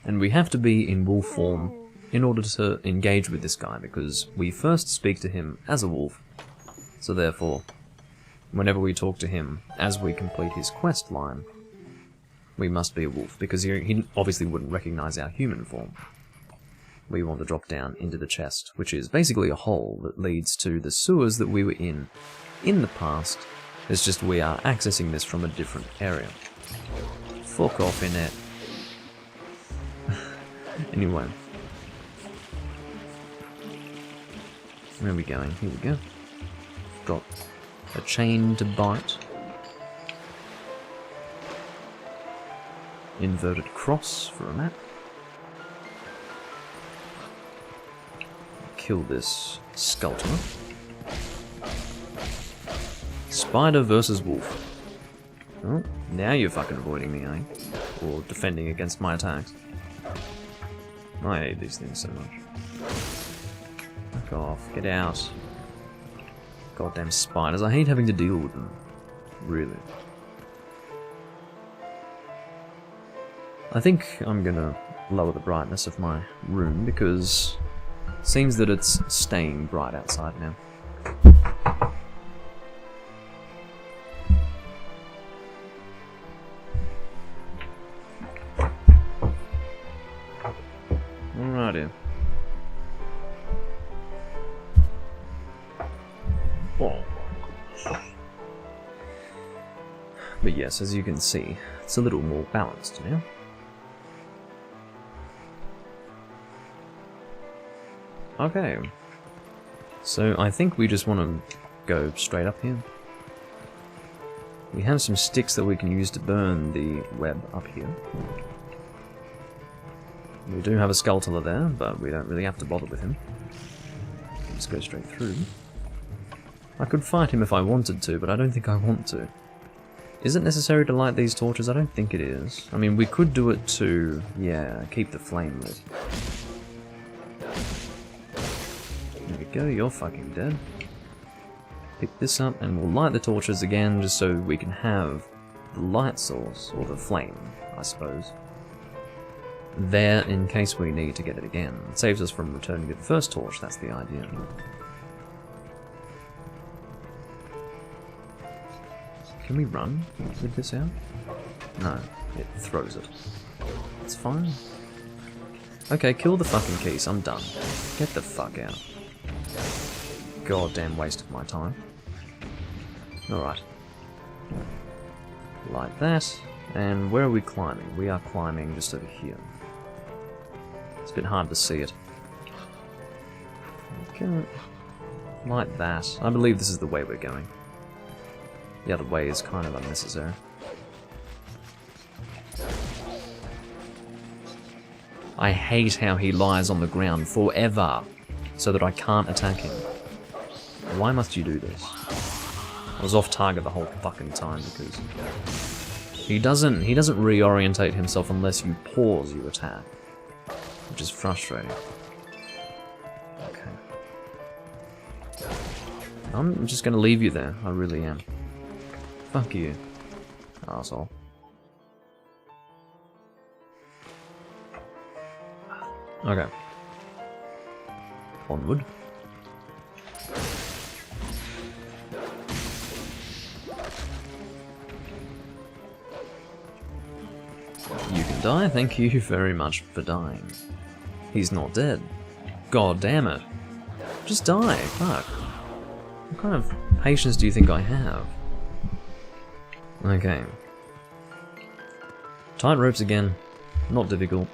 And we have to be in wolf form in order to engage with this guy, because we first speak to him as a wolf. So therefore, whenever we talk to him as we complete his quest line, we must be a wolf, because he obviously wouldn't recognize our human form. We want to drop down into the chest, which is basically a hole that leads to the sewers that we were in the past. It's just we are accessing this from a different area. Fuck off, in it. Anyway. Where are we going? Here we go. Got a chain to bite. Inverted cross for a map. Kill this Sculptor. Spider versus wolf. Oh, now you're fucking avoiding me, eh? Or defending against my attacks. I hate these things so much. Fuck off. Get out. Goddamn spiders. I hate having to deal with them. Really. I think I'm gonna lower the brightness of my room because it seems that it's staying bright outside now. Alrighty. Oh. But yes, as you can see, it's a little more balanced now. Okay. So I think we just want to go straight up here. We have some sticks that we can use to burn the web up here. We do have a Skulltula there, but we don't really have to bother with him. Let's go straight through. I could fight him if I wanted to, but I don't think I want to. Is it necessary to light these torches? I don't think it is. I mean, we could do it to, yeah, keep the flame lit. There we go, you're fucking dead. Pick this up and we'll light the torches again just so we can have the light source, or the flame, I suppose, there in case we need to get it again. It saves us from returning to the first torch, that's the idea. Can we run with this out? No, it throws it. It's fine. Okay, kill the fucking keys, I'm done. Get the fuck out. Goddamn waste of my time. Alright. Like that. And where are we climbing? We are climbing just over here. It's a bit hard to see it. Okay. Like that. I believe this is the way we're going. The other way is kind of unnecessary. I hate how he lies on the ground forever, so that I can't attack him. Why must you do this? I was off target the whole fucking time because he doesn't reorientate himself unless you pause your attack, which is frustrating. Okay. I'm just gonna leave you there, I really am. Fuck you, asshole. Okay. Onward. You can die, thank you very much for dying. He's not dead. God damn it. Just die, fuck. What kind of patience do you think I have? Okay. Tight ropes again. Not difficult.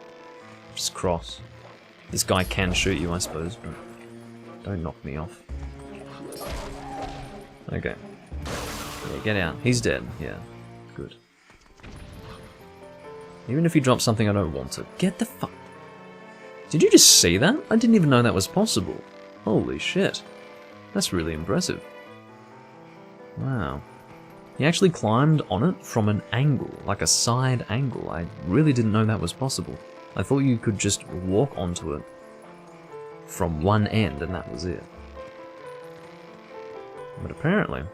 Just cross. This guy can shoot you, I suppose, but don't knock me off. Okay. Yeah, get out. He's dead. Yeah. Good. Even if he drops something I don't want to. Get the fuck... Did you just see that? I didn't even know that was possible. Holy shit. That's really impressive. Wow. He actually climbed on it from an angle, like a side angle. I really didn't know that was possible. I thought you could just walk onto it from one end and that was it. But apparently...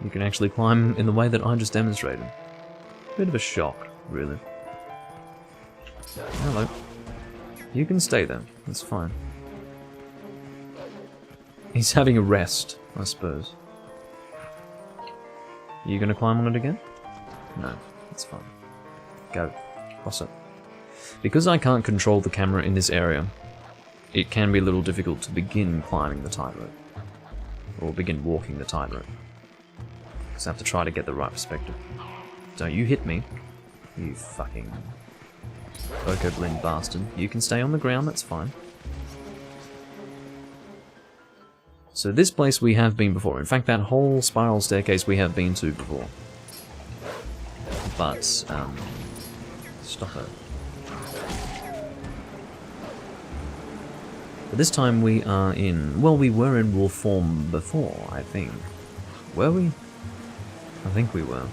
you can actually climb in the way that I just demonstrated. Bit of a shock, really. Hello. You can stay there, that's fine. He's having a rest, I suppose. Are you gonna climb on it again? No, that's fine. Go. Cross it. Because I can't control the camera in this area, it can be a little difficult to begin climbing the tightrope. Or begin walking the tightrope. Because I have to try to get the right perspective. Don't you hit me, you fucking Bokoblin bastard. You can stay on the ground, that's fine. So this place we have been before. In fact, that whole spiral staircase we have been to before. But, stop it. But this time we are in... well, we were in wolf form before, I think. Were we? I think we were.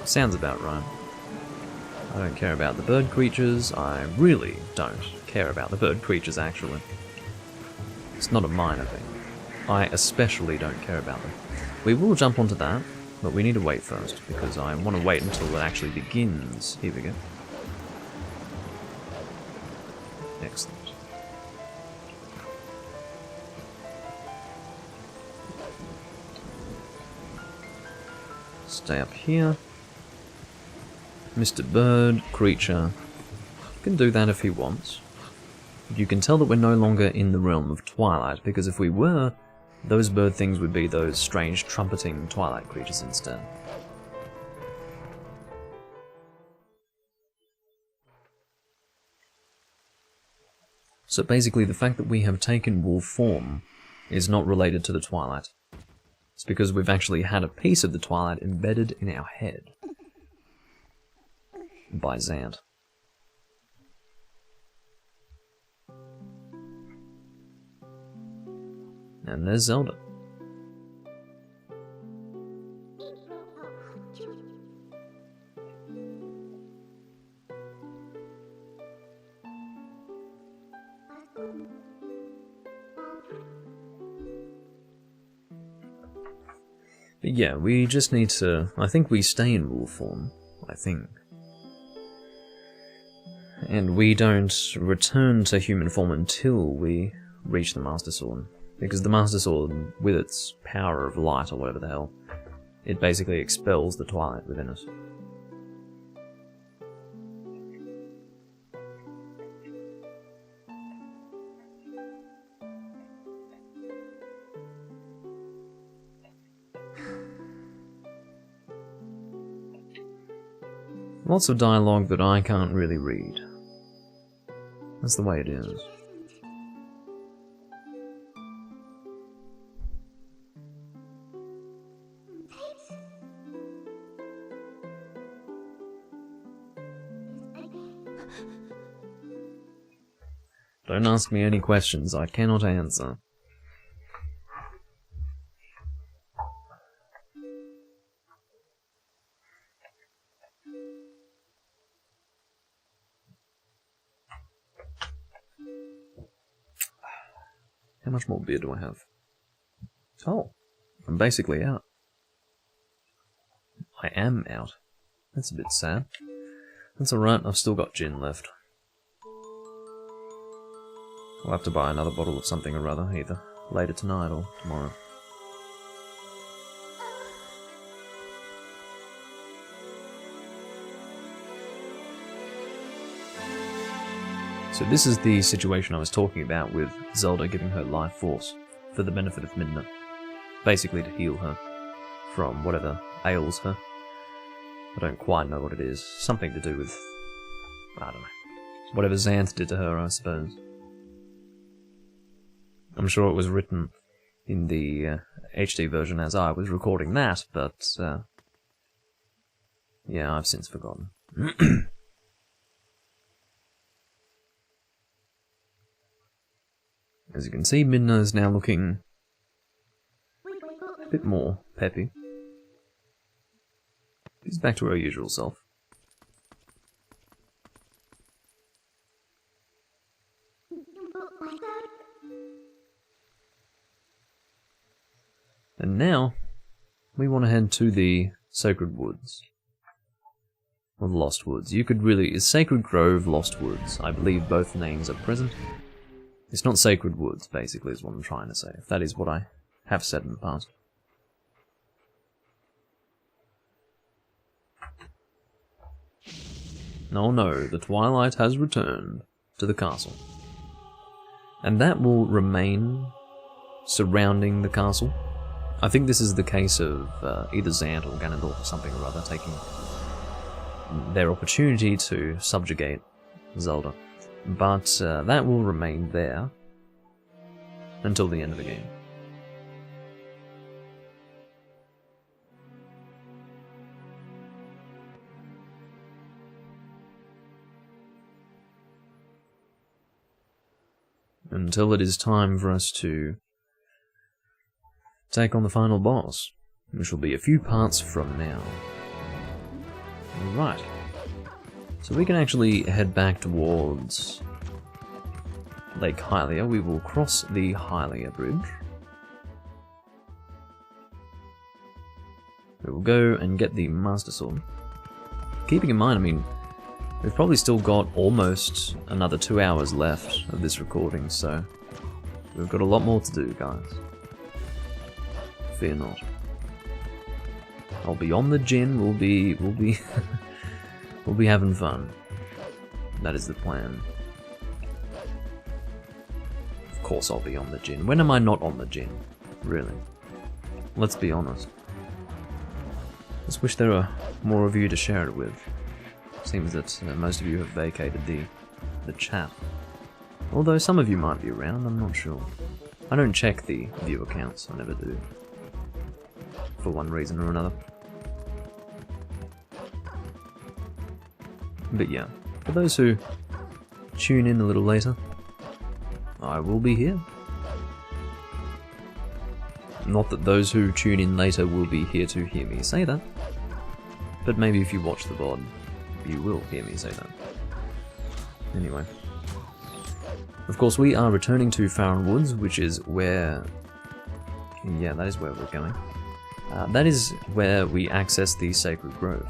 Sounds about right. I don't care about the bird creatures. I really don't care about the bird creatures, actually. It's not a minor thing. I especially don't care about them. We will jump onto that, but we need to wait first, because I want to wait until it actually begins. Here we go. Excellent. Stay up here. Mr. Bird, creature, can do that if he wants. You can tell that we're no longer in the realm of Twilight, because if we were, those bird things would be those strange trumpeting Twilight creatures instead. So basically the fact that we have taken wolf form is not related to the Twilight. It's because we've actually had a piece of the Twilight embedded in our head. By Zant. And there's Zelda. But yeah, we just need to... I think we stay in wolf form. I think. And we don't return to human form until we reach the Master Sword. Because the Master Sword, with its power of light or whatever the hell, it basically expels the Twilight within us. Lots of dialogue that I can't really read. That's the way it is. Don't ask me any questions I cannot answer. How much more beer do I have? Oh, I'm basically out. I am out. That's a bit sad. That's alright, I've still got gin left. I'll have to buy another bottle of something or other, either later tonight or tomorrow. So this is the situation I was talking about with Zelda giving her life force for the benefit of Midna. Basically to heal her from whatever ails her. I don't quite know what it is. Something to do with... I don't know. Whatever Zant did to her, I suppose. I'm sure it was written in the HD version as I was recording that, but yeah, I've since forgotten. As you can see, Midna is now looking a bit more peppy. She's back to her usual self. And now, we want to head to the Sacred Woods. Or the Lost Woods. You could really... It's Sacred Grove, Lost Woods. I believe both names are present. It's not Sacred Woods, basically, is what I'm trying to say. If that is what I have said in the past. Oh no, the Twilight has returned to the castle. And that will remain surrounding the castle. I think this is the case of either Zant or Ganondorf or something or other taking their opportunity to subjugate Zelda. But that will remain there until the end of the game. Until it is time for us to take on the final boss, which will be a few parts from now. Right. So we can actually head back towards Lake Hylia. We will cross the Hylia Bridge. We will go and get the Master Sword. Keeping in mind, I mean, we've probably still got almost another 2 hours left of this recording, so we've got a lot more to do, guys. Fear not. I'll be on the gin, we'll be we'll be having fun. That is the plan. Of course I'll be on the gin. When am I not on the gin? Really? Let's be honest. Just wish there were more of you to share it with. Seems that most of you have vacated the chat. Although some of you might be around, I'm not sure. I don't check the viewer counts, I never do. For one reason or another. But yeah, for those who tune in a little later, I will be here. Not that those who tune in later will be here to hear me say that, but maybe if you watch the VOD, you will hear me say that. Anyway. Of course, we are returning to Farron Woods, which is where... yeah, that is where we're going. That is where we access the Sacred Grove.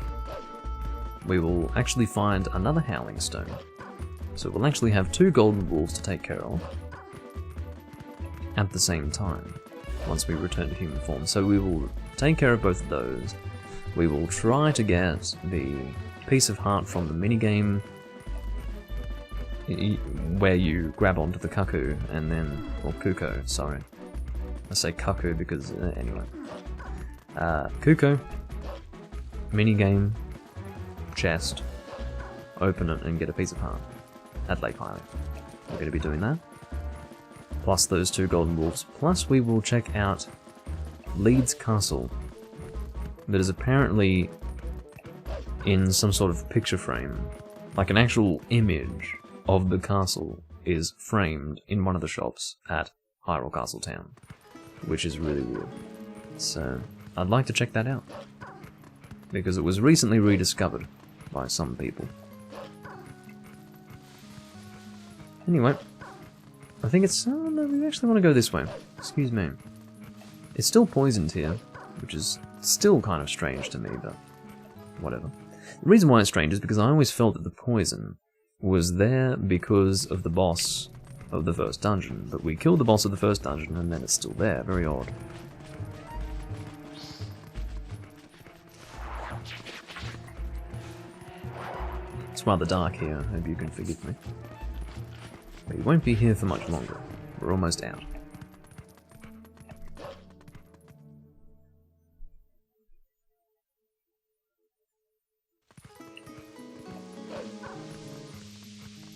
We will actually find another Howling Stone. So we'll actually have 2 golden wolves to take care of at the same time, once we return to human form. So we will take care of both of those. We will try to get the piece of heart from the minigame where you grab onto the cuckoo and then... or cuckoo, sorry. I say cuckoo because... anyway. Cuckoo, minigame, chest, open it and get a piece of heart at Lake Hylia. We're going to be doing that. Plus those 2 golden wolves. Plus we will check out Leeds Castle. That is apparently in some sort of picture frame. Like an actual image of the castle is framed in one of the shops at Hyrule Castle Town. Which is really weird. So, I'd like to check that out. Because it was recently rediscovered by some people. Anyway, I think it's... oh no, we actually want to go this way. Excuse me. It's still poisoned here, which is still kind of strange to me, but whatever. The reason why it's strange is because I always felt that the poison was there because of the boss of the first dungeon, but we killed the boss of the first dungeon and then it's still there. Very odd. It's rather dark here, hope you can forgive me. We won't be here for much longer. We're almost out.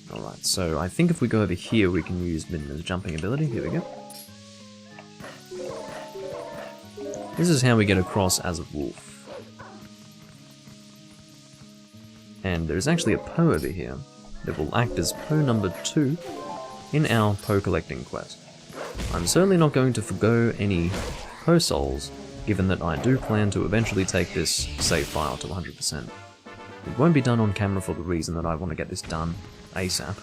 Alright, so I think if we go over here we can use Midna's jumping ability. Here we go. This is how we get across as a wolf. And there's actually a Poe over here that will act as Poe number 2 in our Poe collecting quest. I'm certainly not going to forgo any Poe souls, given that I do plan to eventually take this save file to 100%. It won't be done on camera for the reason that I want to get this done ASAP.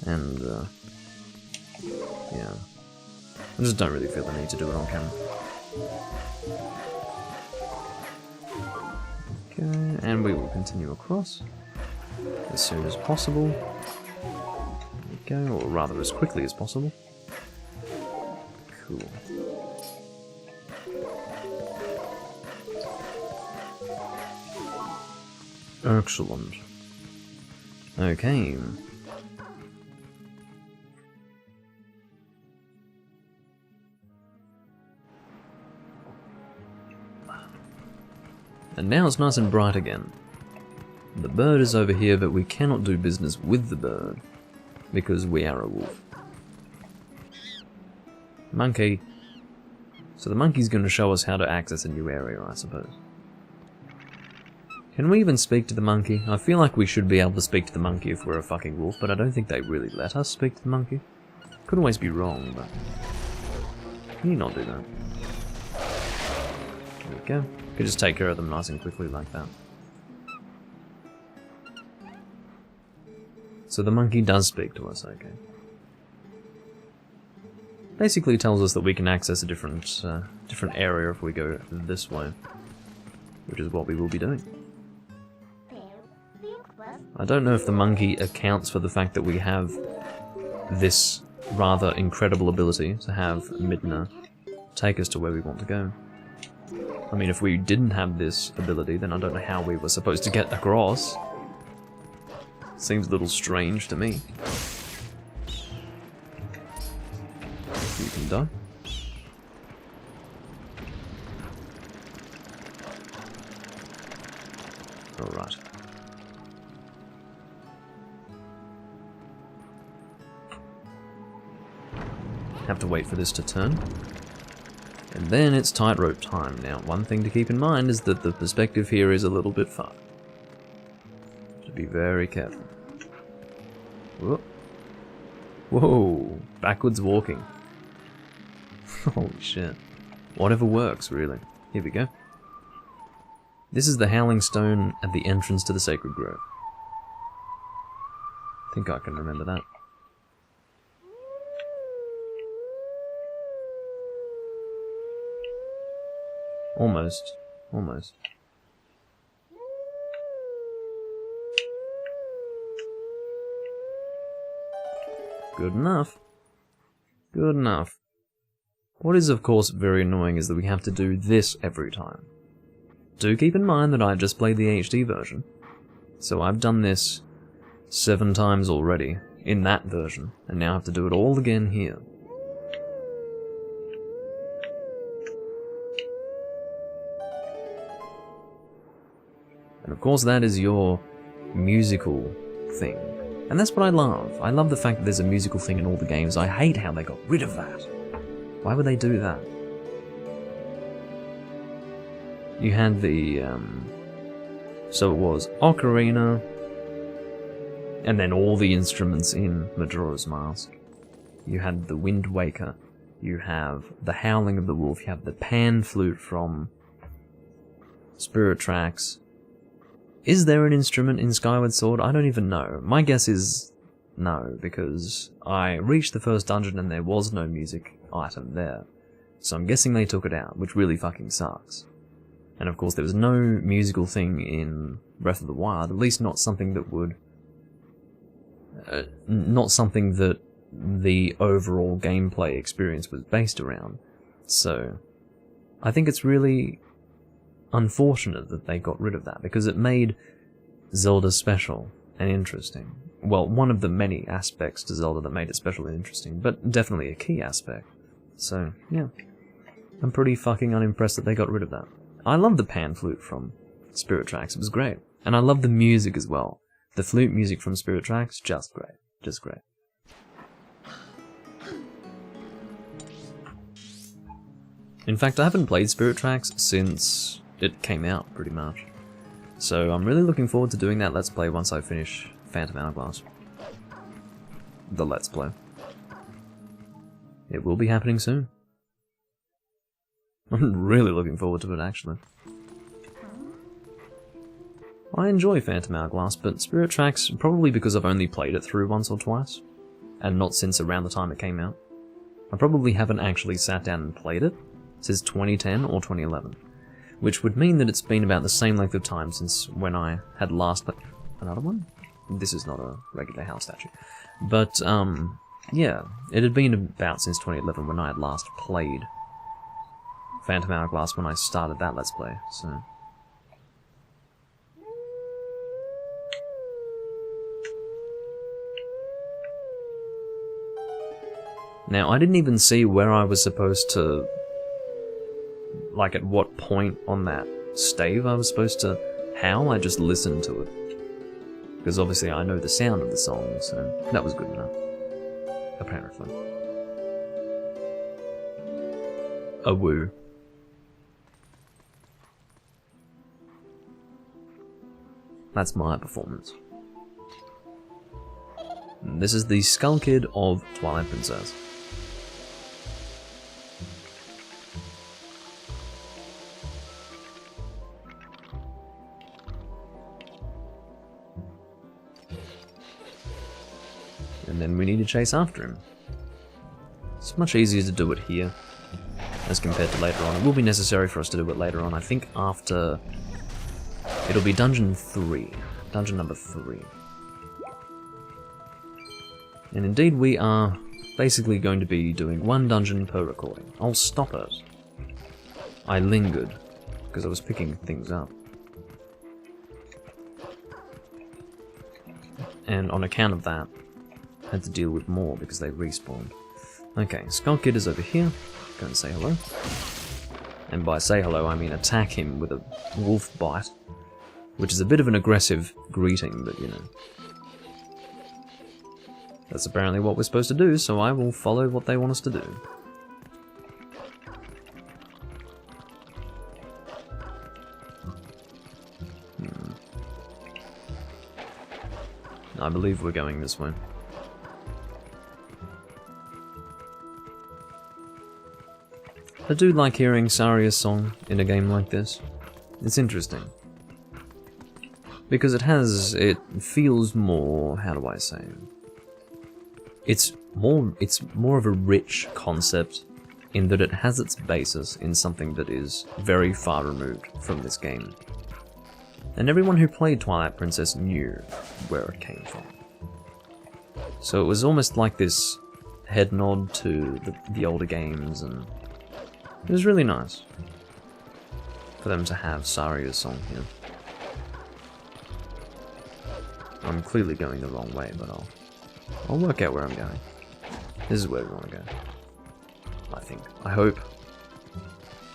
And, yeah. I just don't really feel the need to do it on camera. Okay, and we will continue across as soon as possible. There we go, or rather as quickly as possible. Cool. Excellent. Okay. And now it's nice and bright again. The bird is over here, but we cannot do business with the bird, because we are a wolf. Monkey. So the monkey's going to show us how to access a new area, I suppose. Can we even speak to the monkey? I feel like we should be able to speak to the monkey if we're a fucking wolf, but I don't think they really let us speak to the monkey. Could always be wrong, but... can you not do that? There we go. Could just take care of them nice and quickly like that. So the monkey does speak to us, okay. Basically tells us that we can access a different area if we go this way, which is what we will be doing. I don't know if the monkey accounts for the fact that we have this rather incredible ability to have Midna take us to where we want to go. I mean, if we didn't have this ability, then I don't know how we were supposed to get across. Seems a little strange to me. You can die. Alright. Have to wait for this to turn. And then it's tightrope time. Now, one thing to keep in mind is that the perspective here is a little bit far. To be very careful. Whoa. Whoa! Backwards walking. Holy shit. Whatever works, really. Here we go. This is the Howling Stone at the entrance to the Sacred Grove. I think I can remember that. Almost. Almost. Good enough. Good enough. What is, of course, very annoying is that we have to do this every time. Do keep in mind that I just played the HD version, so I've done this 7 times already in that version, and now I have to do it all again here. And of course that is your musical thing. And that's what I love. I love the fact that there's a musical thing in all the games. I hate how they got rid of that. Why would they do that? You had the, so it was Ocarina, and then all the instruments in Majora's Mask. You had the Wind Waker. You have the Howling of the Wolf. You have the Pan Flute from Spirit Tracks. Is there an instrument in Skyward Sword? I don't even know. My guess is no, because I reached the first dungeon and there was no music item there. So I'm guessing they took it out, which really fucking sucks. And of course there was no musical thing in Breath of the Wild, at least not something that would... not something that the overall gameplay experience was based around. So I think it's really unfortunate that they got rid of that, because it made Zelda special and interesting. Well, one of the many aspects to Zelda that made it special and interesting, but definitely a key aspect. So, yeah. I'm pretty fucking unimpressed that they got rid of that. I love the Pan Flute from Spirit Tracks, it was great. And I love the music as well. The flute music from Spirit Tracks, just great. Just great. In fact, I haven't played Spirit Tracks since it came out, pretty much. So I'm really looking forward to doing that Let's Play once I finish Phantom Hourglass. The Let's Play. It will be happening soon. I'm really looking forward to it, actually. I enjoy Phantom Hourglass, but Spirit Tracks, probably because I've only played it through once or twice, and not since around the time it came out. I probably haven't actually sat down and played it since 2010 or 2011. Which would mean that it's been about the same length of time since when I had last played... Another one? This is not a regular house statue. But, yeah, it had been about since 2011 when I had last played Phantom Hourglass when I started that Let's Play, so... Now, I didn't even see where I was supposed to... like, at what point on that stave I was supposed to howl. I just listened to it. Because obviously I know the sound of the song, so that was good enough. Apparently. A woo. That's my performance. And this is the Skull Kid of Twilight Princess. And then we need to chase after him. It's much easier to do it here as compared to later on. It will be necessary for us to do it later on. I think after... It'll be dungeon 3. Dungeon number 3. And indeed we are basically going to be doing one dungeon per recording. I'll stop it. I lingered, because I was picking things up. And on account of that, I had to deal with more because they respawned. Okay, Skull Kid is over here. Go and say hello. And by say hello, I mean attack him with a wolf bite, which is a bit of an aggressive greeting, but you know. That's apparently what we're supposed to do, so I will follow what they want us to do. I believe we're going this way. I do like hearing Saria's song in a game like this. It's interesting. Because it feels more, how do I say it? It's more of a rich concept in that it has its basis in something that is very far removed from this game. And everyone who played Twilight Princess knew where it came from. So it was almost like this head nod to the older games, and it was really nice for them to have Saria's song here. I'm clearly going the wrong way, but I'll work out where I'm going. This is where we want to go. I think. I hope.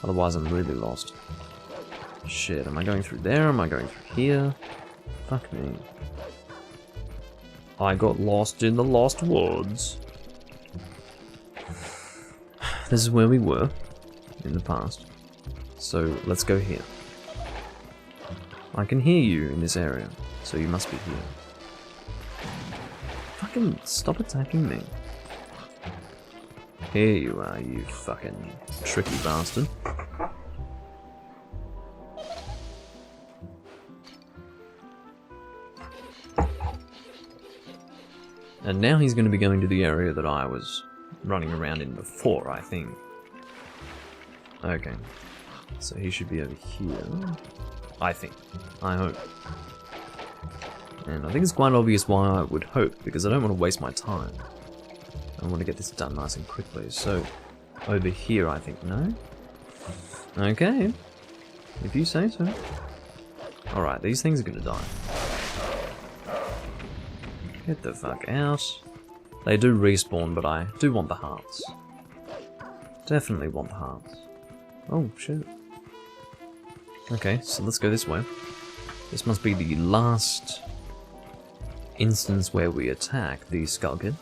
Otherwise I'm really lost. Shit, am I going through there? Am I going through here? Fuck me. I got lost in the Lost Woods. This is where we were in the past. So let's go here. I can hear you in this area, so you must be here. Fucking stop attacking me. Here you are, you fucking tricky bastard. And now he's going to be going to the area that I was running around in before, I think. Okay. So he should be over here. I think. I hope. And I think it's quite obvious why I would hope, because I don't want to waste my time. I want to get this done nice and quickly. So, over here I think, no? Okay. If you say so. Alright, these things are going to die. Get the fuck out. They do respawn, but I do want the hearts. Definitely want the hearts. Oh, shit. Okay, so let's go this way. This must be the last instance where we attack the Skull Kid,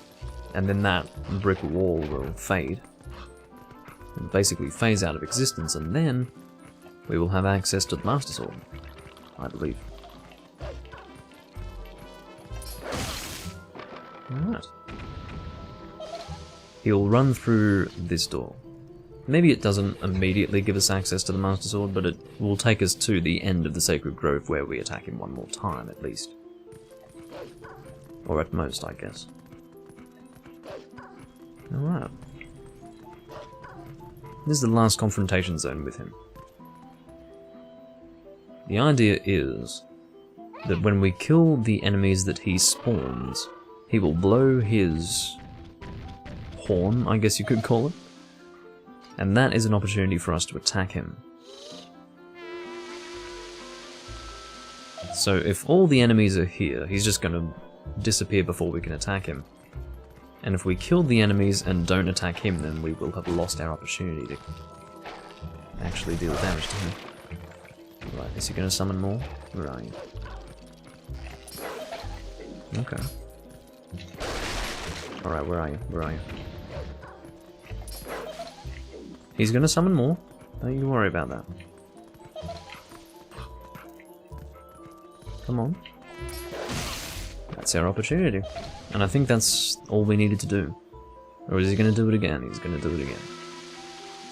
and then that brick wall will fade. And basically phase out of existence, and then we will have access to the Master Sword, I believe. Alright. He'll run through this door. Maybe it doesn't immediately give us access to the Master Sword, but it will take us to the end of the Sacred Grove where we attack him one more time, at least. Or at most, I guess. Alright. This is the last confrontation zone with him. The idea is that when we kill the enemies that he spawns, he will blow his horn, I guess you could call it. And that is an opportunity for us to attack him. So if all the enemies are here, he's just going to disappear before we can attack him. And if we kill the enemies and don't attack him, then we will have lost our opportunity to actually deal damage to him. Right, is he going to summon more? Where are you? Okay. Alright, where are you? Where are you? He's going to summon more. Don't you worry about that. Come on. That's our opportunity. And I think that's all we needed to do. Or is he going to do it again? He's going to do it again.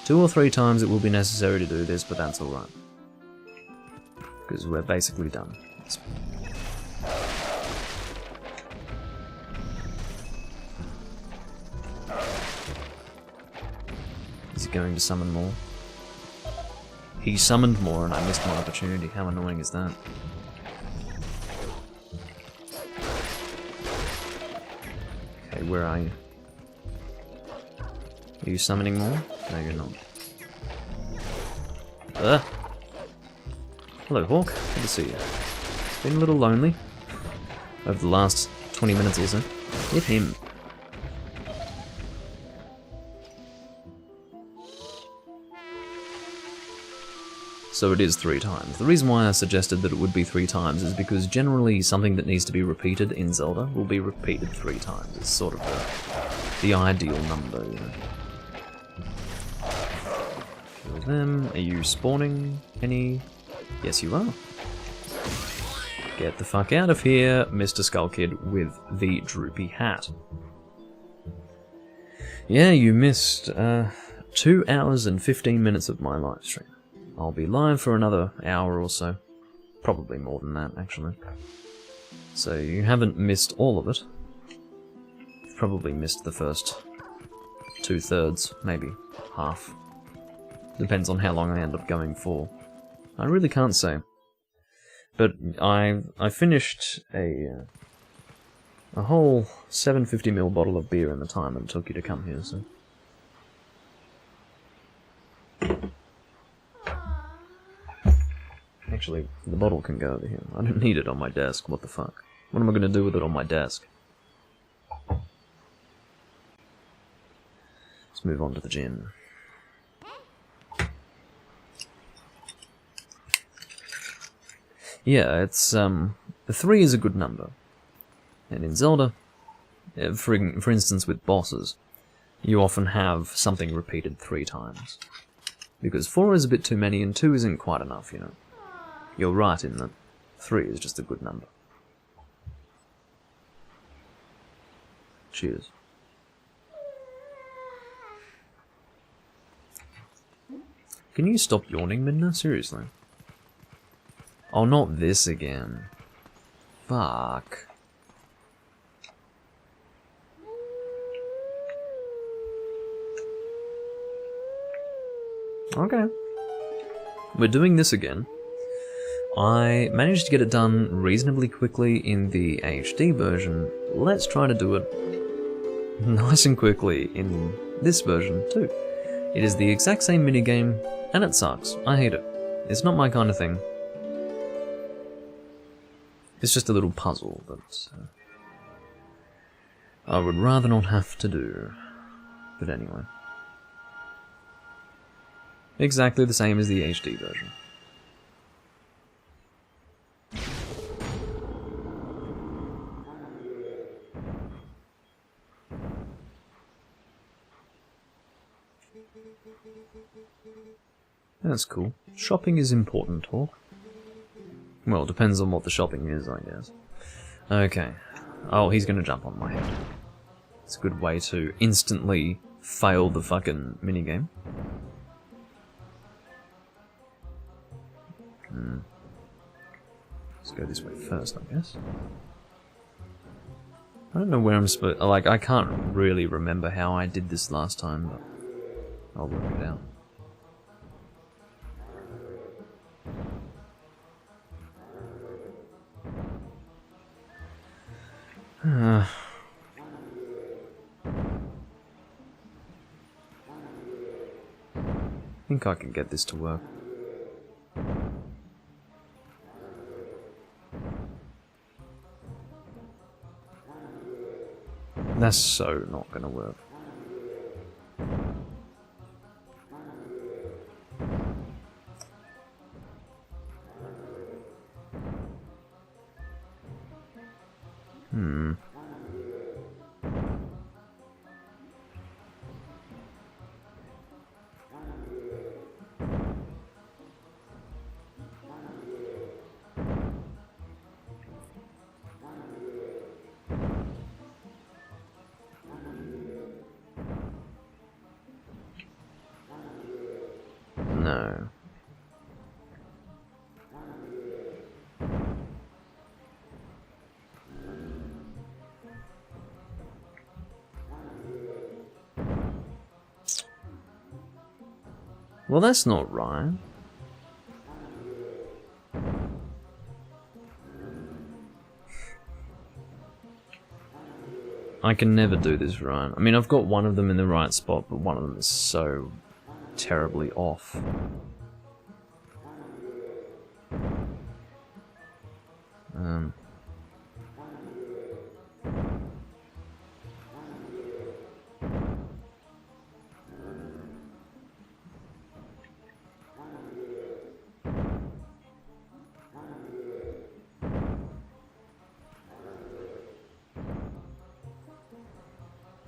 2 or 3 times it will be necessary to do this, but that's alright. Because we're basically done. Is he going to summon more? He summoned more and I missed my opportunity. How annoying is that? Okay, where are you? Are you summoning more? No, you're not. Hello, Hawk. Good to see you. Been a little lonely over the last 20 minutes or so. Hit him. So it is 3 times. The reason why I suggested that it would be 3 times is because generally something that needs to be repeated in Zelda will be repeated 3 times. It's sort of the ideal number, you know. Kill them. Are you spawning any? Yes, you are. Get the fuck out of here, Mr. Skull Kid with the droopy hat. Yeah, you missed 2 hours and 15 minutes of my live stream. I'll be live for another hour or so. Probably more than that, actually. So you haven't missed all of it. You've probably missed the first 2/3, maybe half. Depends on how long I end up going for. I really can't say. But I finished a whole 750ml bottle of beer in the time it took you to come here, so... Actually, the bottle can go over here. I don't need it on my desk, what the fuck? What am I going to do with it on my desk? Let's move on to the gym. Yeah, it's, the 3 is a good number. And in Zelda, for instance with bosses, you often have something repeated 3 times. Because 4 is a bit too many and 2 isn't quite enough, you know. You're right in that 3 is just a good number. Cheers. Can you stop yawning, Midna? Seriously. Oh, not this again. Fuck. Okay. We're doing this again. I managed to get it done reasonably quickly in the HD version. Let's try to do it nice and quickly in this version too. It is the exact same minigame, and it sucks. I hate it. It's not my kind of thing. It's just a little puzzle that I would rather not have to do. But anyway. Exactly the same as the HD version. That's cool. Shopping is important, Hawk. Well, it depends on what the shopping is, I guess. Okay. Oh, he's gonna jump on my head. It's a good way to instantly fail the fucking minigame. Let's go this way first, I guess. I don't know where I'm supposed... Like, I can't really remember how I did this last time, but I'll work it out. I think I can get this to work. That's so not gonna work. No. Well, that's not right. I can never do this right. I mean, I've got one of them in the right spot, but one of them is so terribly off.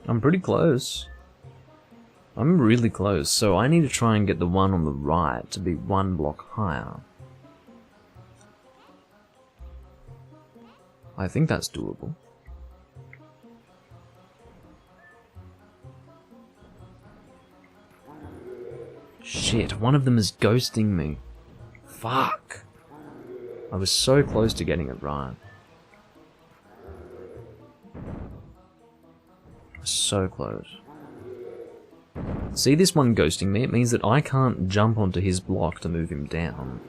I'm pretty close. I'm really close, so I need to try and get the one on the right to be one block higher. I think that's doable. Shit, one of them is ghosting me. Fuck. I was so close to getting it right. So close. See this one ghosting me? It means that I can't jump onto his block to move him down.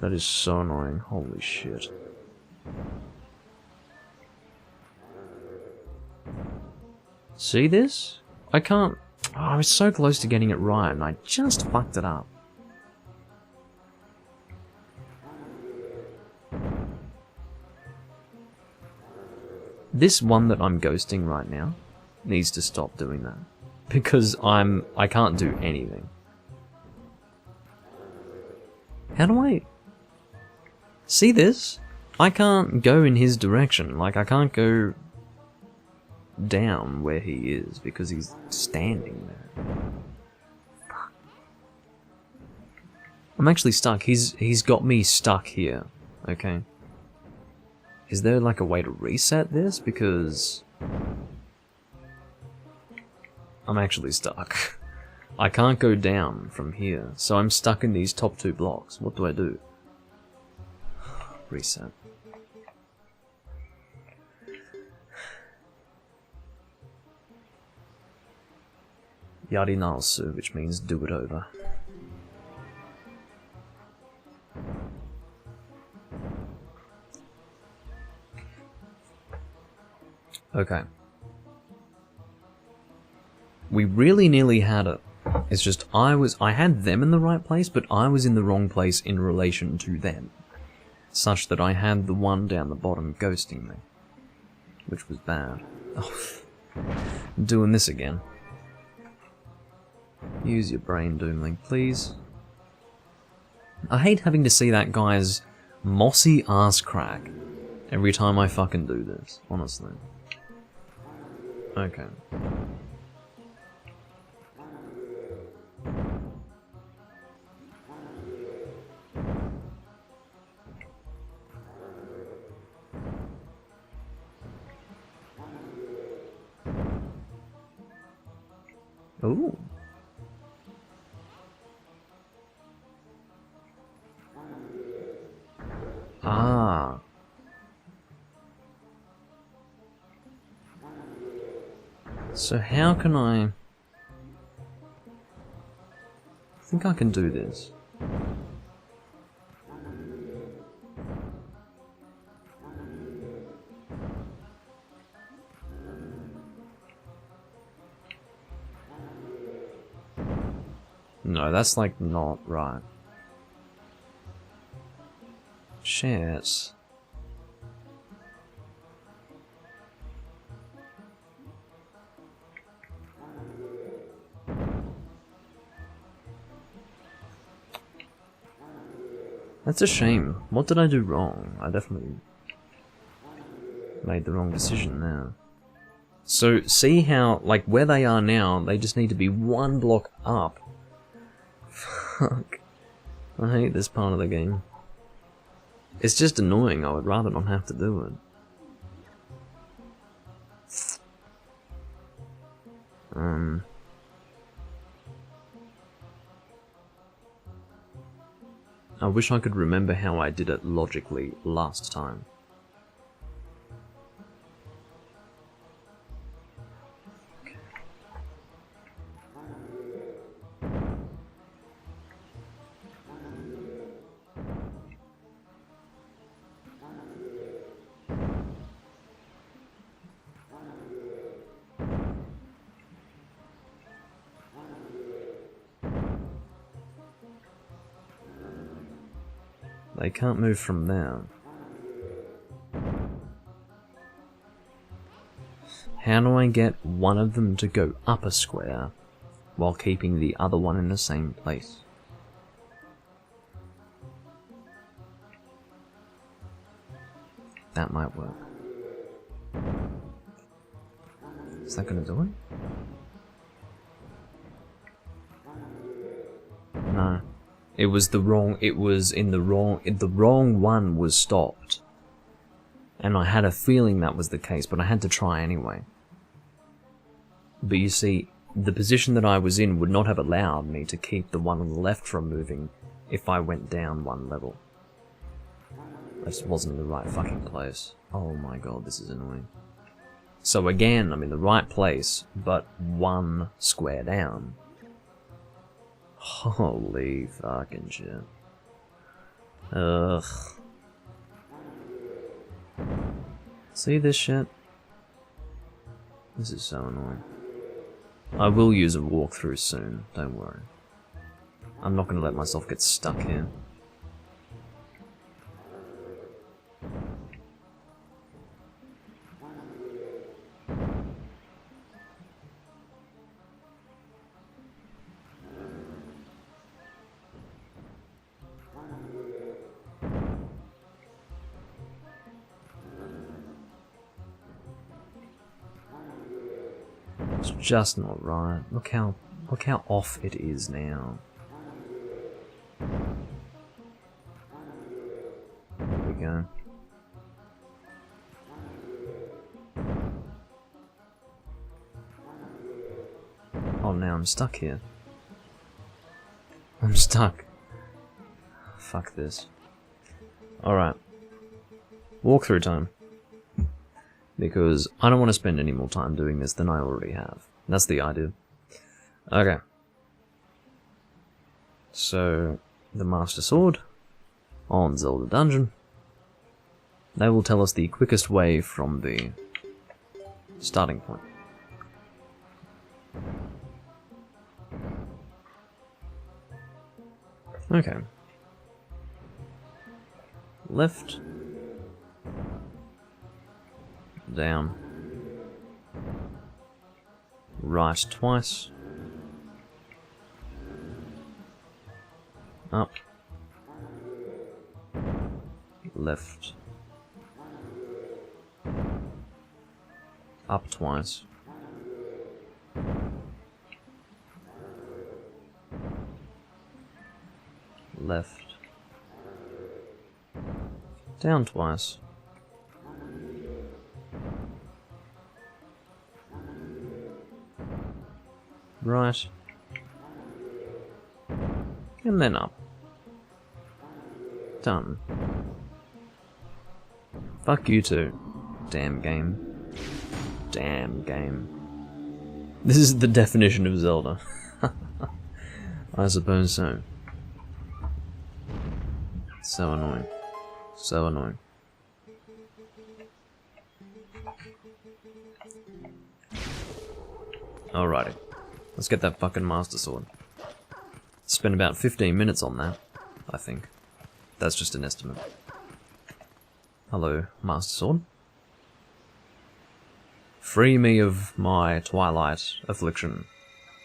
That is so annoying. Holy shit. See this? I can't... Oh, I was so close to getting it right and I just fucked it up. This one that I'm ghosting right now needs to stop doing that. Because I can't do anything. How do I... See this? I can't go in his direction. Like, I can't go down where he is because he's standing there. Fuck. I'm actually stuck. He's got me stuck here. Okay. Is there like a way to reset this? Because I'm actually stuck. I can't go down from here, so I'm stuck in these top two blocks. What do I do? Reset. Yarinalsu, which means do it over. Okay. We really nearly had it. It's just I had them in the right place, but I was in the wrong place in relation to them. Such that I had the one down the bottom ghosting me. Which was bad. Oh, I'm doing this again. Use your brain, Doomling, please. I hate having to see that guy's mossy ass crack every time I fucking do this, honestly. Okay. Ooh. Ah. So how can I think I can do this. No, that's like not right. Shit. That's a shame. What did I do wrong? I definitely made the wrong decision there. So, see how, like, where they are now, they just need to be one block up. Fuck. I hate this part of the game. It's just annoying, I would rather not have to do it. I wish I could remember how I did it logically last time. They can't move from there. How do I get one of them to go up a square while keeping the other one in the same place? That might work. Is that gonna do it? No. It was the wrong, the wrong one was stopped. And I had a feeling that was the case, but I had to try anyway. But you see, the position that I was in would not have allowed me to keep the one on the left from moving if I went down one level. I just wasn't in the right fucking place. Oh my god, this is annoying. So again, I'm in the right place, but one square down. Holy fucking shit. Ugh. See this shit? This is so annoying. I will use a walkthrough soon, don't worry. I'm not gonna let myself get stuck here. It's just not right. Look how off it is now. There we go. Oh, now I'm stuck here. I'm stuck. Fuck this. Alright. Walkthrough time. Because I don't want to spend any more time doing this than I already have. That's the idea. Okay. So, the Master Sword on Zelda Dungeon. They will tell us the quickest way from the starting point. Okay. Left. Down. Right twice. Up. Left. Up twice. Left. Down twice. Right. And then up. Done. Fuck you too. Damn game. Damn game. This is the definition of Zelda. I suppose so. So annoying. So annoying. Alrighty. Let's get that fucking Master Sword. Spent about 15 minutes on that, I think. That's just an estimate. Hello, Master Sword. Free me of my Twilight affliction,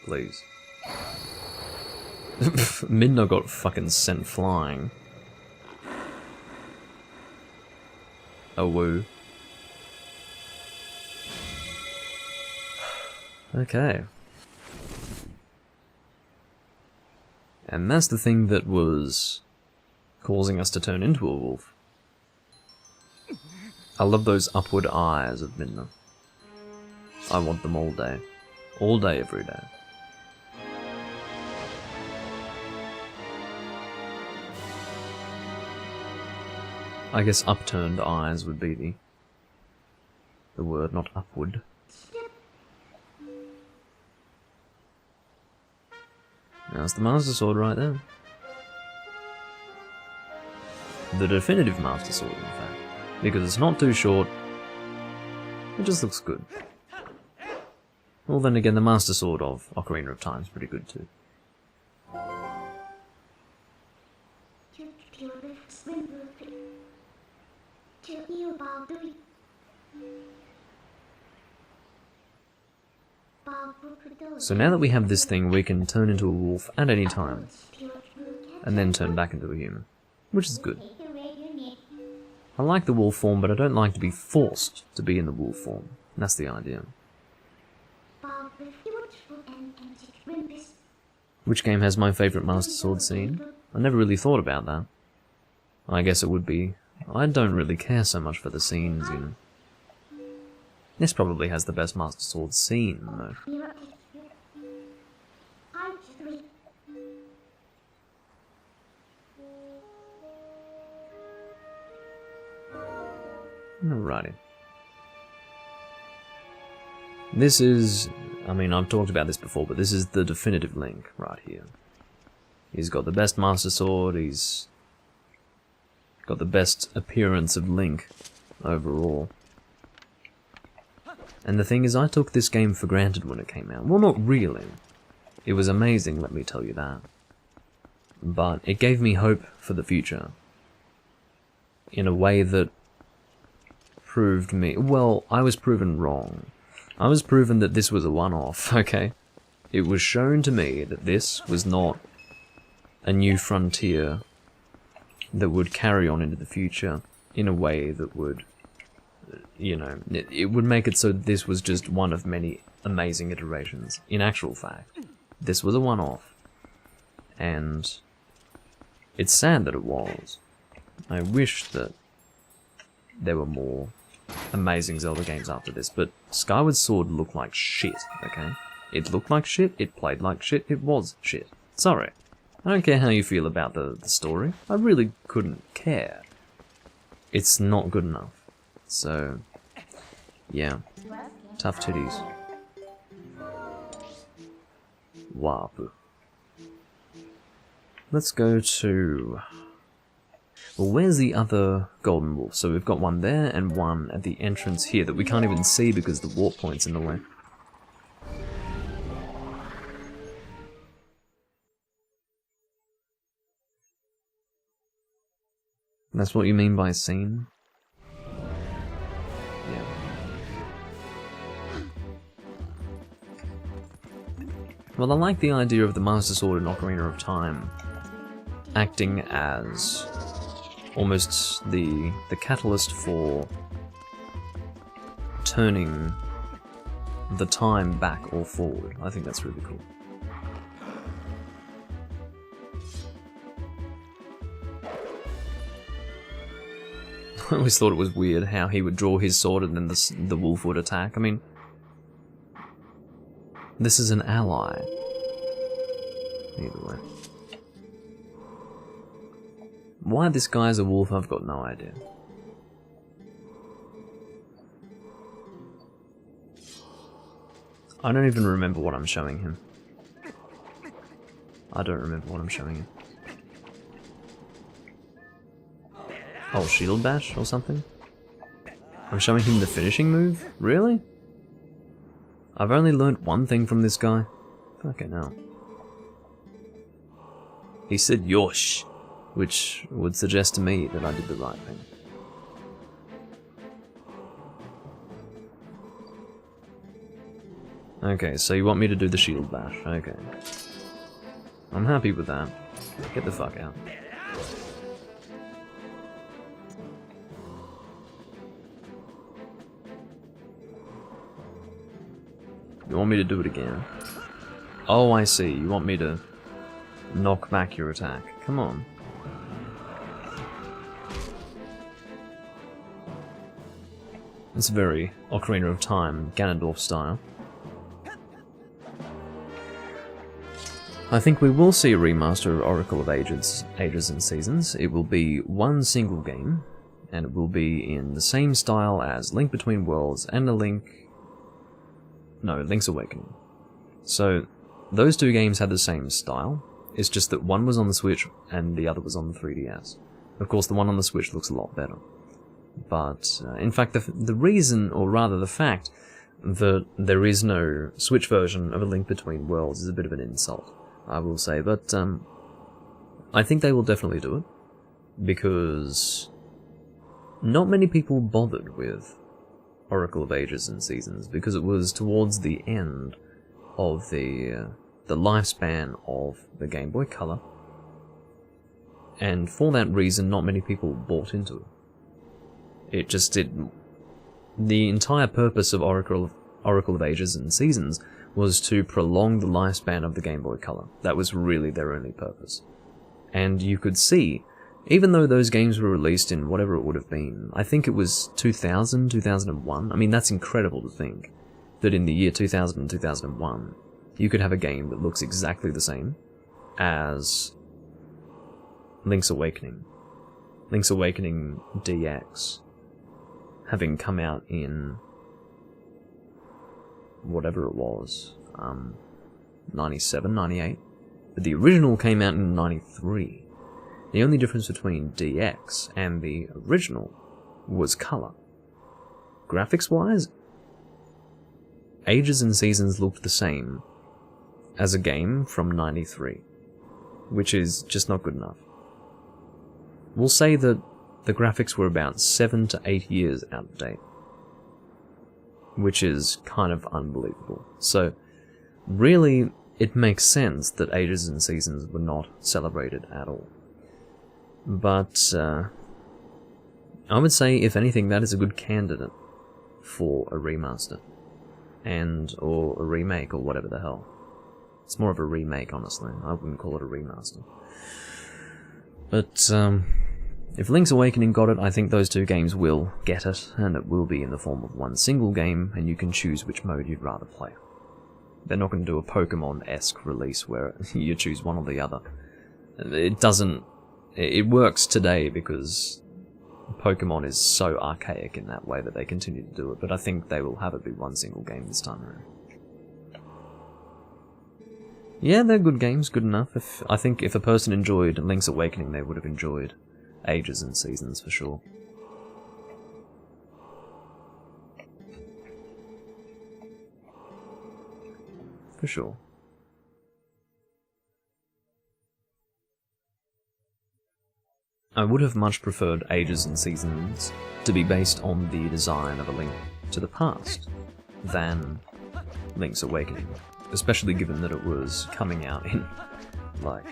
please. Midna got fucking sent flying. Oh woo. Okay. And that's the thing that was causing us to turn into a wolf. I love those upward eyes of Midna. I want them all day. All day, every day. I guess upturned eyes would be the word, not upward. That's the Master Sword right there. The definitive Master Sword, in fact. Because it's not too short. It just looks good. Well, then again, the Master Sword of Ocarina of Time is pretty good too. So now that we have this thing, we can turn into a wolf at any time, and then turn back into a human, which is good. I like the wolf form, but I don't like to be forced to be in the wolf form. That's the idea. Which game has my favourite Master Sword scene? I never really thought about that. I guess it would be... I don't really care so much for the scenes, you know. This probably has the best Master Sword scene, though. Alrighty. This is... I mean, I've talked about this before, but this is the definitive Link right here. He's got the best Master Sword, he's got the best appearance of Link overall. And the thing is, I took this game for granted when it came out. Well, not really. It was amazing, let me tell you that. But it gave me hope for the future. In a way that proved me... Well, I was proven wrong. I was proven that this was a one-off, okay? It was shown to me that this was not a new frontier that would carry on into the future in a way that would, you know, it would make it so that this was just one of many amazing iterations. In actual fact, this was a one-off. And it's sad that it was. I wish that there were more amazing Zelda games after this, but Skyward Sword looked like shit, okay? It looked like shit, it played like shit, it was shit. Sorry. I don't care how you feel about the story. I really couldn't care. It's not good enough. So, yeah. Tough titties. Wapu. Let's go to... Well, where's the other golden wolf? So we've got one there and one at the entrance here that we can't even see because the warp point's in the way. That's what you mean by scene? Yeah. Well, I like the idea of the Master Sword in Ocarina of Time acting as almost the catalyst for turning the time back or forward. I think that's really cool. I always thought it was weird how he would draw his sword and then the wolf would attack. I mean, this is an ally. Either way. Why this guy's a wolf, I've got no idea. I don't even remember what I'm showing him. I don't remember what I'm showing him. Oh, shield bash or something? I'm showing him the finishing move? Really? I've only learnt one thing from this guy. Fucking hell. He said yosh, which would suggest to me that I did the right thing. Okay, so you want me to do the shield bash, okay. I'm happy with that. Get the fuck out. You want me to do it again? Oh, I see. You want me to knock back your attack. Come on. It's very Ocarina of Time, Ganondorf style. I think we will see a remaster of Oracle of Ages and Seasons. It will be one single game, and it will be in the same style as Link Between Worlds and Link's Awakening. So, those two games had the same style, it's just that one was on the Switch and the other was on the 3DS. Of course, the one on the Switch looks a lot better. But, in fact, the reason, or rather the fact, that there is no Switch version of A Link Between Worlds is a bit of an insult, I will say. But, I think they will definitely do it, because not many people bothered with Oracle of Ages and Seasons because it was towards the end of the lifespan of the Game Boy Color, and for that reason not many people bought into it. It just didn't. The entire purpose of Oracle of Ages and Seasons was to prolong the lifespan of the Game Boy Color. That was really their only purpose. And you could see, even though those games were released in whatever it would have been, I think it was 2000, 2001. I mean, that's incredible to think that in the year 2000 and 2001, you could have a game that looks exactly the same as Link's Awakening. Link's Awakening DX, having come out in whatever it was, 97, 98. But the original came out in 93. The only difference between DX and the original was colour. Graphics-wise, Ages and Seasons looked the same as a game from 93, which is just not good enough. We'll say that the graphics were about 7 to 8 years out of date, which is kind of unbelievable. So, really, it makes sense that Ages and Seasons were not celebrated at all. But, I would say, if anything, that is a good candidate for a remaster. Or a remake, or whatever the hell. It's more of a remake, honestly. I wouldn't call it a remaster. But, if Link's Awakening got it, I think those two games will get it, and it will be in the form of one single game, and you can choose which mode you'd rather play. They're not going to do a Pokemon-esque release where you choose one or the other. It doesn't... It works today because Pokemon is so archaic in that way that they continue to do it, but I think they will have it be one single game this time around. Yeah, they're good games, good enough. I think if a person enjoyed Link's Awakening, they would have enjoyed Ages and Seasons for sure. For sure. I would have much preferred Ages and Seasons to be based on the design of A Link to the Past than Link's Awakening, especially given that it was coming out in, like,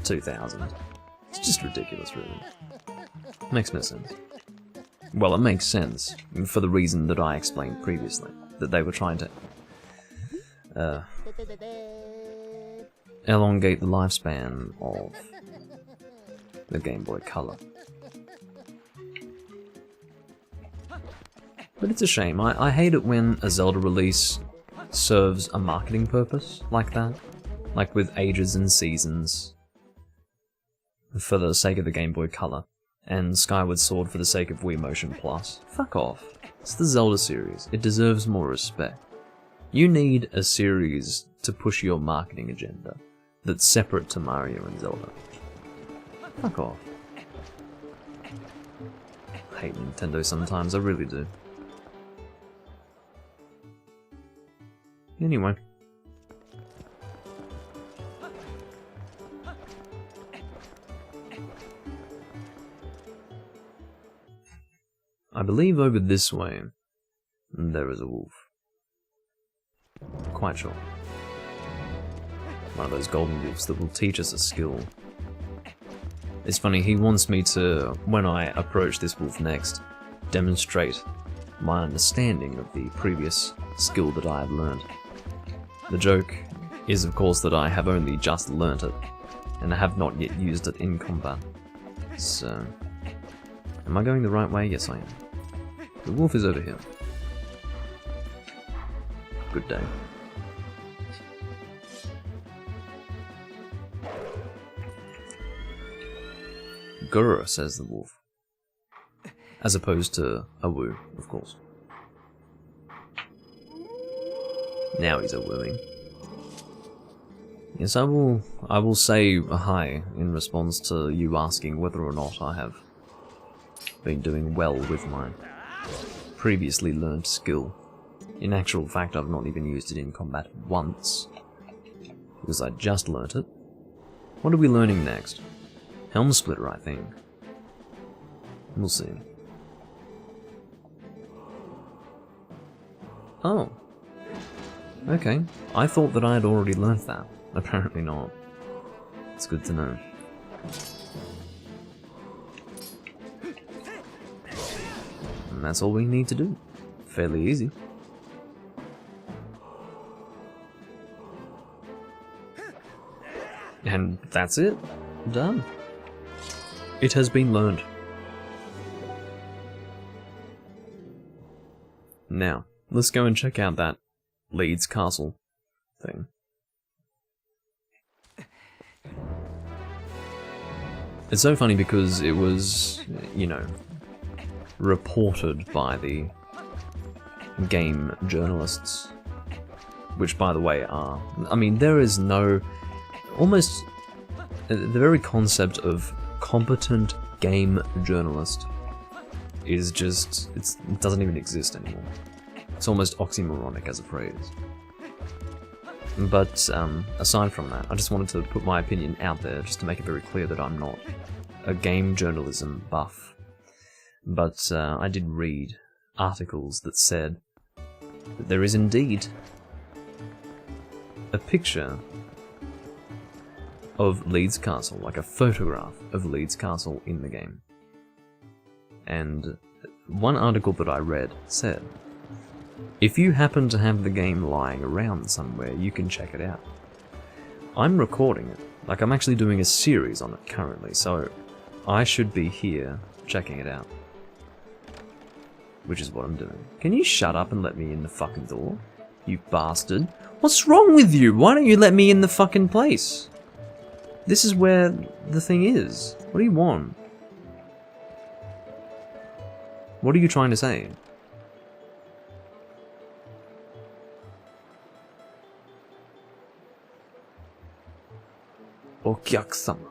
2000. It's just ridiculous, really. Makes no sense. Well, it makes sense, for the reason that I explained previously, that they were trying to elongate the lifespan of the Game Boy Color. But it's a shame. I hate it when a Zelda release serves a marketing purpose like that. Like with Ages and Seasons for the sake of the Game Boy Color, and Skyward Sword for the sake of Wii Motion Plus. Fuck off. It's the Zelda series. It deserves more respect. You need a series to push your marketing agenda that's separate to Mario and Zelda. Fuck off. I hate Nintendo sometimes, I really do. Anyway. I believe over this way, there is a wolf. Quite sure. One of those golden wolves that will teach us a skill. It's funny, he wants me to, when I approach this wolf next, demonstrate my understanding of the previous skill that I have learned. The joke is, of course, that I have only just learnt it, and I have not yet used it in combat. So, am I going the right way? Yes, I am. The wolf is over here. Good day. Grr, says the wolf. As opposed to a woo, of course. Now he's a wooing. Yes, I will say hi in response to you asking whether or not I have been doing well with my previously learned skill. In actual fact, I've not even used it in combat once, because I just learnt it. What are we learning next? Helm Splitter, I think. We'll see. Oh. Okay. I thought that I had already learnt that. Apparently not. It's good to know. And that's all we need to do. Fairly easy. And that's it. Done. It has been learned. Now, let's go and check out that Leeds Castle thing. It's so funny because it was, you know, reported by the game journalists, which, by the way, are... I mean, there is no... Almost... The very concept of competent game journalist is just... it doesn't even exist anymore. It's almost oxymoronic as a phrase. But, aside from that, I just wanted to put my opinion out there, just to make it very clear that I'm not a game journalism buff. But, I did read articles that said that there is indeed a picture of Leeds Castle, like a photograph of Leeds Castle in the game. And one article that I read said, if you happen to have the game lying around somewhere, you can check it out. I'm recording it, like I'm actually doing a series on it currently, so I should be here checking it out. Which is what I'm doing. Can you shut up and let me in the fucking door? You bastard. What's wrong with you? Why don't you let me in the fucking place? This is where the thing is. What do you want? What are you trying to say? Okyaku-sama.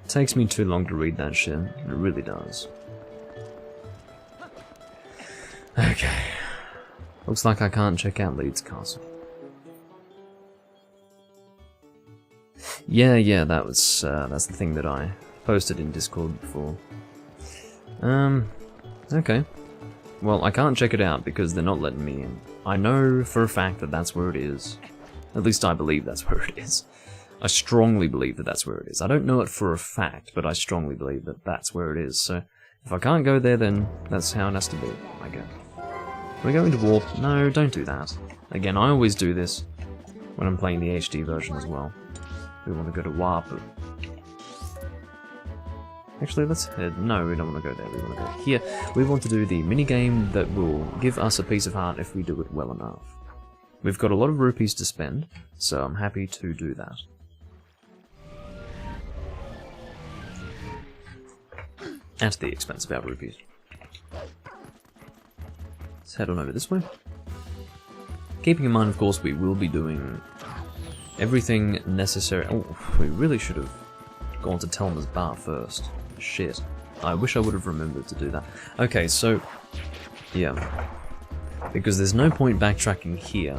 It takes me too long to read that shit. It really does. Okay. Looks like I can't check out Leeds Castle. Yeah, that was, that's the thing that I posted in Discord before. Okay. Well, I can't check it out because they're not letting me in. I know for a fact that that's where it is. At least I believe that's where it is. I strongly believe that that's where it is. I don't know it for a fact, but I strongly believe that that's where it is. So, if I can't go there, then that's how it has to be, I guess. Are we going to warp? No, don't do that. Again, I always do this when I'm playing the HD version as well. We want to go to warp. Actually, let's head... No, we don't want to go there. We want to go here. We want to do the minigame that will give us a piece of heart if we do it well enough. We've got a lot of rupees to spend, so I'm happy to do that. At the expense of our rupees. Let's head on over this way. Keeping in mind, of course, we will be doing everything necessary. Oh, we really should have gone to Telma's bar first. Shit. I wish I would have remembered to do that. Okay, so... yeah. Because there's no point backtracking here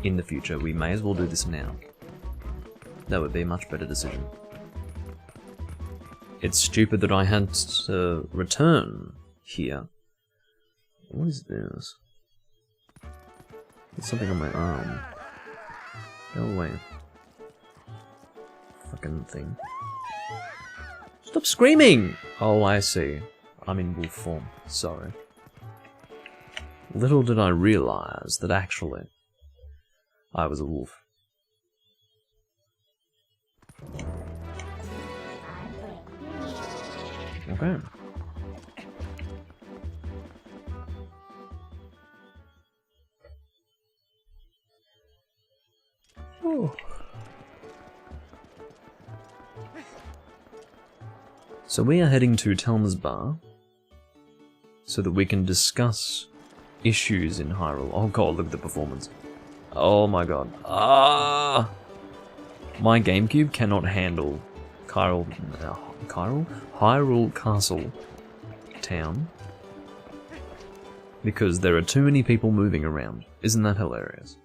in the future. We may as well do this now. That would be a much better decision. It's stupid that I had to return here. What is this? There's something on my arm. Go away. Fucking thing. Stop screaming! Oh, I see. I'm in wolf form. Sorry. Little did I realize that actually I was a wolf. Okay. Oh. So we are heading to Telma's Bar so that we can discuss issues in Hyrule. Oh god, look at the performance. Oh my god. Ah! My GameCube cannot handle Hyrule Castle town because there are too many people moving around. Isn't that hilarious?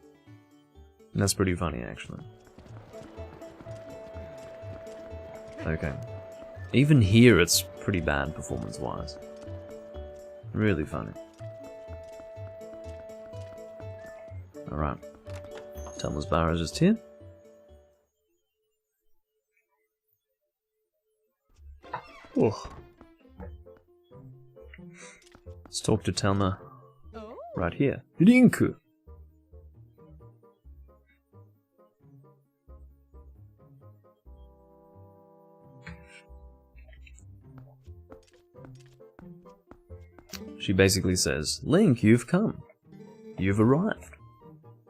And that's pretty funny, actually. Okay. Even here it's pretty bad performance-wise. Really funny. Alright. Telma's Bar is just here. Oh. Let's talk to Telma right here. Rinku! She basically says, Link, you've come. You've arrived.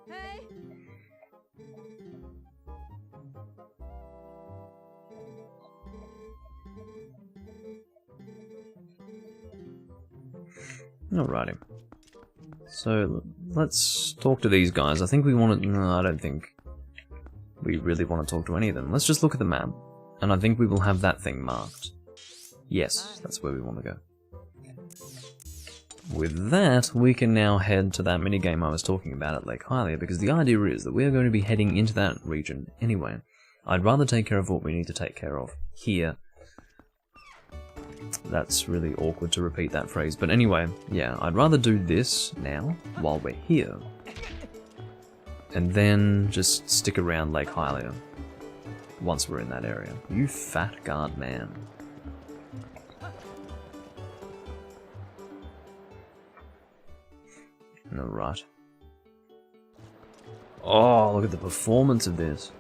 Hey. Alrighty. So, let's talk to these guys. I think we want to... No, I don't think we really want to talk to any of them. Let's just look at the map. And I think we will have that thing marked. Yes, that's where we want to go. With that, we can now head to that minigame I was talking about at Lake Hylia, because the idea is that we are going to be heading into that region anyway. I'd rather take care of what we need to take care of here. That's really awkward to repeat that phrase, but anyway, yeah, I'd rather do this now, while we're here. And then just stick around Lake Hylia, once we're in that area. You fat guard man. Alright. Oh, look at the performance of this.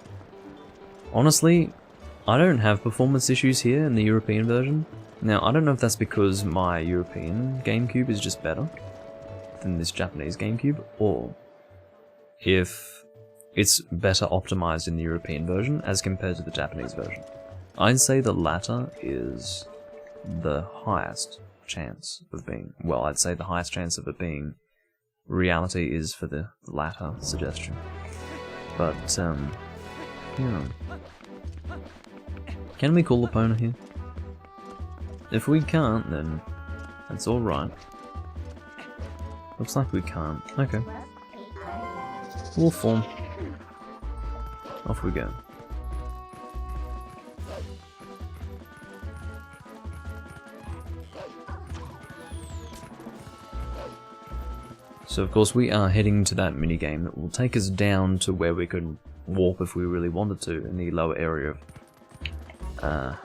Honestly, I don't have performance issues here in the European version. Now, I don't know if that's because my European GameCube is just better than this Japanese GameCube, or if it's better optimized in the European version as compared to the Japanese version. I'd say the latter is the highest chance of being, well, I'd say the highest chance of it being reality is for the latter suggestion. But, yeah. Can we call Epona here? If we can't, then that's alright. Looks like we can't. Okay. We'll form. Off we go. So of course we are heading to that minigame that will take us down to where we could warp if we really wanted to in the lower area of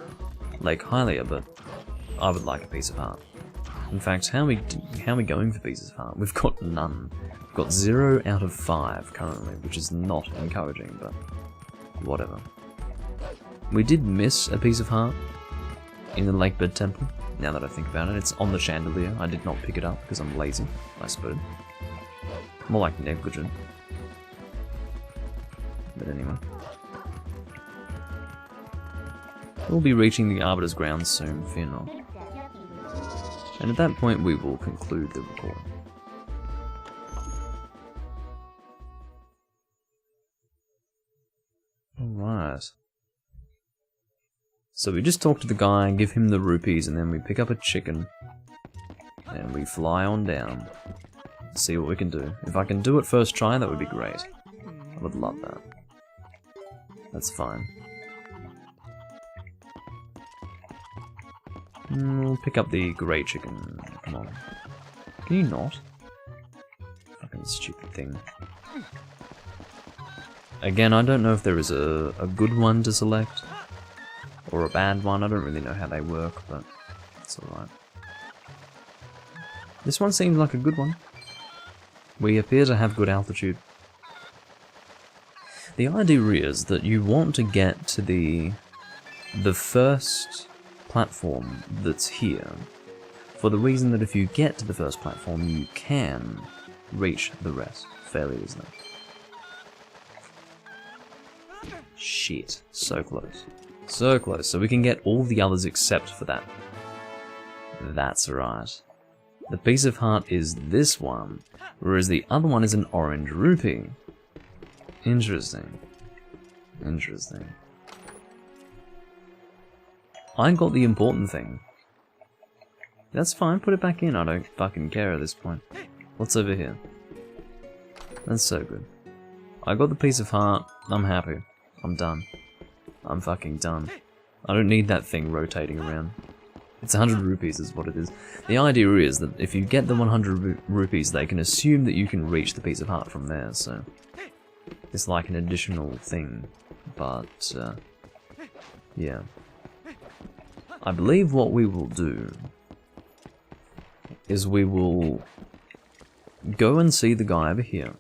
Lake Hylia, but I would like a piece of heart. In fact, how are we going for pieces of heart? We've got none. We've got 0 out of 5 currently, which is not encouraging, but whatever. We did miss a piece of heart in the Lakebed Temple, now that I think about it. It's on the chandelier. I did not pick it up because I'm lazy, I suppose. More like negligent. But anyway. We'll be reaching the Arbiter's grounds soon, fear not. And at that point we will conclude the recording. Alright. So we just talk to the guy, give him the rupees, and then we pick up a chicken. And we fly on down. See what we can do. If I can do it first try, that would be great. I would love that. That's fine. We'll pick up the grey chicken. Come on. Can you not? Fucking stupid thing. Again, I don't know if there is a good one to select. Or a bad one. I don't really know how they work, but it's alright. This one seems like a good one. We appear to have good altitude. The idea is that you want to get to the first platform that's here, for the reason that if you get to the first platform, you can reach the rest fairly easily. Shit. So close. So close. So we can get all the others except for that. That's right. The piece of heart is this one, whereas the other one is an orange rupee. Interesting. Interesting. I got the important thing. That's fine, put it back in, I don't fucking care at this point. What's over here? That's so good. I got the piece of heart, I'm happy. I'm done. I'm fucking done. I don't need that thing rotating around. It's 100 rupees is what it is. The idea is that if you get the 100 rupees, they can assume that you can reach the piece of heart from there, so... It's like an additional thing, but, yeah. I believe what we will do is we will go and see the guy over here.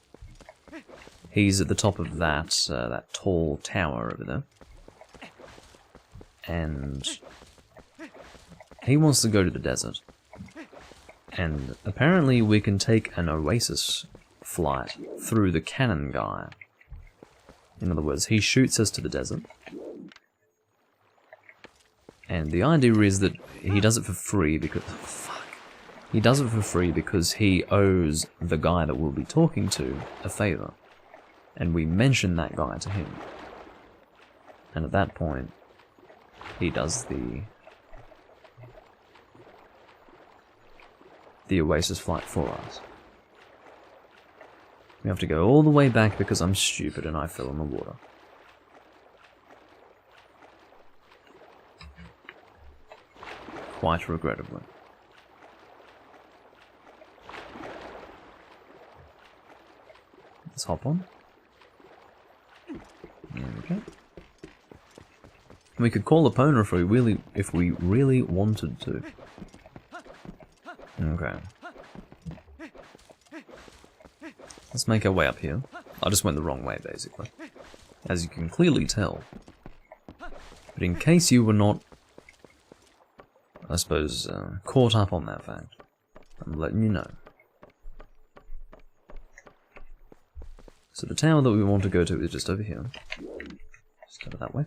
He's at the top of that, that tall tower over there. And he wants to go to the desert. And apparently we can take an oasis flight through the cannon guy. In other words, he shoots us to the desert. And the idea is that he does it for free because... Fuck. He does it for free because he owes the guy that we'll be talking to a favour. And we mention that guy to him. And at that point, he does the oasis flight for us. We have to go all the way back because I'm stupid and I fell in the water. Quite regrettably. Let's hop on. There we go. We could call Epona if we really wanted to. Okay. Let's make our way up here. I just went the wrong way, basically. As you can clearly tell. But in case you were not, I suppose, caught up on that fact, I'm letting you know. So the tower that we want to go to is just over here. Just go that way.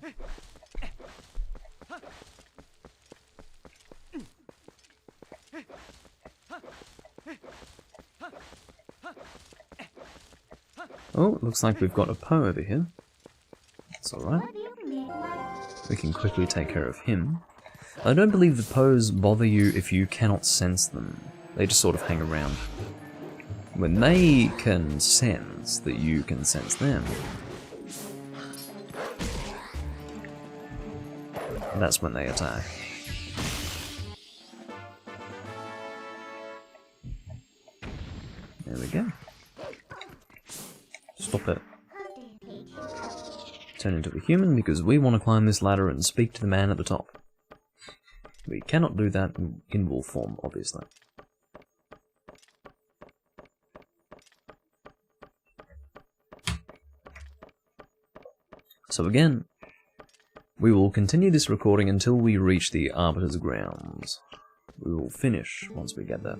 Oh, it looks like we've got a Poe over here. That's alright. We can quickly take care of him. I don't believe the Poes bother you if you cannot sense them. They just sort of hang around. When they can sense that you can sense them, that's when they attack. There we go. Stop it. Turn into a human because we want to climb this ladder and speak to the man at the top. We cannot do that in wolf form, obviously. So again, we will continue this recording until we reach the Arbiter's grounds. We will finish once we get there.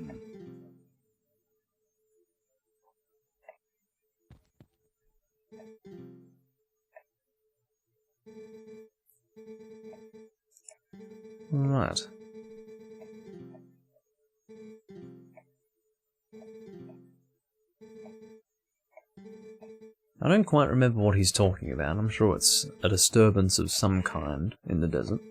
Alright. I don't quite remember what he's talking about. I'm sure it's a disturbance of some kind in the desert.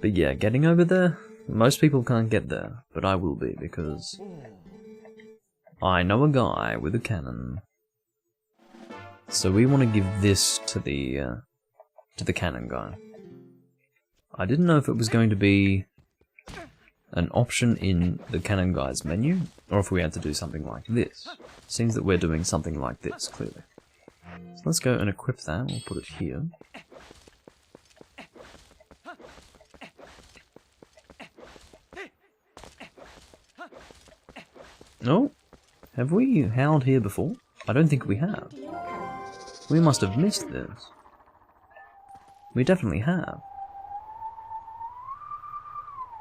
But yeah, getting over there, most people can't get there, but I will be because I know a guy with a cannon. So we want to give this to the cannon guy. I didn't know if it was going to be an option in the cannon guy's menu, or if we had to do something like this. Seems that we're doing something like this, clearly. So let's go and equip that, we'll put it here. Oh, have we howled here before? I don't think we have. We must have missed this. We definitely have.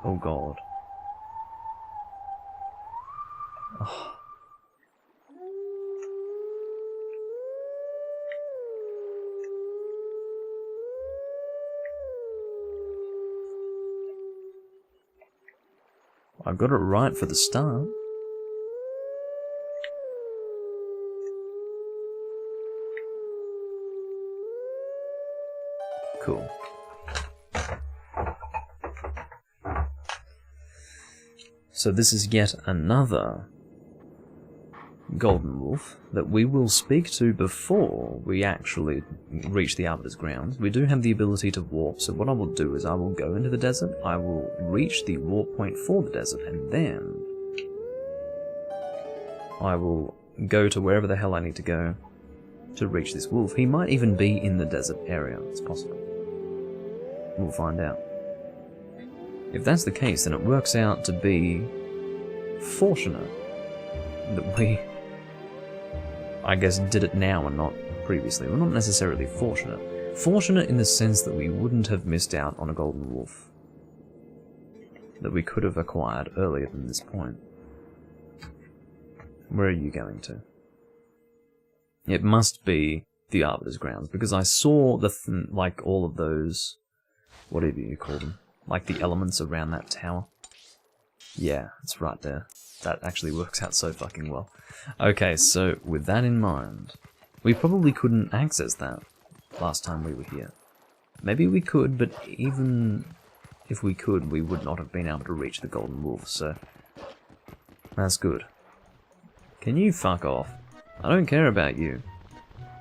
Oh god. Oh. I got it right for the start. Cool. So this is yet another golden wolf that we will speak to before we actually reach the Arbiter's grounds. We do have the ability to warp, so what I will do is I will go into the desert, I will reach the warp point for the desert, and then I will go to wherever the hell I need to go to reach this wolf. He might even be in the desert area, it's possible. We'll find out. If that's the case, then it works out to be fortunate that we, I guess, did it now and not previously. We're not necessarily fortunate. Fortunate in the sense that we wouldn't have missed out on a golden wolf that we could have acquired earlier than this point. Where are you going to? It must be the Arbiter's grounds, because I saw the like all of those, whatever you call them, like the elements around that tower. Yeah, it's right there. That actually works out so fucking well. Okay, so with that in mind, we probably couldn't access that last time we were here. Maybe we could, but even if we could, we would not have been able to reach the golden wolf, so that's good. Can you fuck off? I don't care about you.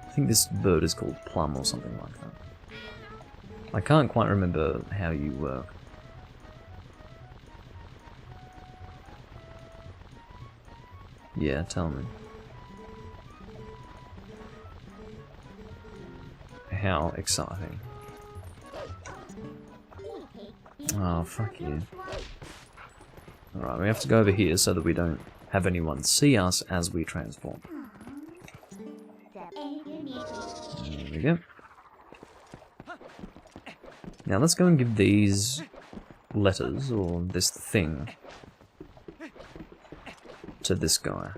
I think this bird is called Plum or something like that. I can't quite remember how you work. Yeah, tell me. How exciting. Oh, fuck you. Alright, we have to go over here so that we don't have anyone see us as we transform. There we go. Now let's go and give these letters, or this thing, to this guy.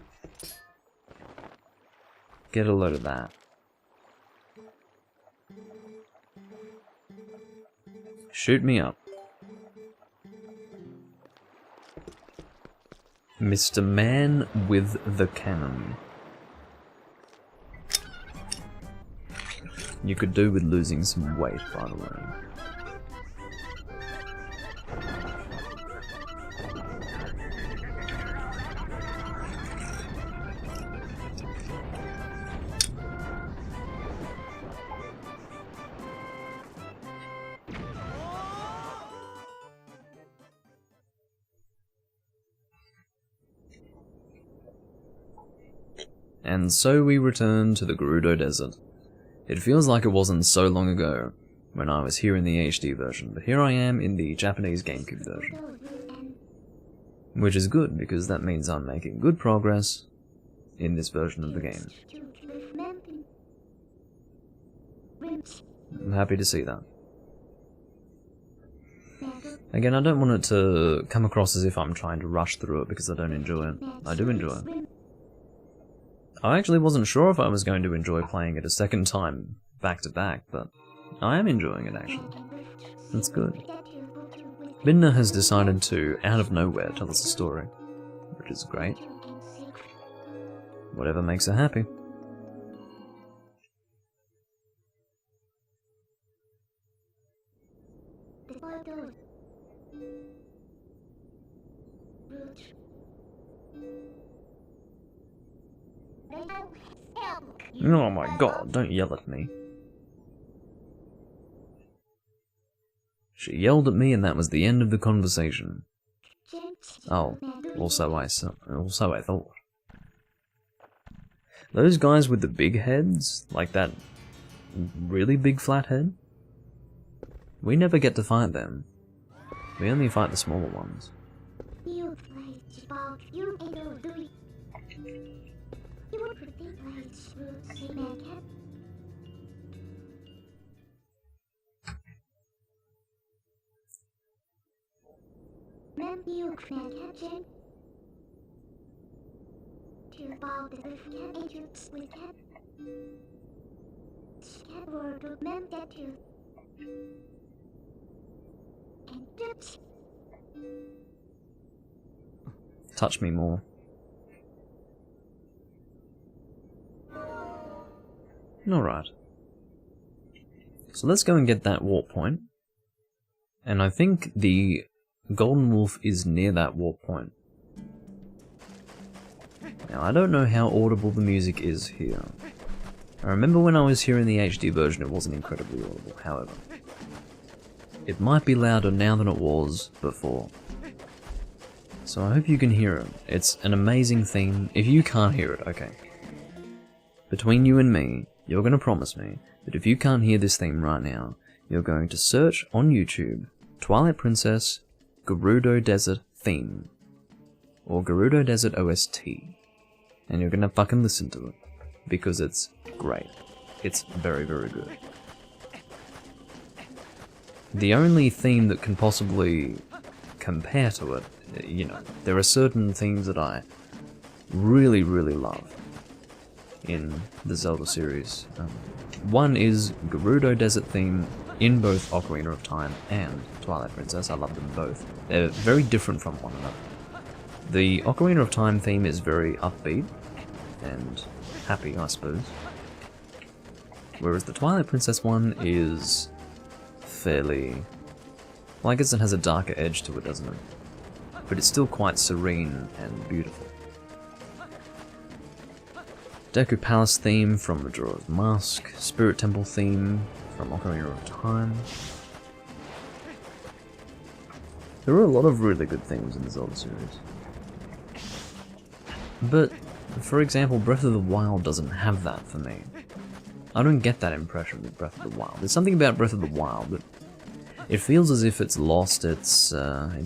Get a load of that. Shoot me up. Mr. Man with the Cannon. You could do with losing some weight, by the way. And so we return to the Gerudo Desert. It feels like it wasn't so long ago when I was here in the HD version, but here I am in the Japanese GameCube version. Which is good, because that means I'm making good progress in this version of the game. I'm happy to see that. Again, I don't want it to come across as if I'm trying to rush through it because I don't enjoy it. I do enjoy it. I actually wasn't sure if I was going to enjoy playing it a second time, back to back, but I am enjoying it actually. It's good. Binder has decided to, out of nowhere, tell us a story, which is great. Whatever makes her happy. Oh my god, don't yell at me. She yelled at me and that was the end of the conversation. Oh, also I thought. Those guys with the big heads, like that really big flat head, we never get to fight them. We only fight the smaller ones. touch me more. Alright. So let's go and get that warp point. And I think the golden wolf is near that warp point. Now I don't know how audible the music is here. I remember when I was here in the HD version it wasn't incredibly audible, however. It might be louder now than it was before. So I hope you can hear it. It's an amazing theme. If you can't hear it, okay. Between you and me, you're going to promise me that if you can't hear this theme right now, you're going to search on YouTube Twilight Princess Gerudo Desert Theme. Or Gerudo Desert OST. And you're going to fucking listen to it. Because it's great. It's very, very good. The only theme that can possibly compare to it, you know, there are certain themes that I really, really love in the Zelda series. One is Gerudo Desert theme in both Ocarina of Time and Twilight Princess. I love them both. They're very different from one another. The Ocarina of Time theme is very upbeat and happy, I suppose. Whereas the Twilight Princess one is fairly... well, I guess it has a darker edge to it, doesn't it? But it's still quite serene and beautiful. Deku Palace theme from Majora's Mask, Spirit Temple theme from Ocarina of Time. There are a lot of really good themes in the Zelda series. But, for example, Breath of the Wild doesn't have that for me. I don't get that impression with Breath of the Wild. There's something about Breath of the Wild that it feels as if it's lost its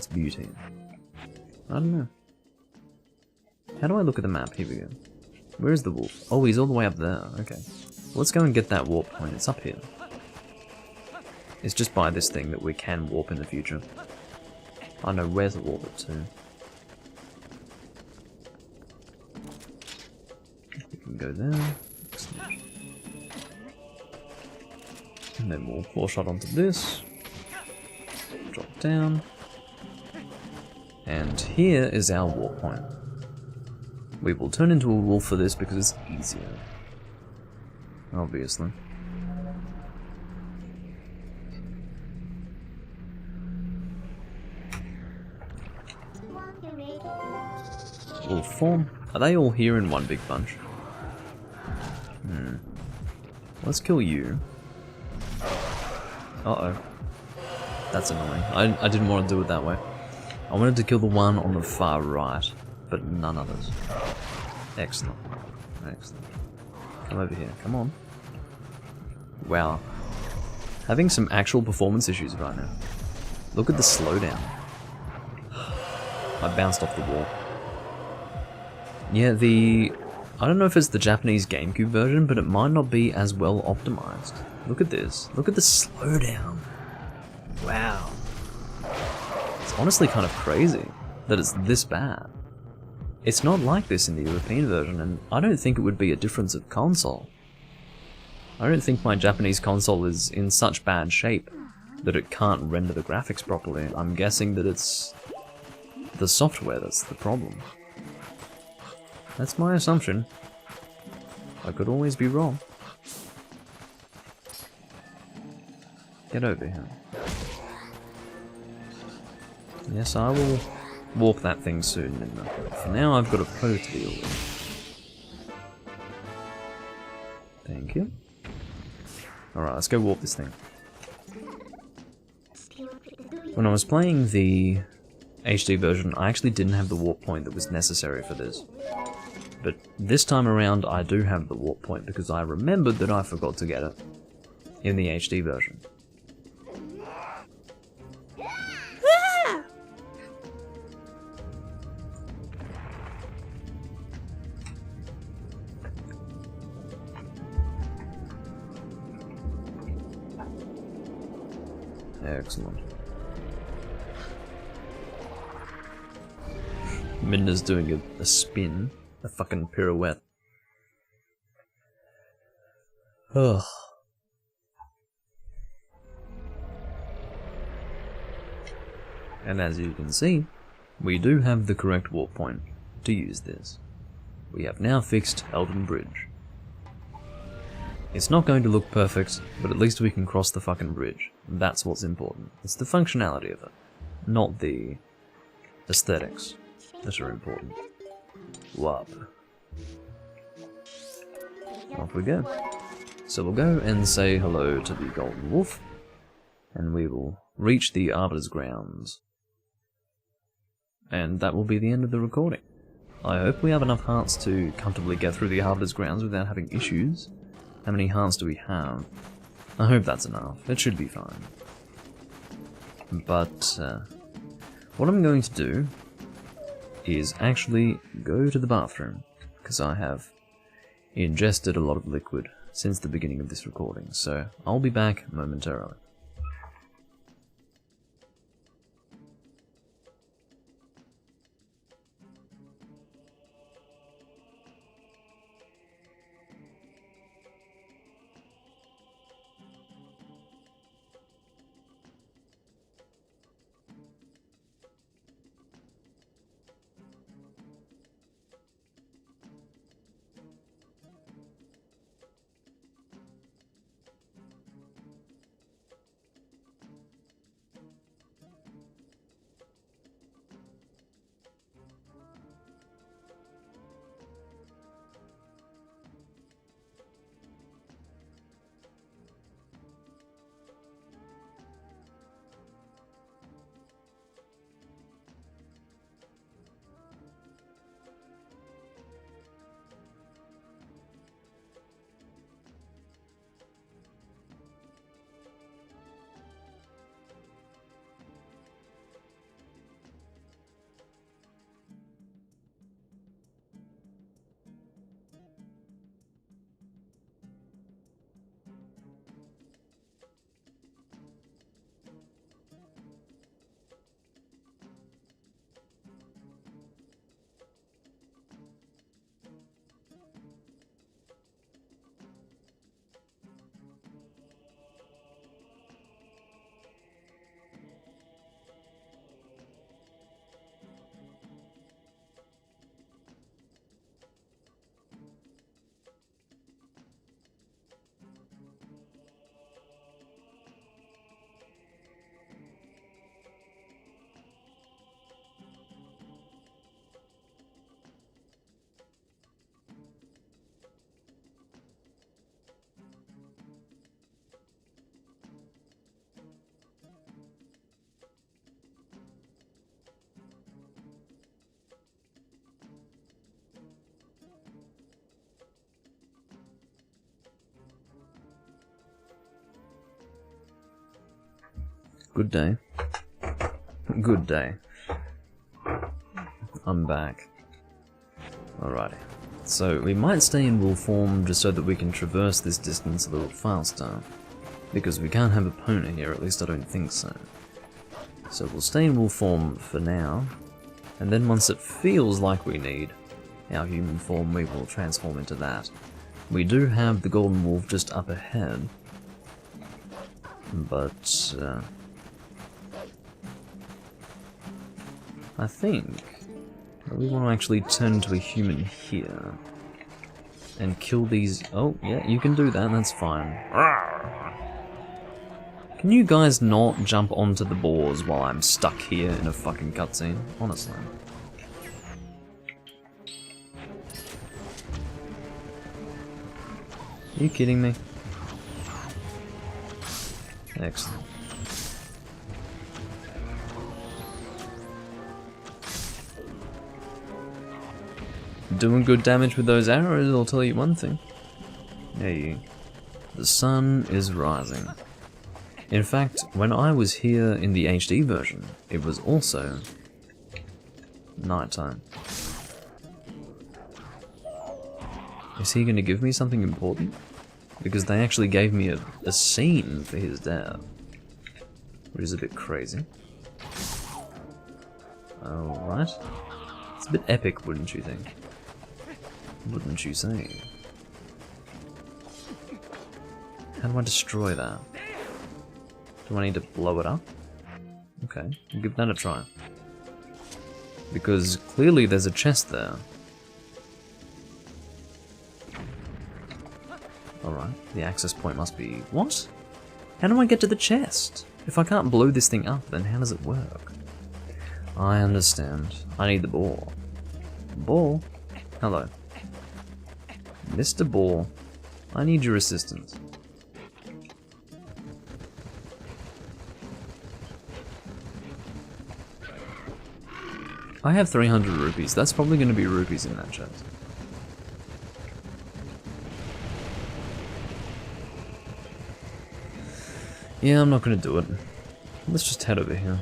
beauty. I don't know. How do I look at the map? Here we go. Where's the wolf? Oh, he's all the way up there. Okay. Let's go and get that warp point. It's up here. It's just by this thing that we can warp in the future. I know where to warp it to. We can go there. Excellent. And then we'll claw shot onto this. Drop down. And here is our warp point. We will turn into a wolf for this because it's easier. Obviously. Wolf form. Are they all here in one big bunch? Let's kill you. Uh-oh. That's annoying. I didn't want to do it that way. I wanted to kill the one on the far right, but none others. Excellent. Excellent. Come over here. Come on. Wow. Having some actual performance issues right now. Look at the slowdown. I bounced off the wall. Yeah, I don't know if it's the Japanese GameCube version, but it might not be as well optimized. Look at this. Look at the slowdown. Wow. It's honestly kind of crazy that it's this bad. It's not like this in the European version, and I don't think it would be a difference of console. I don't think my Japanese console is in such bad shape that it can't render the graphics properly. I'm guessing that it's the software that's the problem. That's my assumption. I could always be wrong. Get over here. Yes, I will walk that thing soon, and for now I've got a foe to deal with. Thank you. Alright, let's go warp this thing. When I was playing the HD version, I actually didn't have the warp point that was necessary for this. But this time around I do have the warp point because I remembered that I forgot to get it in the HD version. Excellent. Minna's doing a spin, a fucking pirouette. Ugh. And as you can see, we do have the correct warp point to use this. We have now fixed Elden Bridge. It's not going to look perfect, but at least we can cross the fucking bridge. That's what's important. It's the functionality of it, not the aesthetics that are important. Wop. Off we go. So we'll go and say hello to the Golden Wolf, and we will reach the Arbiter's grounds. And that will be the end of the recording. I hope we have enough hearts to comfortably get through the Arbiter's grounds without having issues. How many hearts do we have? I hope that's enough. It should be fine. But what I'm going to do is actually go to the bathroom, because I have ingested a lot of liquid since the beginning of this recording, so I'll be back momentarily. Good day. Good day. I'm back. Alrighty. So, we might stay in wolf form just so that we can traverse this distance a little faster. Because we can't have a pony here, at least I don't think so. So we'll stay in wolf form for now. And then once it feels like we need our human form, we will transform into that. We do have the golden wolf just up ahead. But, I think we want to actually turn into a human here and kill these. Oh, yeah, you can do that, that's fine. Can you guys not jump onto the boars while I'm stuck here in a fucking cutscene? Honestly. Are you kidding me? Excellent. Doing good damage with those arrows, I'll tell you one thing. Hey, the sun is rising. In fact, when I was here in the HD version, it was also nighttime. Is he going to give me something important? Because they actually gave me a scene for his death, which is a bit crazy. Alright. It's a bit epic, wouldn't you think? Wouldn't you say? How do I destroy that? Do I need to blow it up? Okay, I'll give that a try. Because clearly there's a chest there. Alright, the access point must be... What? How do I get to the chest? If I can't blow this thing up, then how does it work? I understand. I need the ball. Ball? Hello. Mr. Ball, I need your assistance. I have 300 rupees. That's probably going to be rupees in that chest. Yeah, I'm not going to do it. Let's just head over here.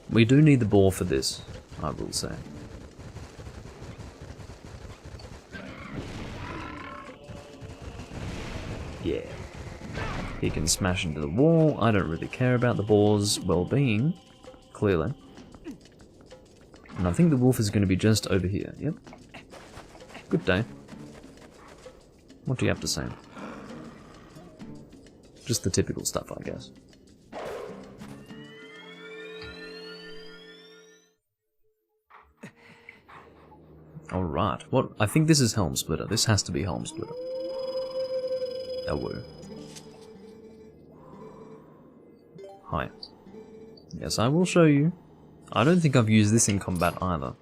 We do need the ball for this, I will say. Yeah. He can smash into the wall. I don't really care about the ball's well-being, clearly. And I think the wolf is going to be just over here. Yep. Good day. What do you have to say? Just the typical stuff, I guess. Alright. What? I think this is Helm Splitter. This has to be Helm Splitter. Oh, woo. Hi. Yes, I will show you. I don't think I've used this in combat either.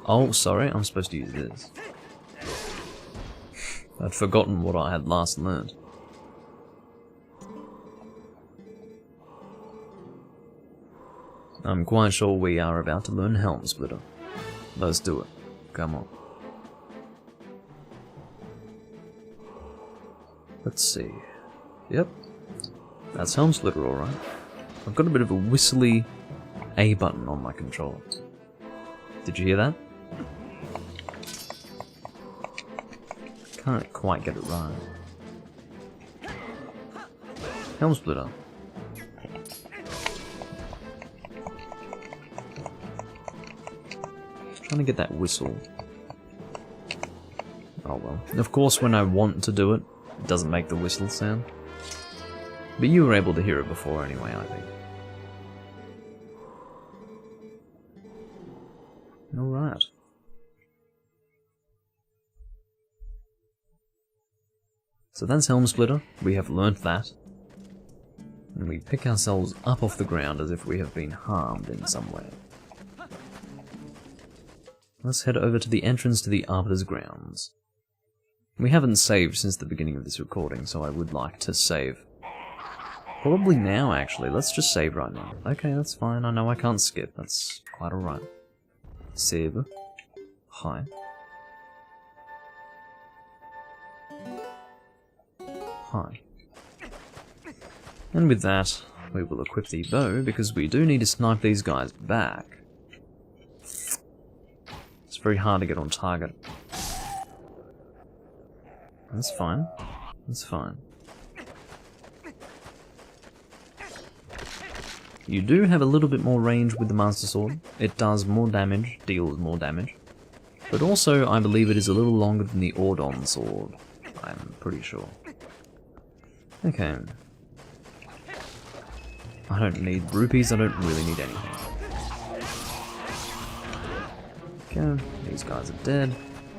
Oh, sorry, I'm supposed to use this. I'd forgotten what I had last learned. I'm quite sure we are about to learn Helm Splitter. Let's do it. Come on. Let's see. Yep. That's Helm Splitter, alright. I've got a bit of a whistly A button on my controller. Did you hear that? Can't quite get it right. Helm Splitter. Trying to get that whistle. Oh well. Of course, when I want to do it, it doesn't make the whistle sound. But you were able to hear it before anyway, I think. Alright. So that's Helm Splitter. We have learnt that. And we pick ourselves up off the ground as if we have been harmed in some way. Let's head over to the entrance to the Arbiter's grounds. We haven't saved since the beginning of this recording, so I would like to save. Probably now, actually. Let's just save right now. Okay, that's fine. I know I can't skip. That's quite alright. Save. Hi. Hi. And with that, we will equip the bow, because we do need to snipe these guys back. It's very hard to get on target. That's fine. That's fine. You do have a little bit more range with the Master Sword. It does more damage, deals more damage. But also, I believe it is a little longer than the Ordon Sword. I'm pretty sure. Okay. I don't need rupees, I don't really need anything. Okay, these guys are dead.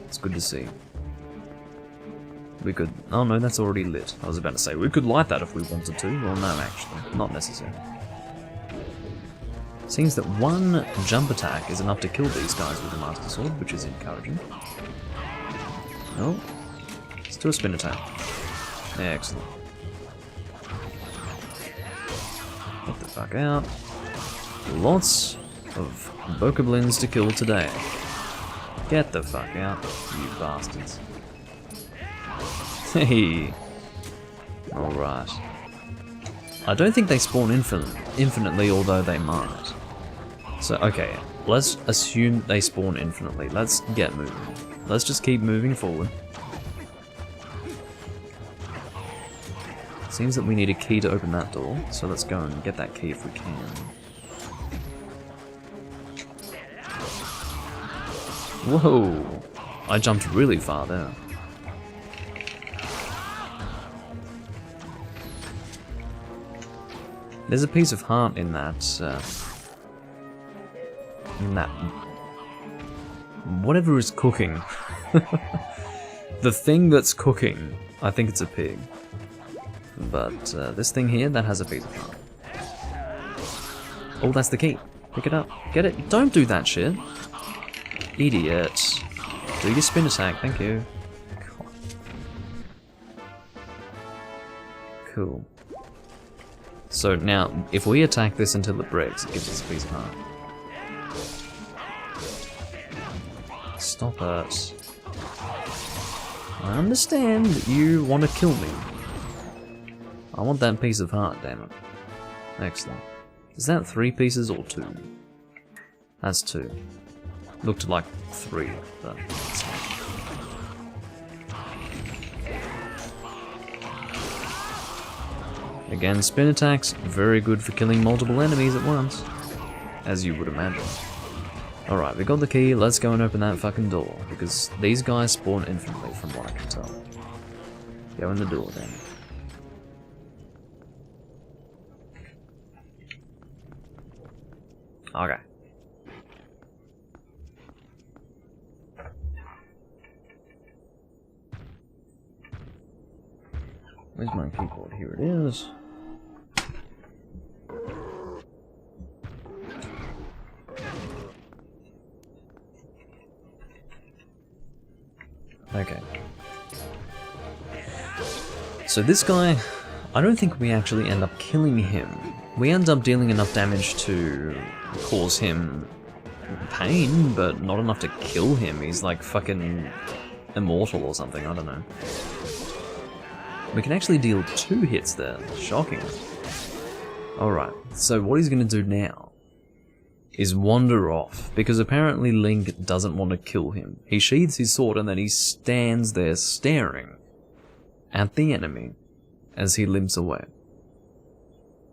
It's good to see. We could... Oh no, that's already lit. I was about to say, we could light that if we wanted to. Well, no, actually. Not necessary. Seems that one jump attack is enough to kill these guys with the Master Sword, which is encouraging. Oh. Let's do a spin attack. Excellent. Get the fuck out. Lots of bokoblins to kill today. Get the fuck out, you bastards. Hey. Alright. I don't think they spawn infinitely, although they might. So, okay, let's assume they spawn infinitely. Let's get moving. Let's just keep moving forward. Seems that we need a key to open that door, so let's go and get that key if we can. Whoa! I jumped really far there. There's a piece of heart in that That... whatever is cooking. The thing that's cooking, I think it's a pig. But this thing here, that has a piece of heart. Oh, that's the key. Pick it up. Get it. Don't do that shit. Idiot. Do your spin attack, thank you. God. Cool. So now, if we attack this until it breaks, it gives us a piece of heart. Stop it. I understand that you want to kill me. I want that piece of heart, damn it. Excellent. Is that 3 pieces or 2? That's 2. Looked like 3, but it's not. Again, spin attacks, very good for killing multiple enemies at once, as you would imagine. Alright, we got the key, let's go and open that fucking door, because these guys spawn infinitely from what I can tell. Go in the door then. Okay. Where's my keyboard? Here it is. Okay. So this guy, I don't think we actually end up killing him. We end up dealing enough damage to cause him pain, but not enough to kill him. He's like fucking immortal or something, I don't know. We can actually deal 2 hits there. Shocking. Alright, so what he's going to do now is wander off, because apparently Link doesn't want to kill him. He sheathes his sword and then he stands there staring at the enemy as he limps away.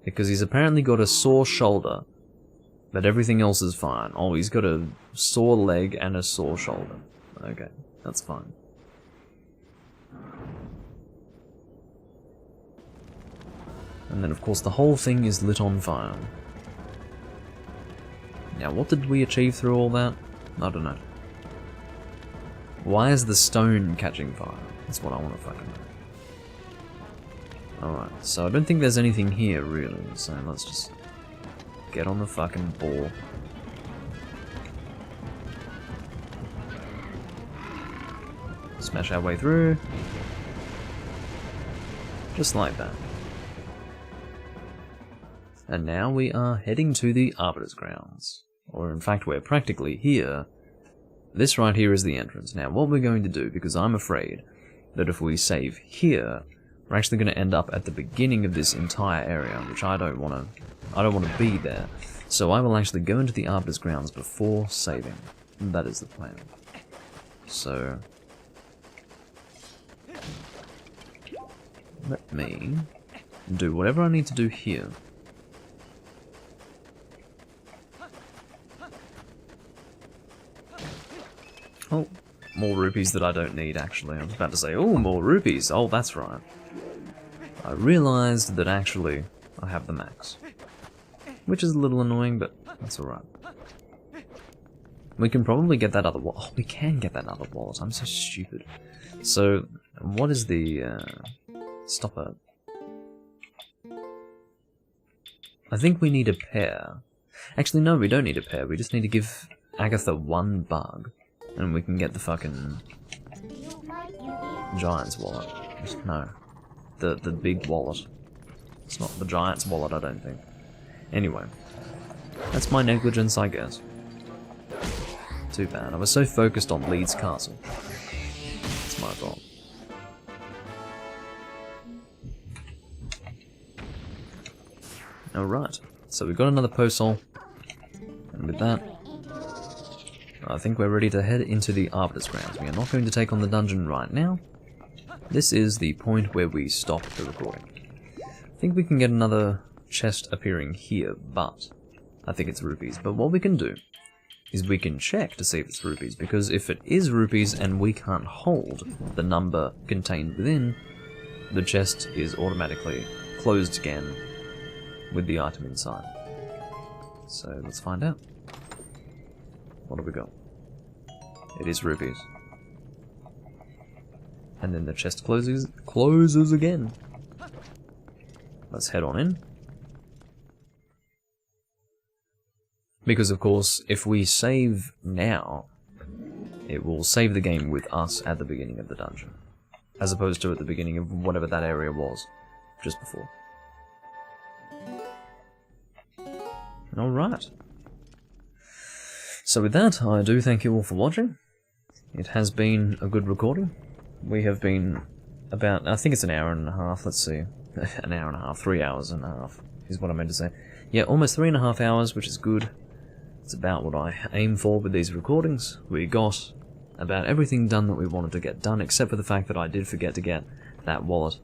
Because he's apparently got a sore shoulder, but everything else is fine. Oh, he's got a sore leg and a sore shoulder. Okay, that's fine. And then of course the whole thing is lit on fire. Now what did we achieve through all that? I don't know. Why is the stone catching fire? That's what I want to fucking know. Alright, so I don't think there's anything here really, so let's just get on the fucking ball. Smash our way through. Just like that. And now we are heading to the Arbiter's grounds. Or in fact we're practically here. This right here is the entrance. Now what we're going to do, because I'm afraid that if we save here, we're actually going to end up at the beginning of this entire area, which I don't want to be there. So I will actually go into the Arbiter's grounds before saving. And that is the plan. So let me do whatever I need to do here. Oh, more rupees that I don't need, actually. I was about to say, oh, more rupees. Oh, that's right. I realized that actually I have the max. Which is a little annoying, but that's alright. We can probably get that other wallet. Oh, we can get that other wallet. I'm so stupid. So, what is the... Stop it. I think we need a pair. Actually, no, we don't need a pair. We just need to give Agatha 1 bug. And we can get the fucking Giant's wallet. No. The big wallet. It's not the Giant's wallet, I don't think. Anyway. That's my negligence, I guess. Too bad. I was so focused on Leeds Castle. It's my fault. Alright. So we've got another post hole. And with that, I think we're ready to head into the Arbiter's grounds. We are not going to take on the dungeon right now. This is the point where we stop the recording. I think we can get another chest appearing here, but I think it's rupees. But what we can do is we can check to see if it's rupees, because if it is rupees and we can't hold the number contained within, the chest is automatically closed again with the item inside. So let's find out. What have we got? It is rupees. And then the chest closes again. Let's head on in. Because of course, if we save now, it will save the game with us at the beginning of the dungeon, as opposed to at the beginning of whatever that area was, just before. Alright. So with that, I do thank you all for watching. It has been a good recording. We have been about, I think it's an hour and a half, let's see. An hour and a half, 3 hours and a half, is what I meant to say. Yeah, almost 3.5 hours, which is good. It's about what I aim for with these recordings. We got about everything done that we wanted to get done, except for the fact that I did forget to get that wallet,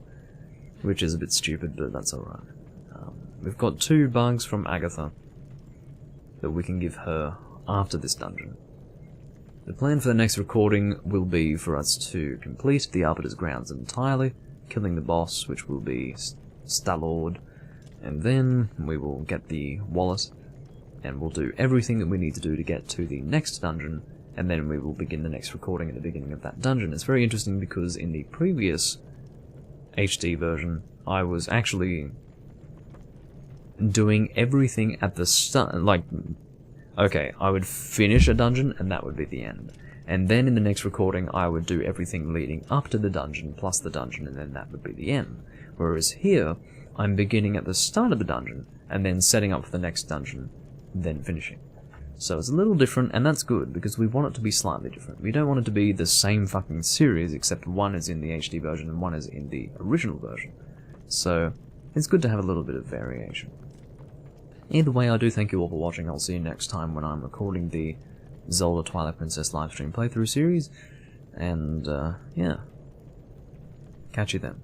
which is a bit stupid, but that's alright. We've got 2 bugs from Agatha that we can give her after this dungeon. The plan for the next recording will be for us to complete the Arbiter's grounds entirely, killing the boss, which will be Star-Lord, and then we will get the wallet, and we'll do everything that we need to do to get to the next dungeon, and then we will begin the next recording at the beginning of that dungeon. It's very interesting because in the previous HD version, I was actually doing everything at the start, like, okay, I would finish a dungeon and that would be the end. And then in the next recording, I would do everything leading up to the dungeon, plus the dungeon, and then that would be the end. Whereas here, I'm beginning at the start of the dungeon, and then setting up for the next dungeon, then finishing. So it's a little different, and that's good, because we want it to be slightly different. We don't want it to be the same fucking series, except one is in the HD version and one is in the original version. So it's good to have a little bit of variation. Either way, I do thank you all for watching. I'll see you next time when I'm recording the Zelda Twilight Princess livestream playthrough series, and yeah, catch you then.